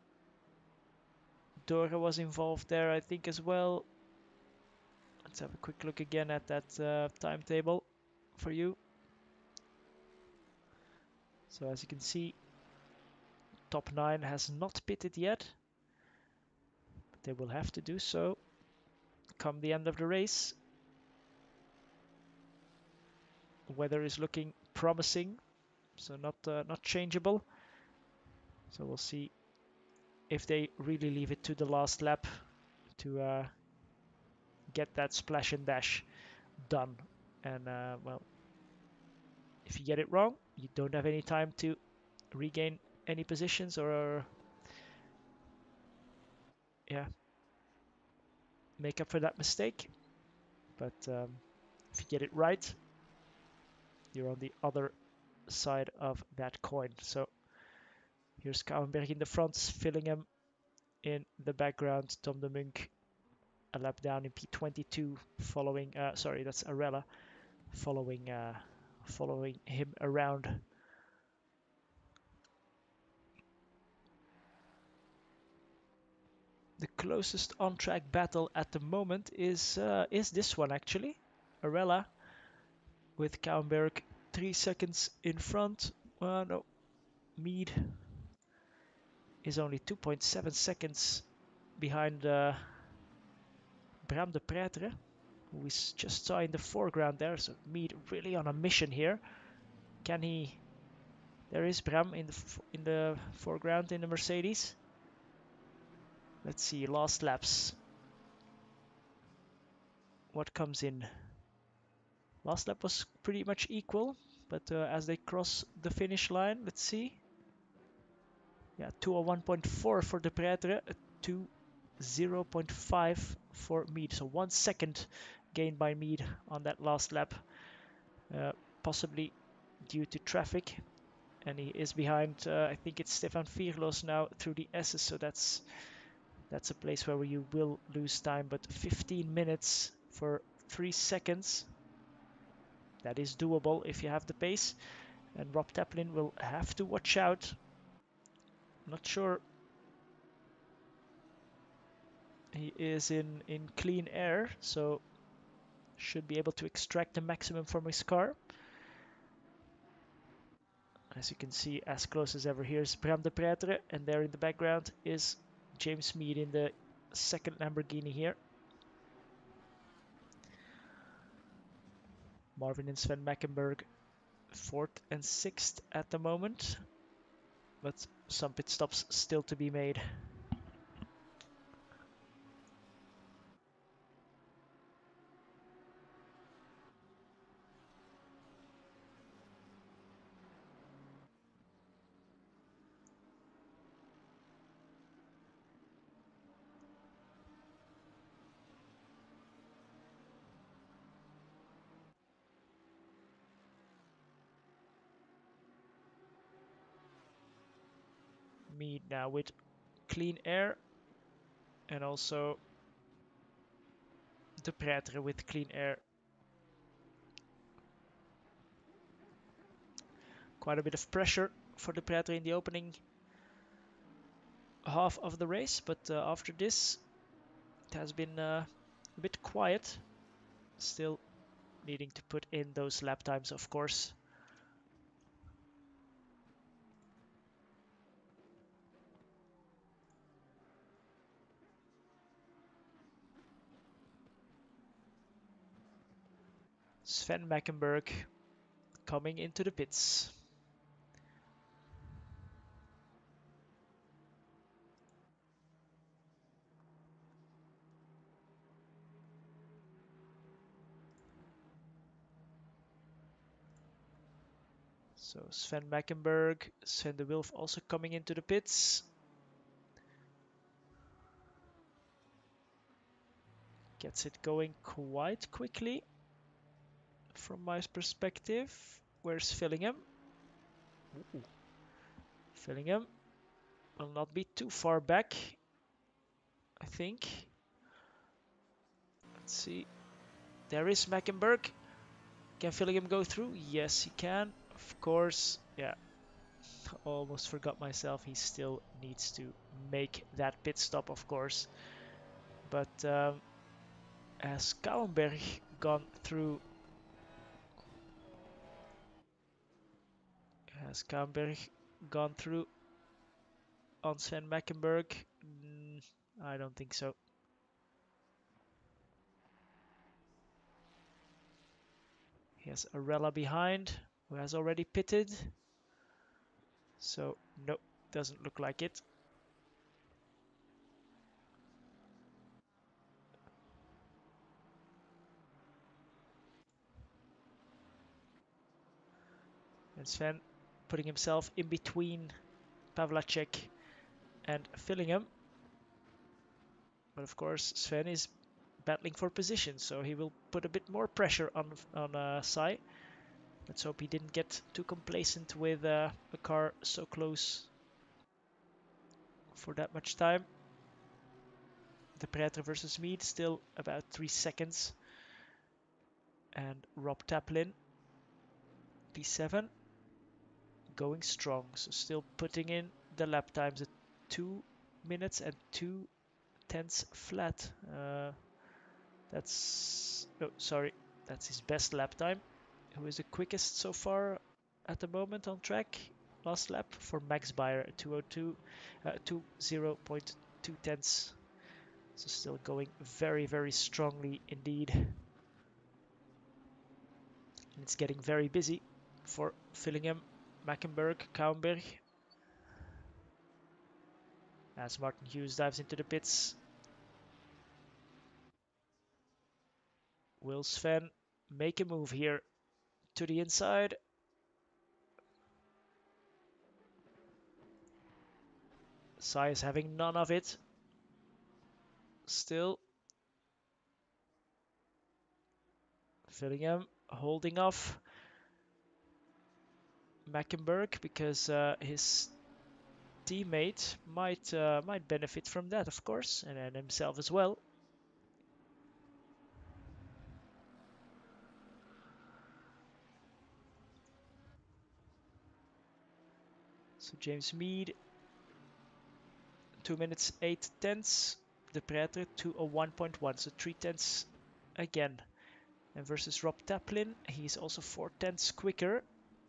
Dora was involved there, I think, as well. Let's have a quick look again at that timetable for you. So as you can see, top 9 has not pitted yet. But they will have to do so come the end of the race. The weather is looking promising, so not changeable. So we'll see if they really leave it to the last lap to get that splash and dash done. And well, if you get it wrong, you don't have any time to regain any positions or yeah, make up for that mistake. But if you get it right, you're on the other side of that coin. So here's Kouwenberg in the front, filling him in the background. Tom de Munk a lap down in P22, following. Sorry, that's Arella, following him around. The closest on-track battle at the moment is this one actually. Arella with Kouwenberg 3 seconds in front. No, Mead is only 2.7 seconds behind Bram de Pretre, who we just saw in the foreground there. So Mead really on a mission here. Can he? There is Bram in the foreground in the Mercedes. Let's see, last laps. What comes in? Last lap was pretty much equal, but as they cross the finish line, let's see. Yeah, 201.4 for De Pretre, 2:0.5 for Mead. So 1 second gained by Mead on that last lap, possibly due to traffic. And he is behind, I think it's Stefan Vierlos now through the S's, so that's a place where you will lose time. But 15 minutes for 3 seconds, that is doable if you have the pace. And Rob Taplin will have to watch out. Not sure. He is in clean air, so should be able to extract the maximum from his car. As you can see, as close as ever, here's Bram de Pretre, and there in the background is James Mead in the second Lamborghini here. Marvin and Sven Mackenberg 4th and 6th at the moment, but some pit stops still to be made. Mead now with clean air, and also De Pretre with clean air. quite a bit of pressure for the Predator in the opening half of the race, but after this it has been a bit quiet. Still needing to put in those lap times, of course. Sven Mackenberg coming into the pits. So Sven Mackenberg, Sven de Wilf also coming into the pits. Gets it going quite quickly from my perspective. Where's Fillingham? Ooh. Fillingham will not be too far back, I think. Let's see. There is Mackenberg. Can Fillingham go through? Yes, he can. Of course. Yeah. Almost forgot myself. He still needs to make that pit stop, of course. But has Kouwenberg gone through? Has Kouwenberg gone through on Sven Mackenberg? I don't think so. He has Arella behind, who has already pitted. So, no, doesn't look like it. And Sven putting himself in between Pavlacek and Fillingham. But of course, Sven is battling for position, so he will put a bit more pressure on Sai. Let's hope he didn't get too complacent with a car so close for that much time. The Predator versus Mead still about 3 seconds. And Rob Taplin, P7, going strong. So still putting in the lap times at 2 minutes and 2/10 flat. That's his best lap time. Who is the quickest so far at the moment on track? Last lap for Max Bayer at 20.2 tenths. So still going very, very strongly indeed. And it's getting very busy for Fillingham, Mackenberg, Kouwenberg. As Martin Hughes dives into the pits. Will Sven make a move here to the inside? Sai is having none of it. Still. Fillingham holding off Mackenberg because his teammate might benefit from that, of course, and himself as well. So James Mead, 2 minutes 8 tenths. The Predator 2:01.1, so 3 tenths again. And versus Rob Taplin, he's also 4 tenths quicker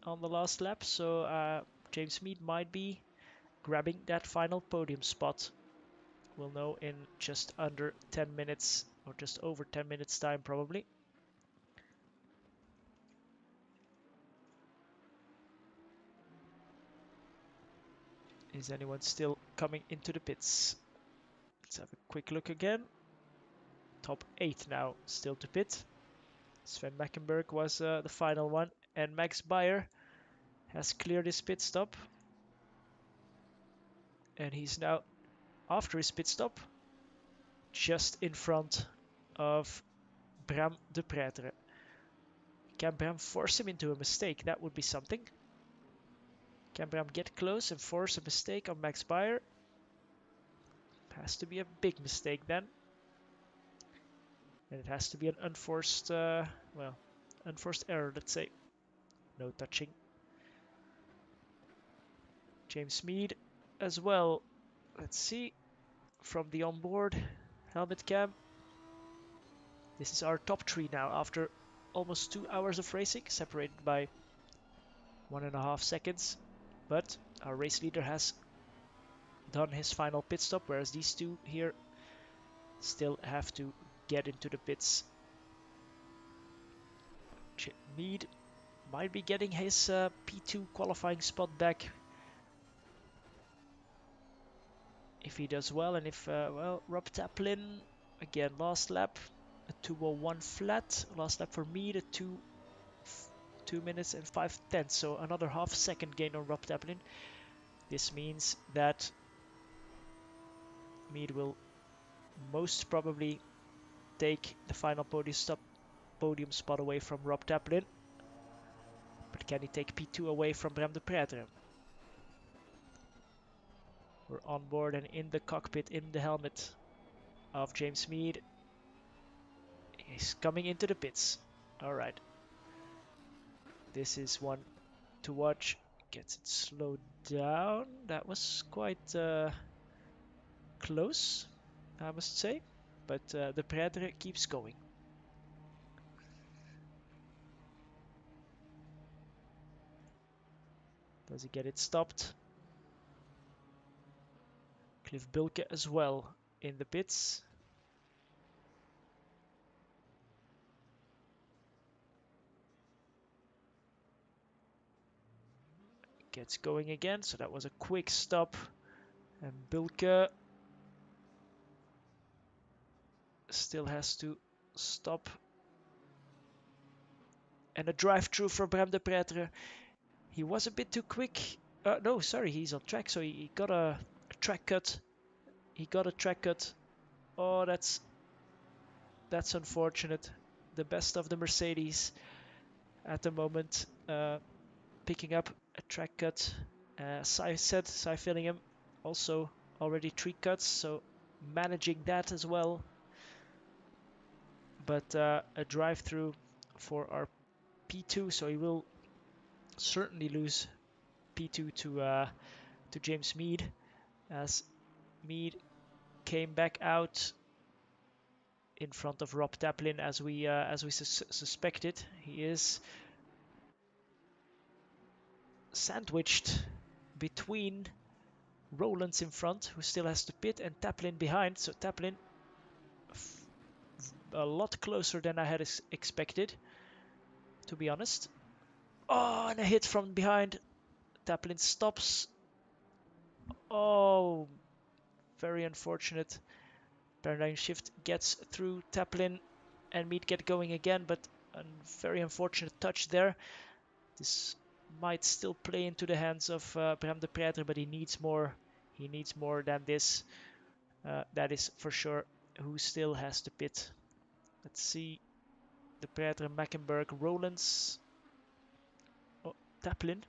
on the last lap. So James Mead might be grabbing that final podium spot. We'll know in just under 10 minutes, or just over 10 minutes time probably. Is anyone still coming into the pits? Let's have a quick look again. Top 8 now, still to pit. Sven Mackenberg was the final one, and Max Bayer has cleared his pit stop. And he's now, after his pit stop, just in front of Bram de Pretre. Can Bram force him into a mistake? That would be something. Can Bram get close and force a mistake on Max Bayer? Has to be a big mistake then. And it has to be an unforced, unforced error, let's say. No touching. James Mead as well. Let's see from the onboard helmet cam. This is our top three now after almost 2 hours of racing, separated by 1.5 seconds. But our race leader has done his final pit stop, whereas these two here still have to get into the pits. Mead might be getting his P2 qualifying spot back if he does well, and if, well, Rob Taplin, again, last lap, a 2:01 flat. Last lap for Mead, a 2 minutes and 5/10, so another half second gain on Rob Taplin. This means that Mead will most probably take the final podium spot away from Rob Taplin. But can he take P2 away from Bram de Pretre? We're on board and in the cockpit, in the helmet of James Mead. He's coming into the pits. All right. This is one to watch. Gets it slowed down. That was quite close, I must say. But the Pretre keeps going. Does he get it stopped? Cliff Bilke as well in the pits. Gets going again, so that was a quick stop. And Bilke still has to stop. And a drive-through for Bram de Pretre. He was a bit too quick. No, sorry, he's on track, so he got a track cut. He got a track cut. Oh, that's unfortunate. The best of the Mercedes at the moment, picking up a track cut. Cy Fillingham also already 3 cuts, so managing that as well. But a drive-through for our P2, so he will certainly lose P2 to James Mead, as Mead came back out in front of Rob Taplin as we suspected. He is sandwiched between Rowlands in front, who still has to pit, and Taplin behind. So Taplin a lot closer than I had expected, to be honest. Oh, and a hit from behind. Taplin stops. Oh, very unfortunate. Paradigm shift gets through Taplin and Mead get going again, but a very unfortunate touch there. This might still play into the hands of Bram de Pretre, but he needs more. He needs more than this. That is for sure. Who still has to pit? Let's see. De Pretre, Mackenberg, Rowlands. Oh, Taplin.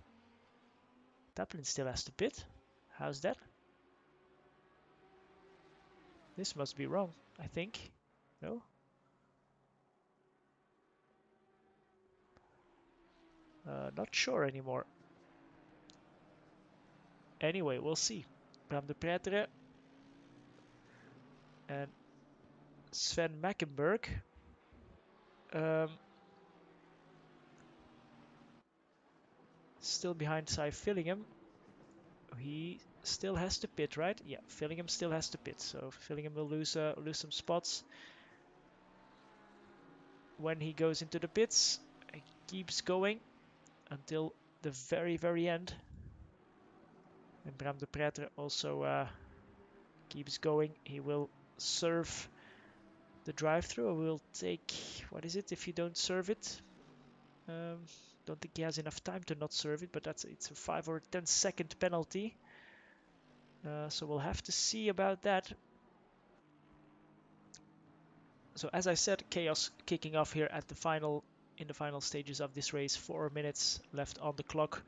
Taplin still has to pit. How's that? This must be wrong, I think. No? Not sure anymore. Anyway, we'll see. Bram de Pretre and Sven Mackenberg. Still behind Cy Fillingham. He still has to pit, right? Yeah, Fillingham still has to pit, so Fillingham will lose some spots when he goes into the pits. He keeps going until the very end. And Bram de Pretre also keeps going. He will serve the drive-through, or will take, what is it if you don't serve it? Don't think he has enough time to not serve it, but it's a 5 or 10 second penalty. So we'll have to see about that. So as I said, chaos kicking off here at in the final stages of this race. 4 minutes left on the clock.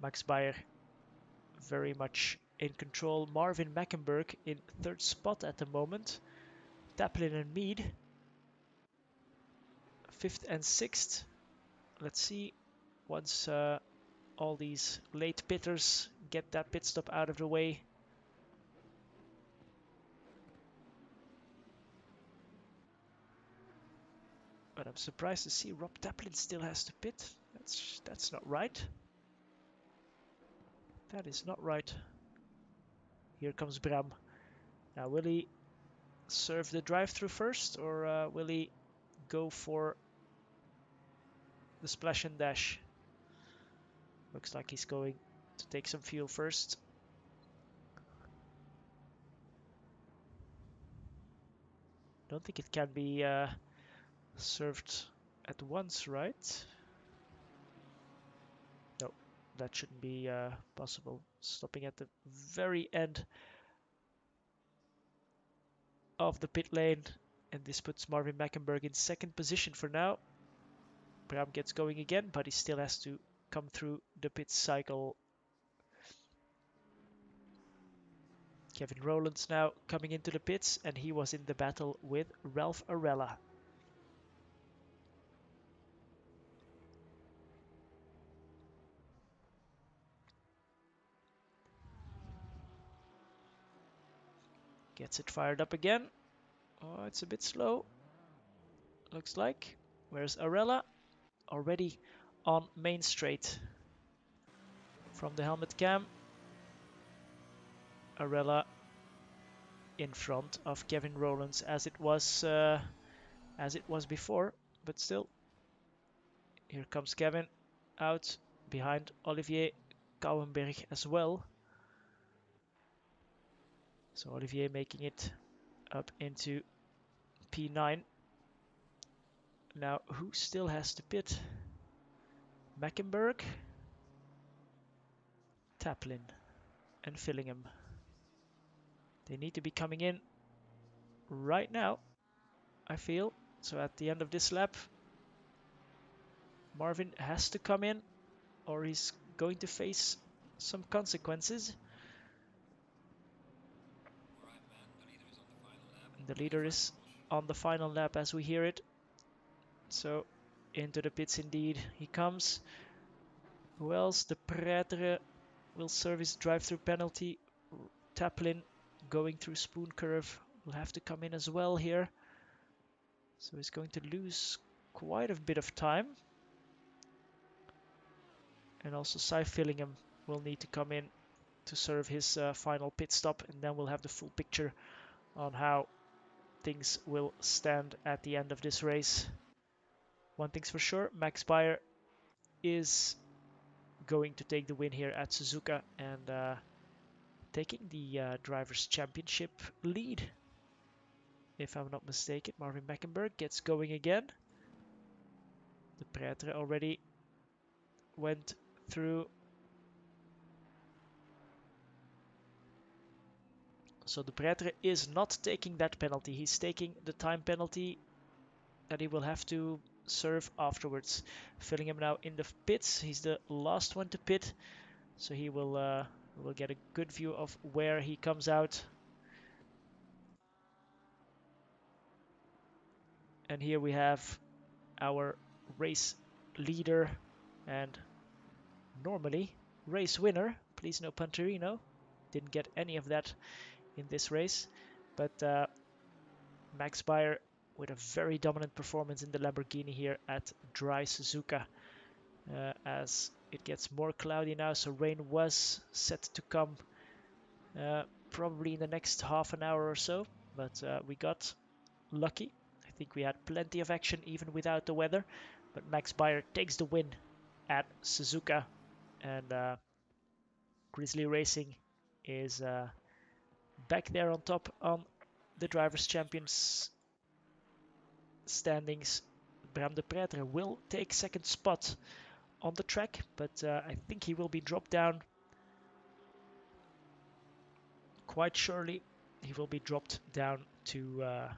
Max Bayer very much in control. Marvin Mackenberg in 3rd spot at the moment. Taplin and Mead 5th and 6th. Let's see once all these late pitters get that pit stop out of the way. But I'm surprised to see Rob Taplin still has to pit. That's not right. That is not right. Here comes Bram. Now, will he serve the drive-through first, or will he go for the splash and dash? Looks like he's going to take some fuel first. Don't think it can be served at once, right? No, that shouldn't be possible. Stopping at the very end of the pit lane, and this puts Marvin Mackenberg in second position for now. Bram gets going again, but he still has to come through the pit cycle. Kevin Rowlands now coming into the pits, and he was in the battle with Ralph Arella. Gets it fired up again. Oh, it's a bit slow, looks like. Where's Arella? Already on main straight. From the helmet cam, Arella in front of Kevin Rowlands as it was before, but still. Here comes Kevin out behind Olivier Kouwenberg as well. So Olivier making it up into P9. Now, who still has to pit? Mackenberg, Taplin, and Fillingham. They need to be coming in right now, I feel. So at the end of this lap, Marvin has to come in, or he's going to face some consequences. And the leader is on the final lap as we hear it. So into the pits indeed he comes. Who else? The Prêtre will serve his drive-through penalty. Taplin going through Spoon Curve will have to come in as well here. So he's going to lose quite a bit of time. And also Cy Fillingham will need to come in to serve his final pit stop, and then we'll have the full picture on how things will stand at the end of this race. One thing's for sure, Max Bayer is going to take the win here at Suzuka and taking the Drivers' Championship lead. If I'm not mistaken, Marvin Mackenberg gets going again. The Prêtre already went through. So the Prêtre is not taking that penalty. He's taking the time penalty that he will have to serve afterwards. Fillingham now in the pits. He's the last one to pit, so he will get a good view of where he comes out. And here we have our race leader and normally race winner. Please no Panterino. Didn't get any of that in this race, but Max Bayer with a very dominant performance in the Lamborghini here at Dry Suzuka. As it gets more cloudy now, so rain was set to come probably in the next half an hour or so, but we got lucky. I think we had plenty of action even without the weather, but Max Bayer takes the win at Suzuka, and Grizzly Racing is back there on top on the Drivers' Champions standings. Bram de Prêtre will take second spot on the track, but I think he will be dropped down quite surely. He will be dropped down to, I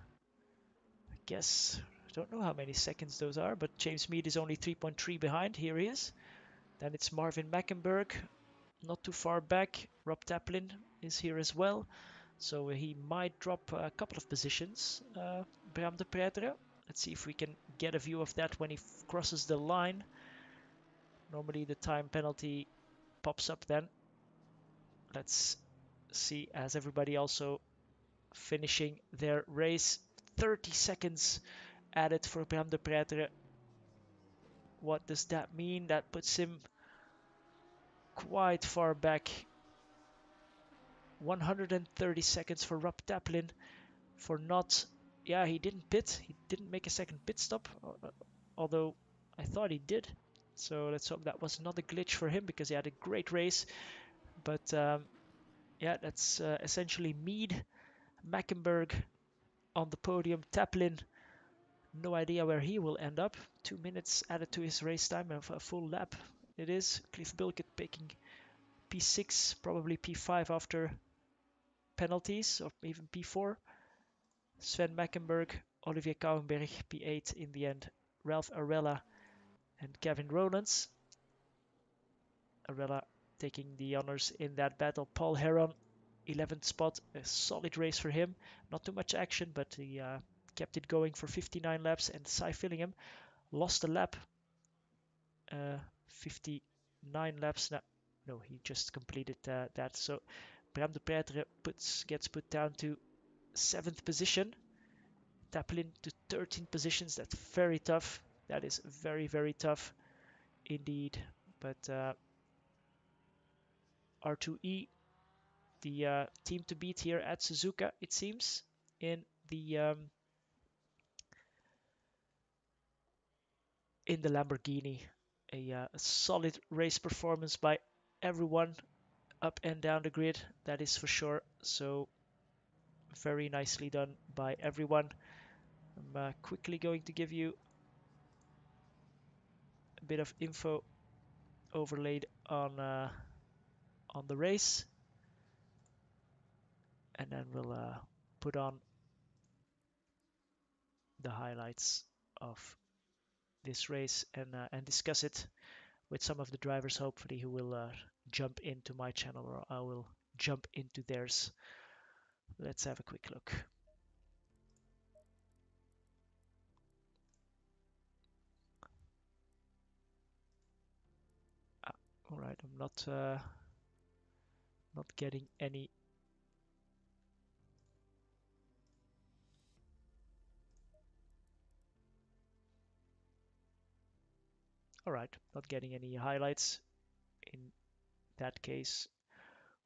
guess, I don't know how many seconds those are, but James Mead is only 3.3 behind. Here he is. Then it's Marvin Mackenberg, not too far back. Rob Taplin is here as well, so he might drop a couple of positions. Bram de Prêtre. Let's see if we can get a view of that when he crosses the line. Normally the time penalty pops up then. let's see, as everybody also finishing their race. 30 seconds added for Bram de Pretre. What does that mean? That puts him quite far back. 130 seconds for Rob Taplin for not... Yeah, he didn't pit. He didn't make a second pit stop, although I thought he did. So let's hope that was not a glitch for him, because he had a great race. But yeah, that's essentially Mead, Mackenberg on the podium. Taplin, no idea where he will end up. 2 minutes added to his race time of a full lap. It is. Cliff Bilkett picking P6, probably P5 after penalties, or even P4. Sven Mackenberg, Olivier Kouwenberg, P8 in the end. Ralph Arella and Kevin Rowlands. Arella taking the honors in that battle. Paul Heron, 11th spot. A solid race for him. Not too much action, but he kept it going for 59 laps. And Cy Fillingham lost a lap. 59 laps. No, he just completed that. So Bram de Pretre gets put down to 7th position. Taplin to 13 positions. That's very tough. That is very, very tough indeed. But R2E, the team to beat here at Suzuka, it seems, in the Lamborghini. A solid race performance by everyone up and down the grid, that is for sure. So very nicely done by everyone. I'm quickly going to give you a bit of info overlaid on the race, and then we'll put on the highlights of this race and discuss it with some of the drivers, hopefully, who will jump into my channel, or I will jump into theirs. Let's have a quick look. All right, I'm not getting any. All right, not getting any highlights. In that case,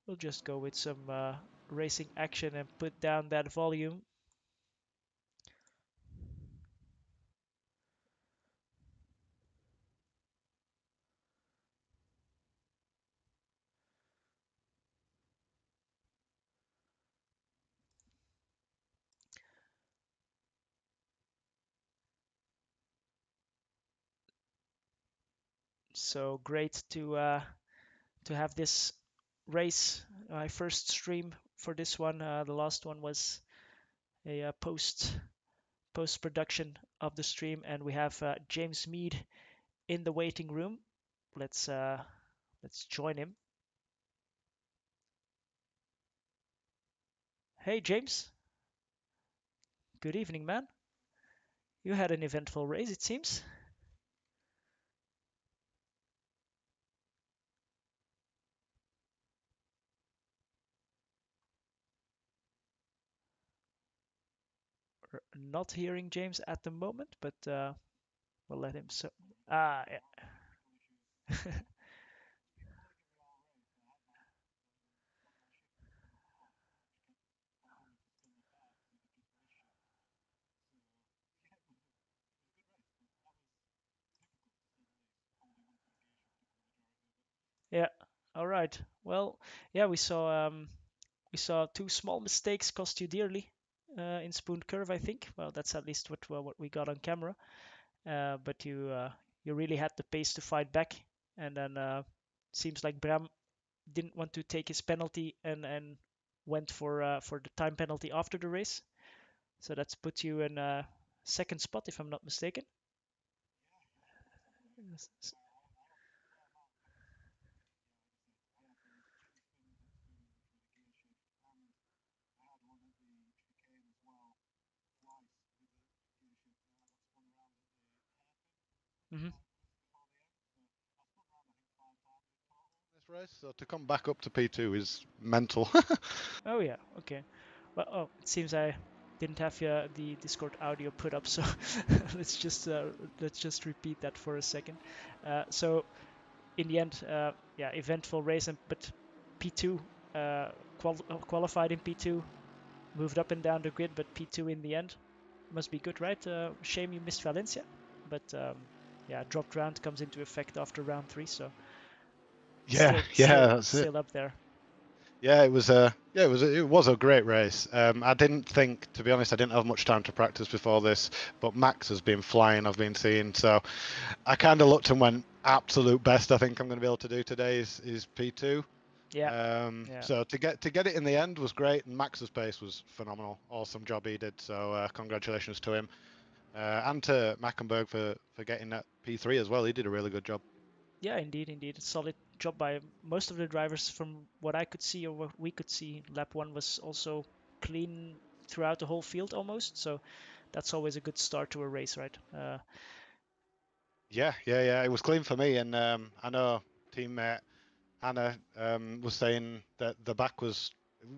we'll just go with some racing action and put down that volume. So great to have this race. My first stream for this one. The last one was a post production of the stream, and we have James Mead in the waiting room. Let's join him. Hey James, good evening, man. You had an eventful race, it seems. Not hearing James at the moment, but we'll let him. So, yeah. Yeah. All right. Well, yeah, we saw two small mistakes cost you dearly in Spoon Curve, I think. Well, that's at least what we got on camera. But you really had the pace to fight back, and then seems like Bram didn't want to take his penalty and went for the time penalty after the race. So that's put you in second spot, if I'm not mistaken. Mm-hmm. race, so to come back up to P2 is mental. Oh yeah, okay. Well, oh, it seems I didn't have the Discord audio put up, so let's just repeat that for a second. So in the end, yeah, eventful race, but P2 qualified in P2, moved up and down the grid, but P2 in the end must be good, right? Shame you missed Valencia, but yeah, dropped round comes into effect after round 3, so still up there. Yeah, it was a great race. I didn't think, to be honest, I didn't have much time to practice before this, but Max has been flying. I've been seeing, so I kind of looked and went, absolute best I think I'm going to be able to do today is P2. Yeah. So to get it in the end was great, and Max's pace was phenomenal. Awesome job he did. So congratulations to him, and to Mackenberg for getting that P3 as well. He did a really good job. Yeah, indeed. Solid job by most of the drivers from what I could see or what we could see. Lap 1 was also clean throughout the whole field almost, so that's always a good start to a race, right? Yeah. It was clean for me, and I know teammate Hannah was saying that the back was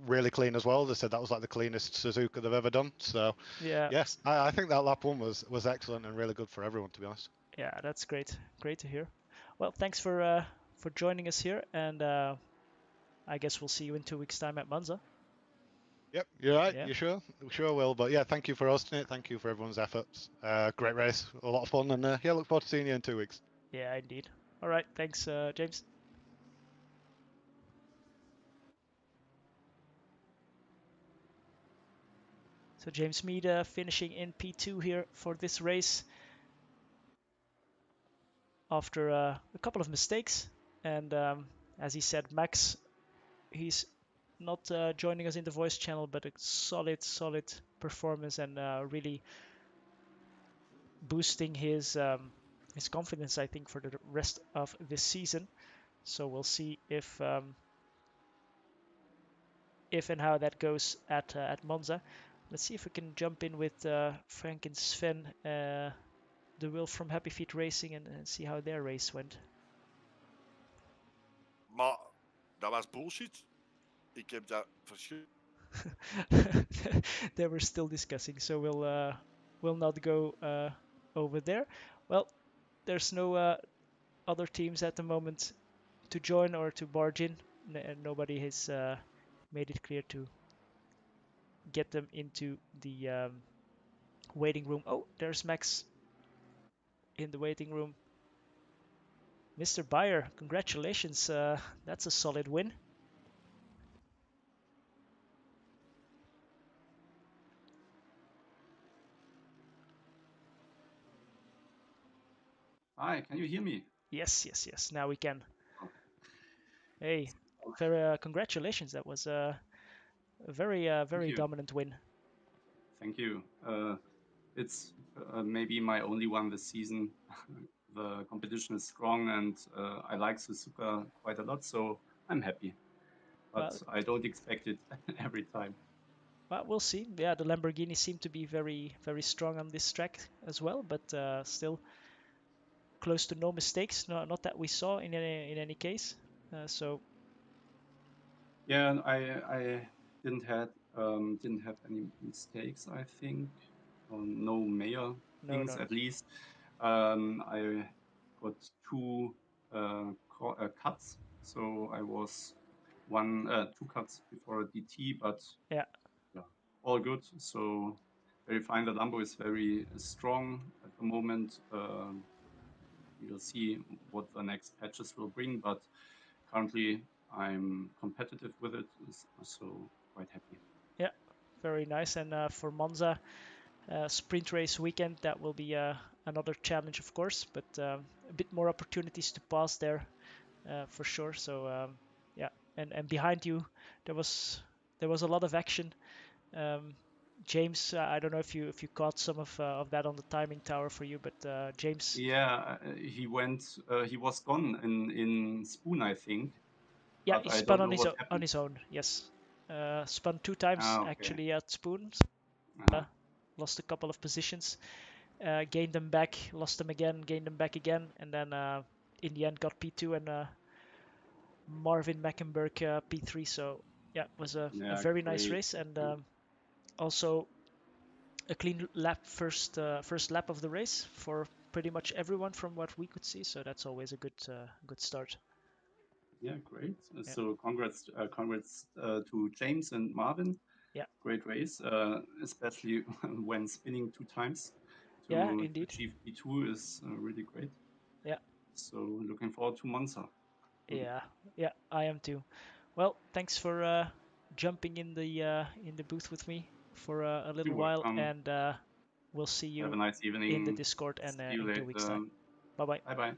really clean as well. They said that was like the cleanest Suzuka they've ever done. So yes, I think that lap 1 was excellent and really good for everyone, to be honest. Yeah, that's great to hear. Well, thanks for joining us here, and I guess we'll see you in 2 weeks' time at Monza. Yep, you're right. Yeah. You sure? We sure will. But yeah, thank you for hosting it. Thank you for everyone's efforts. Great race, a lot of fun, and yeah, look forward to seeing you in 2 weeks. Yeah, indeed. All right, thanks, James. So James Mead finishing in P2 here for this race after a couple of mistakes, and as he said, Max, he's not joining us in the voice channel, but a solid performance, and really boosting his confidence, I think, for the rest of this season. So we'll see if and how that goes at Monza. Let's see if we can jump in with Frank and Sven, the Will from Happy Feet Racing, and see how their race went. Maar dat was bullshit. Ik heb dat verschil. They were still discussing, so we'll not go over there. Well, there's no other teams at the moment to join or to barge in, and nobody has made it clear to get them into the waiting room. Oh, there's Max in the waiting room. Mr. Bayer, congratulations. That's a solid win. Hi, can you hear me? Yes. Now we can. Hey, very congratulations. That was a very dominant win. Thank you. It's maybe my only one this season. The competition is strong, and I like Suzuka quite a lot, so I'm happy. But I don't expect it every time. Well, we'll see. Yeah, the Lamborghini seem to be very strong on this track as well, but still close to no mistakes. Not that we saw in any case. So. Yeah, I didn't have any mistakes. I think, no major things at least. I got 2 cuts, so I was 2 cuts before a DT, but yeah, all good. So very fine. The Lambo is very strong at the moment. We'll see what the next patches will bring, but currently I'm competitive with it, so quite happy. Yeah, very nice. And for Monza, sprint race weekend, that will be another challenge, of course, but a bit more opportunities to pass there for sure. So yeah, and behind you there was a lot of action. James, I don't know if you caught some of that on the timing tower for you, but James. Yeah, he was gone in Spoon, I think. Yeah, he spun on his own. Yes, spun 2 times actually at Spoon. Lost a couple of positions, gained them back, lost them again, gained them back again, and then in the end got P2 and Marvin Meckenberg P3. So yeah, it was a very nice race, and also a clean lap first lap of the race for pretty much everyone from what we could see. So that's always a good start. Yeah, great. So congrats to James and Marvin. Yeah, great race, especially when spinning 2 times to achieve P2 is really great. Yeah. So looking forward to Monza. Yeah, I am too. Well, thanks for jumping in the booth with me for a little You're while, welcome. and we'll see you Have a nice evening. in the Discord and See you in 2 weeks' time. Bye-bye. Bye-bye.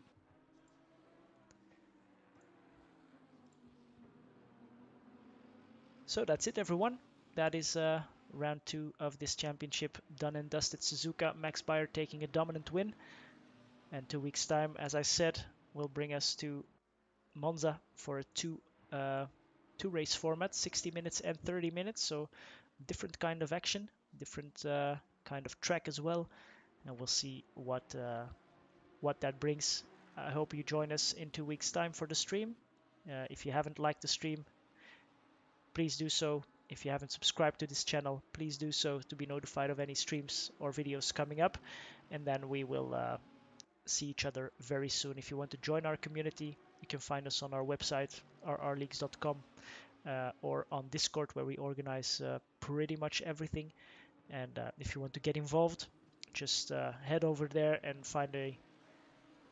So that's it, everyone. That is round 2 of this championship done and dusted. Suzuka, Max Bayer taking a dominant win. And 2 weeks' time, as I said, will bring us to Monza for a two race format, 60 minutes and 30 minutes. So different kind of action, different kind of track as well. And we'll see what that brings. I hope you join us in 2 weeks' time for the stream. If you haven't liked the stream, please do so. If you haven't subscribed to this channel, please do so to be notified of any streams or videos coming up. And then we will see each other very soon. If you want to join our community, you can find us on our website, rrleagues.com, or on Discord, where we organize pretty much everything. And if you want to get involved, just head over there and find a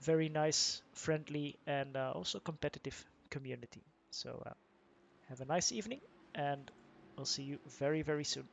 very nice, friendly, and also competitive community. So have a nice evening, and we'll see you very, very soon.